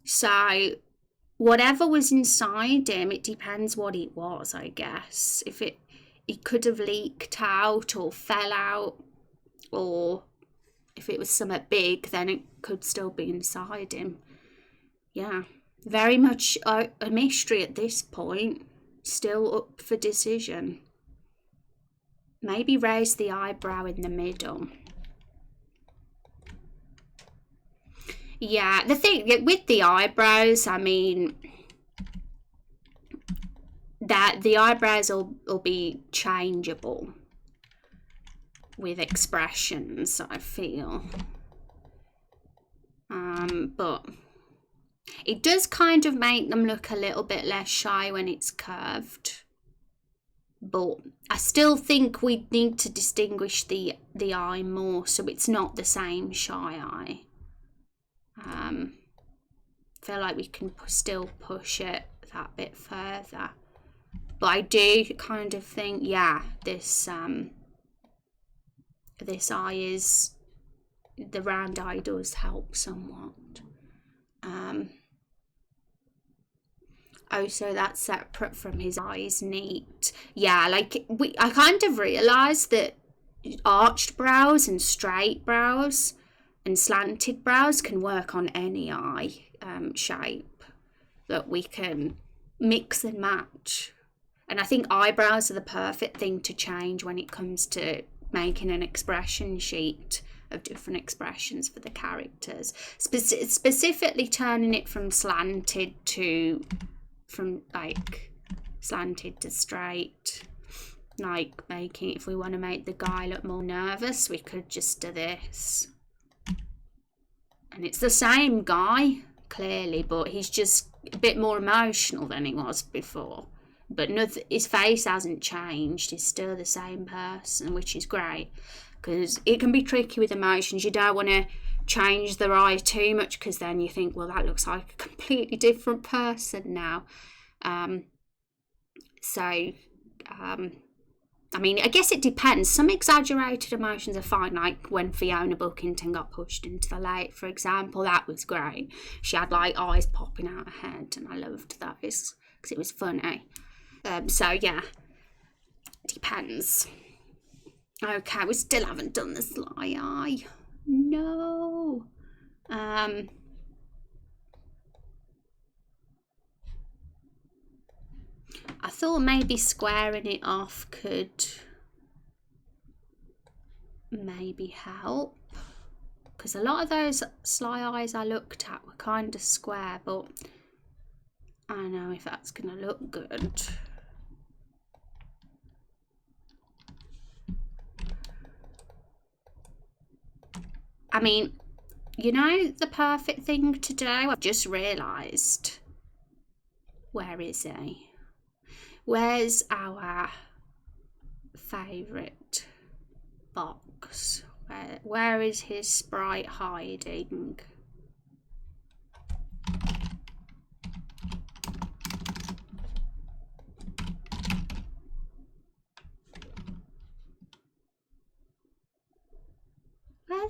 So whatever was inside him, it depends what it was, I guess. If it could have leaked out or fell out, or if it was something big, then it could still be inside him. Yeah, very much a mystery at this point. Still up for decision. Maybe raise the eyebrow in the middle. Yeah, the thing with the eyebrows, I mean, that the eyebrows will be changeable with expressions, I feel. But it does kind of make them look a little bit less shy when it's curved. But I still think we need to distinguish the eye more so it's not the same shy eye. Feel like we can still push it that bit further. But I do kind of think, yeah, this eye is, the round eye does help somewhat. Oh, so that's separate from his eyes, neat. Yeah, like I kind of realised that arched brows and straight brows and slanted brows can work on any eye shape, that we can mix and match. And I think eyebrows are the perfect thing to change when it comes to making an expression sheet of different expressions for the characters. Specifically turning it from slanted to straight. Like making, if we want to make the guy look more nervous, we could just do this. And it's the same guy, clearly, but he's just a bit more emotional than he was before. But his face hasn't changed. He's still the same person, which is great. Because it can be tricky with emotions. You don't want to change their eye too much, because then you think, well, that looks like a completely different person now. I mean, I guess it depends. Some exaggerated emotions are fine, like when Fiona Buckington got pushed into the lake, for example. That was great. She had like eyes popping out her head, and I loved that because it was funny. So yeah, depends. Okay, we still haven't done the sly eye. No. I thought maybe squaring it off could maybe help, because a lot of those sly eyes I looked at were kind of square, but I don't know if that's going to look good. I mean, you know, the perfect thing to do, I've just realised. Where is he? Where's our favourite box? Where is his sprite hiding?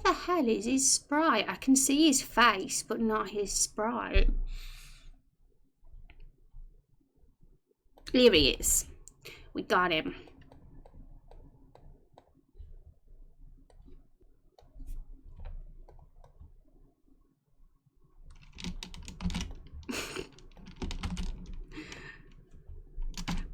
Where the hell is his sprite? I can see his face, but not his sprite. Here he is. We got him.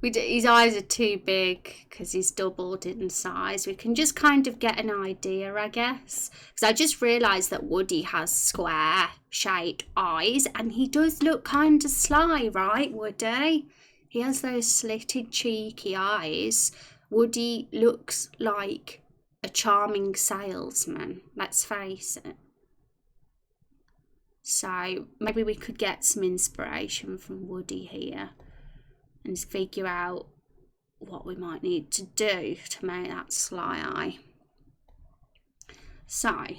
His eyes are too big because he's doubled in size. We can just kind of get an idea, I guess. Because I just realised that Woody has square-shaped eyes, and he does look kind of sly, right, Woody? He has those slitted, cheeky eyes. Woody looks like a charming salesman, let's face it. So maybe we could get some inspiration from Woody here and figure out what we might need to do to make that sly eye. So, I've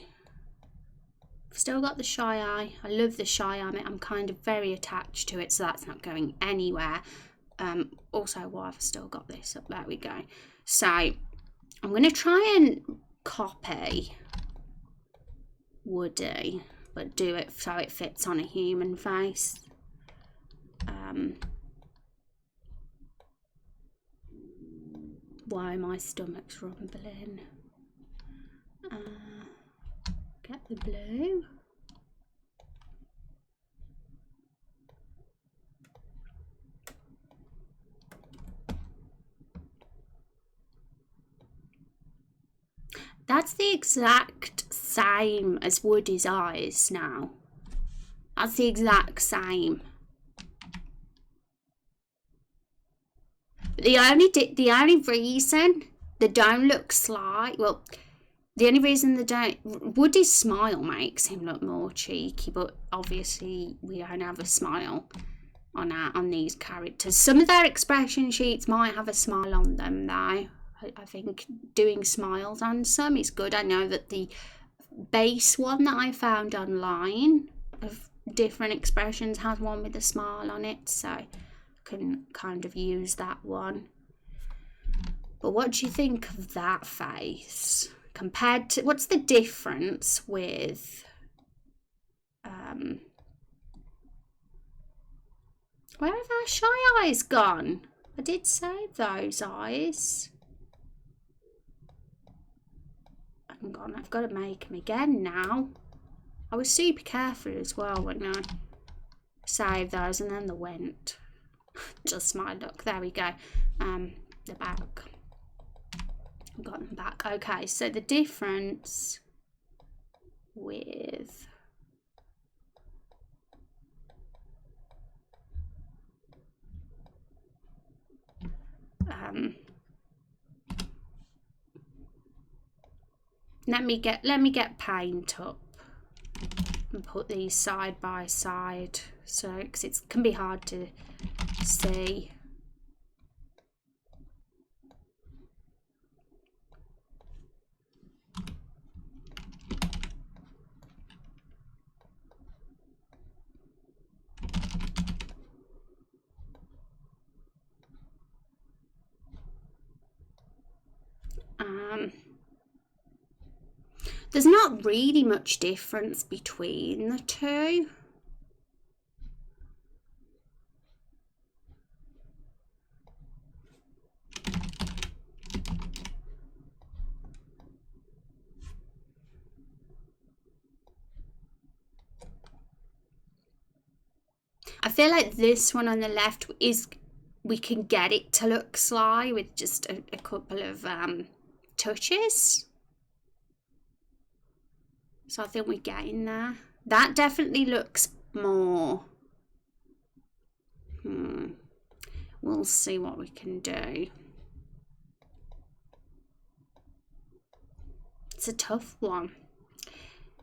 still got the shy eye. I love the shy eye. I'm kind of very attached to it, so that's not going anywhere. Also, why I've still got this up. There we go. So, I'm going to try and copy Woody, but do it so it fits on a human face. Why my stomach's rumbling. Get the blue. That's the exact same as Woody's eyes now. That's the exact same. The only reason they don't look sly, well, the only reason they don't, Woody's smile makes him look more cheeky, but obviously we don't have a smile on these characters. Some of their expression sheets might have a smile on them though. I think doing smiles on some is good. I know that the base one that I found online of different expressions has one with a smile on it, so I can kind of use that one. But what do you think of that face compared to, what's the difference with where have our shy eyes gone? I did save those eyes. Hang on, I've got to make them again now. I was super careful as well when I saved those, and then they went. Just my luck. There we go. They're back. I've got them back. Okay, so the difference with let me get paint up and put these side by side, so because it can be hard to see. There's not really much difference between the two. I feel like this one on the left is, we can get it to look sly with just a couple of touches. So I think we're getting there. That definitely looks more. We'll see what we can do. It's a tough one.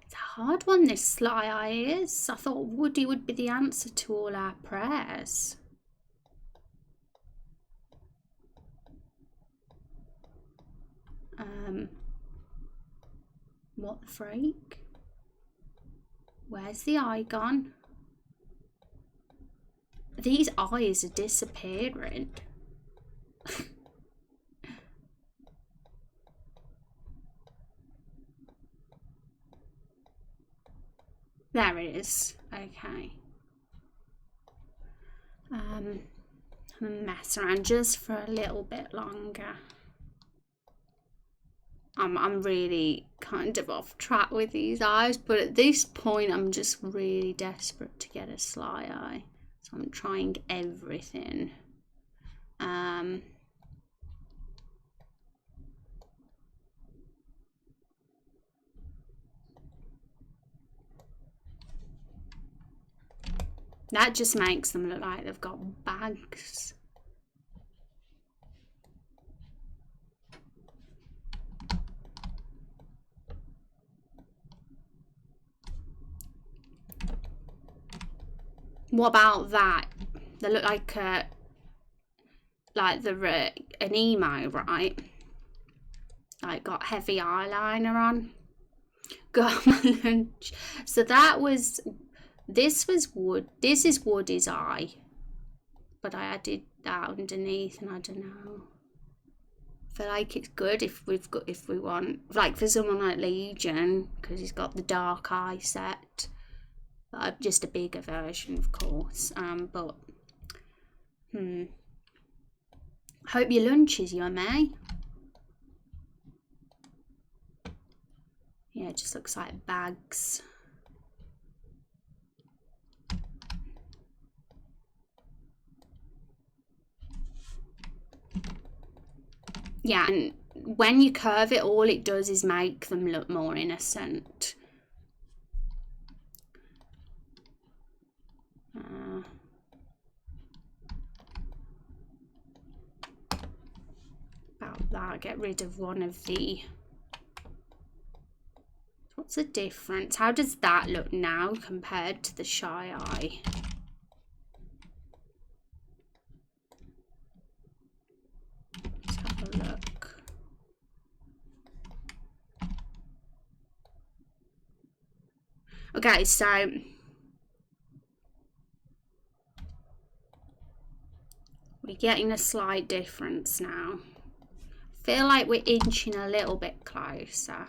It's a hard one, this sly eye is. I thought Woody would be the answer to all our prayers. What the freak? Where's the eye gone? These eyes are disappearing. There it is. Okay. Mess around just for a little bit longer. I'm really kind of off track with these eyes, but at this point I'm just really desperate to get a sly eye, so I'm trying everything. That just makes them look like they've got bags. What about that? They look like they're an emo, right? Like got heavy eyeliner on. Got my lunch. So that was, this was wood. This is Woody's eye, but I added that underneath, and I don't know. I feel like it's good if we want, like for someone like Legion, because he's got the dark eye set. Just a bigger version, of course. But hope your lunch is yummy. Yeah, it just looks like bags. Yeah, and when you curve it, all it does is make them look more innocent. About that, get rid of one of the... What's the difference? How does that look now compared to the shy eye? Let's have a look. Okay, so we're getting a slight difference now. Feel like we're inching a little bit closer.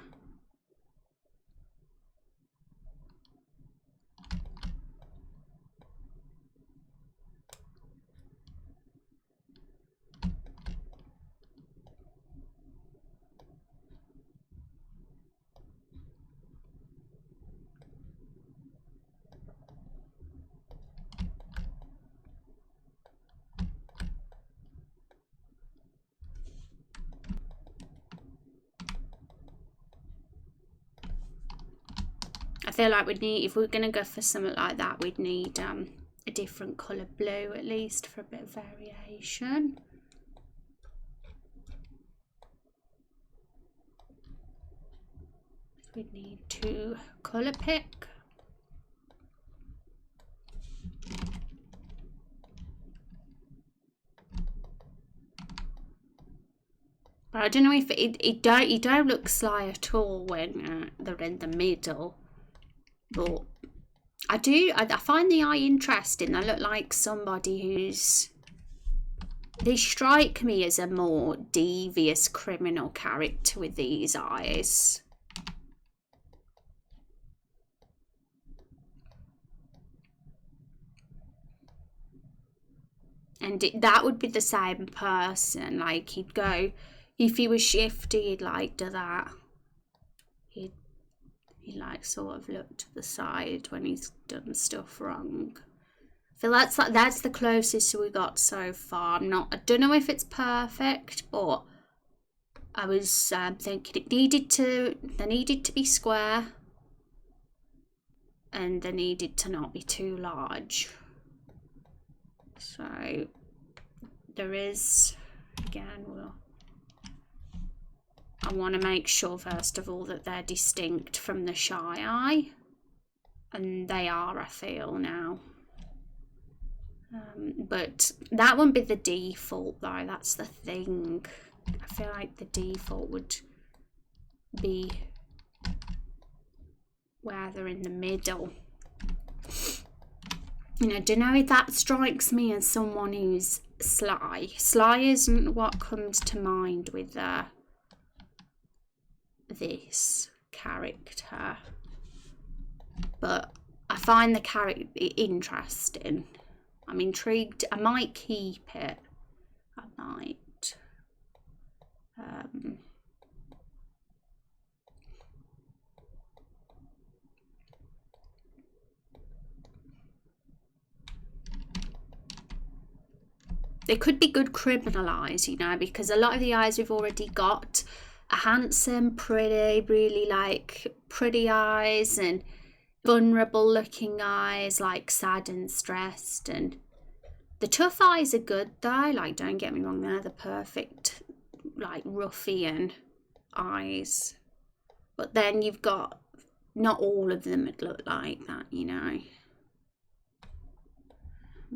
I feel like we'd need, if we're going to go for something like that, we'd need a different colour blue at least for a bit of variation. We'd need to colour pick. But I don't know if it don't look sly at all when they're in the middle. But I find the eye interesting. They look like somebody who's... They strike me as a more devious criminal character with these eyes. And that would be the same person. Like, he'd go... If he was shifty, he'd like do that. He'd like sort of look to the side when he's done stuff wrong. I feel that's the closest we got so far. I don't know if it's perfect, but I was thinking they needed to be square, and they needed to not be too large. So there is, again, I want to make sure first of all that they're distinct from the shy eye, and they are, I feel now. But that wouldn't be the default though, that's the thing. I feel like the default would be where they're in the middle. I don't know if that strikes me as someone who's sly. Sly isn't what comes to mind with this character, but I find the character interesting. I'm intrigued. I might keep it. I might. They could be good criminal eyes, you know, because a lot of the eyes we've already got are handsome, pretty, really like pretty eyes, and vulnerable looking eyes, like sad and stressed. And the tough eyes are good though, like don't get me wrong, they're the perfect like ruffian eyes. But then you've got, not all of them would look like that, you know.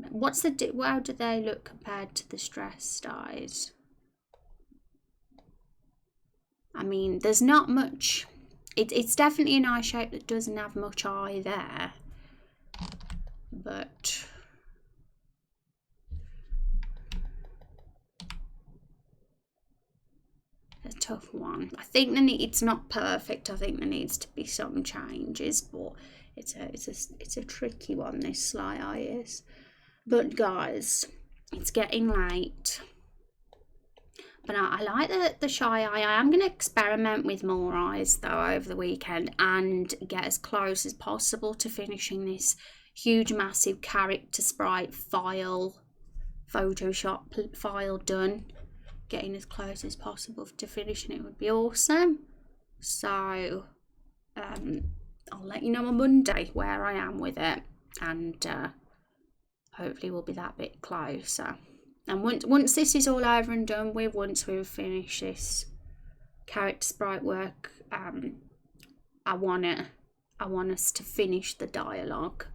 What's the how do they look compared to the stressed eyes? I mean, there's not much. It's definitely an eye shape that doesn't have much eye there, but a tough one. I think it's not perfect. I think there needs to be some changes, but it's a tricky one, this sly eye is. But guys, it's getting late. But I like the shy eye. I am going to experiment with more eyes though over the weekend and get as close as possible to finishing this huge massive character sprite file, Photoshop file done. Getting as close as possible to finishing it would be awesome. So I'll let you know on Monday where I am with it, and hopefully we'll be that bit closer. And once this is all over and done with, once we've finished this character sprite work, I want us to finish the dialogue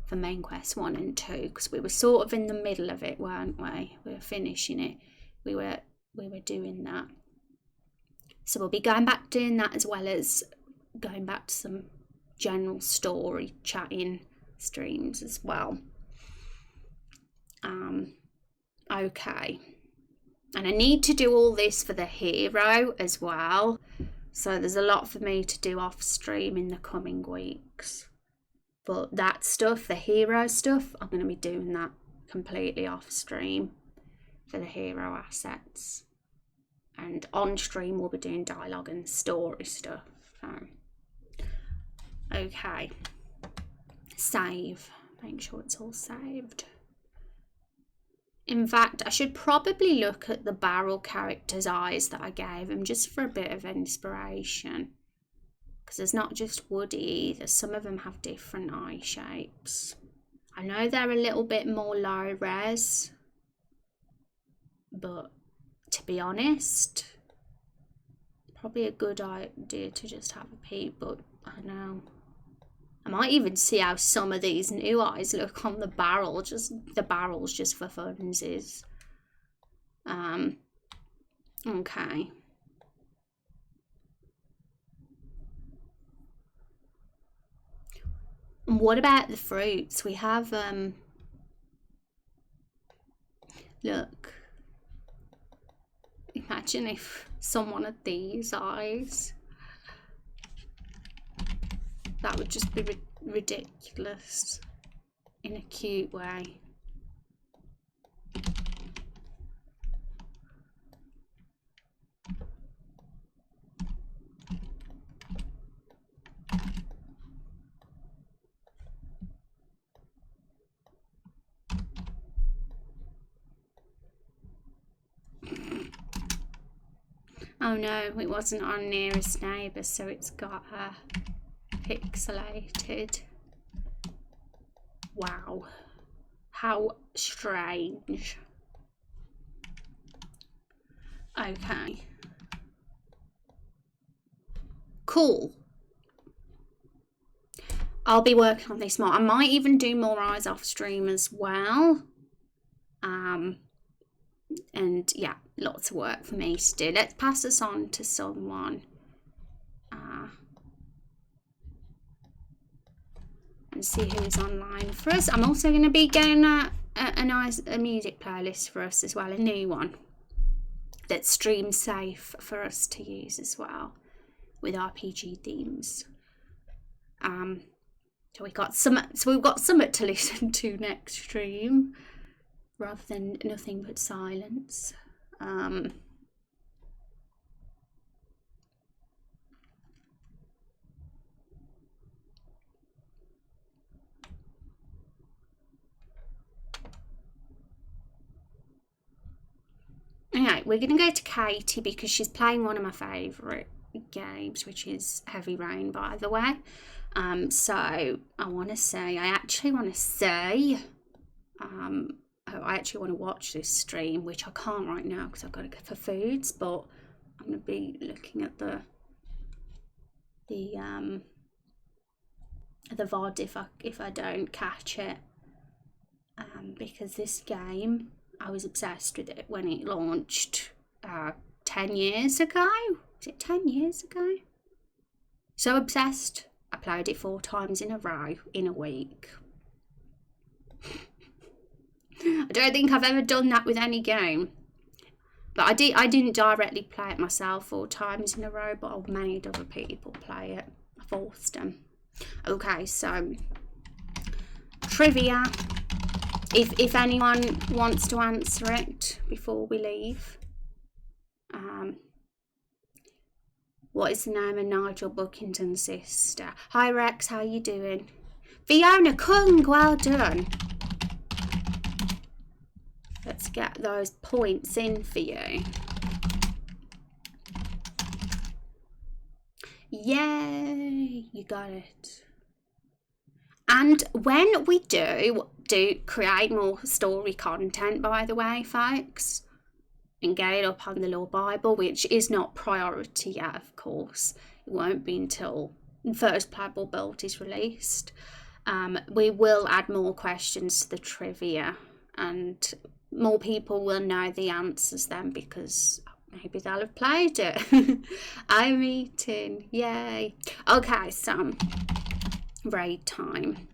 for main quest 1 and 2, because we were sort of in the middle of it, weren't we? We were finishing it. We were doing that. So we'll be going back doing that, as well as going back to some general story chatting streams as well. Okay, and I need to do all this for the hero as well, so there's a lot for me to do off stream in the coming weeks. But that stuff, the hero stuff, I'm going to be doing that completely off stream for the hero assets, and on stream we'll be doing dialogue and story stuff. Okay, save, make sure it's all saved. In fact, I should probably look at the barrel character's eyes that I gave him, just for a bit of inspiration, because there's not just Woody either. Some of them have different eye shapes. I know they're a little bit more low res, but to be honest, probably a good idea to just have a peek. But I know I might even see how some of these new eyes look on the barrel, just the barrels, just for funsies. Okay. And what about the fruits? We have look. Imagine if someone had these eyes. That would just be ridiculous in a cute way. Oh no, it wasn't on nearest neighbour, so it's got pixelated. Wow, how strange. Okay, cool. I'll be working on this more. I might even do more eyes off stream as well. And yeah, lots of work for me to do. Let's pass this on to someone. And see who's online for us. I'm also going to be getting a music playlist for us as well, a new one that's stream safe for us to use as well, with RPG themes. So we've got something to listen to next stream, rather than nothing but silence. Anyway, we're going to go to Katie because she's playing one of my favourite games, which is Heavy Rain, by the way. So I actually want to watch this stream, which I can't right now because I've got to go for foods, but I'm going to be looking at the VOD if I don't catch it, because this game, I was obsessed with it when it launched 10 years ago. Was it 10 years ago? So obsessed, I played it 4 times in a row in a week. I don't think I've ever done that with any game. But I didn't directly play it myself 4 times in a row, but I've made other people play it. I forced them. Okay, so trivia. If anyone wants to answer it before we leave. What is the name of Nigel Buckington's sister? Hi Rex, how you doing? Fiona Kung, well done. Let's get those points in for you. Yay, you got it. And when we do create more story content, by the way, folks, and get it up on the Law Bible, which is not priority yet, of course. It won't be until the first playable build is released. We will add more questions to the trivia, and more people will know the answers then, because maybe they'll have played it. I'm eating, yay. Okay, so raid time.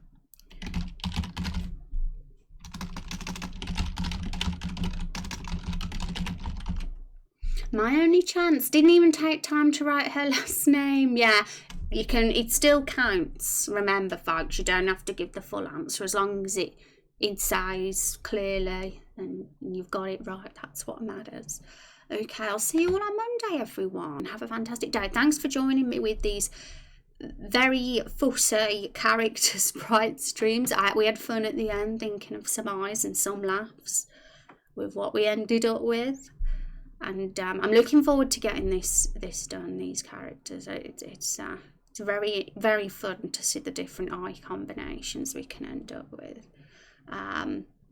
My only chance. Didn't even take time to write her last name. Yeah, you can. It still counts. Remember, folks, you don't have to give the full answer as long as it says clearly and you've got it right. That's what matters. Okay, I'll see you all on Monday, everyone. Have a fantastic day. Thanks for joining me with these very fussy character sprite streams. We had fun at the end, thinking of some eyes and some laughs with what we ended up with. And I'm looking forward to getting this done, these characters. It's very, very fun to see the different eye combinations we can end up with.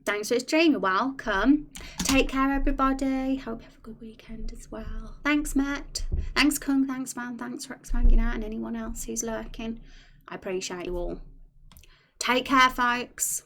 Thanks for the stream. You're welcome. Take care, everybody. Hope you have a good weekend as well. Thanks, Matt. Thanks, Kung. Thanks, Man. Thanks, Rex, for hanging out, and anyone else who's lurking. I appreciate you all. Take care, folks.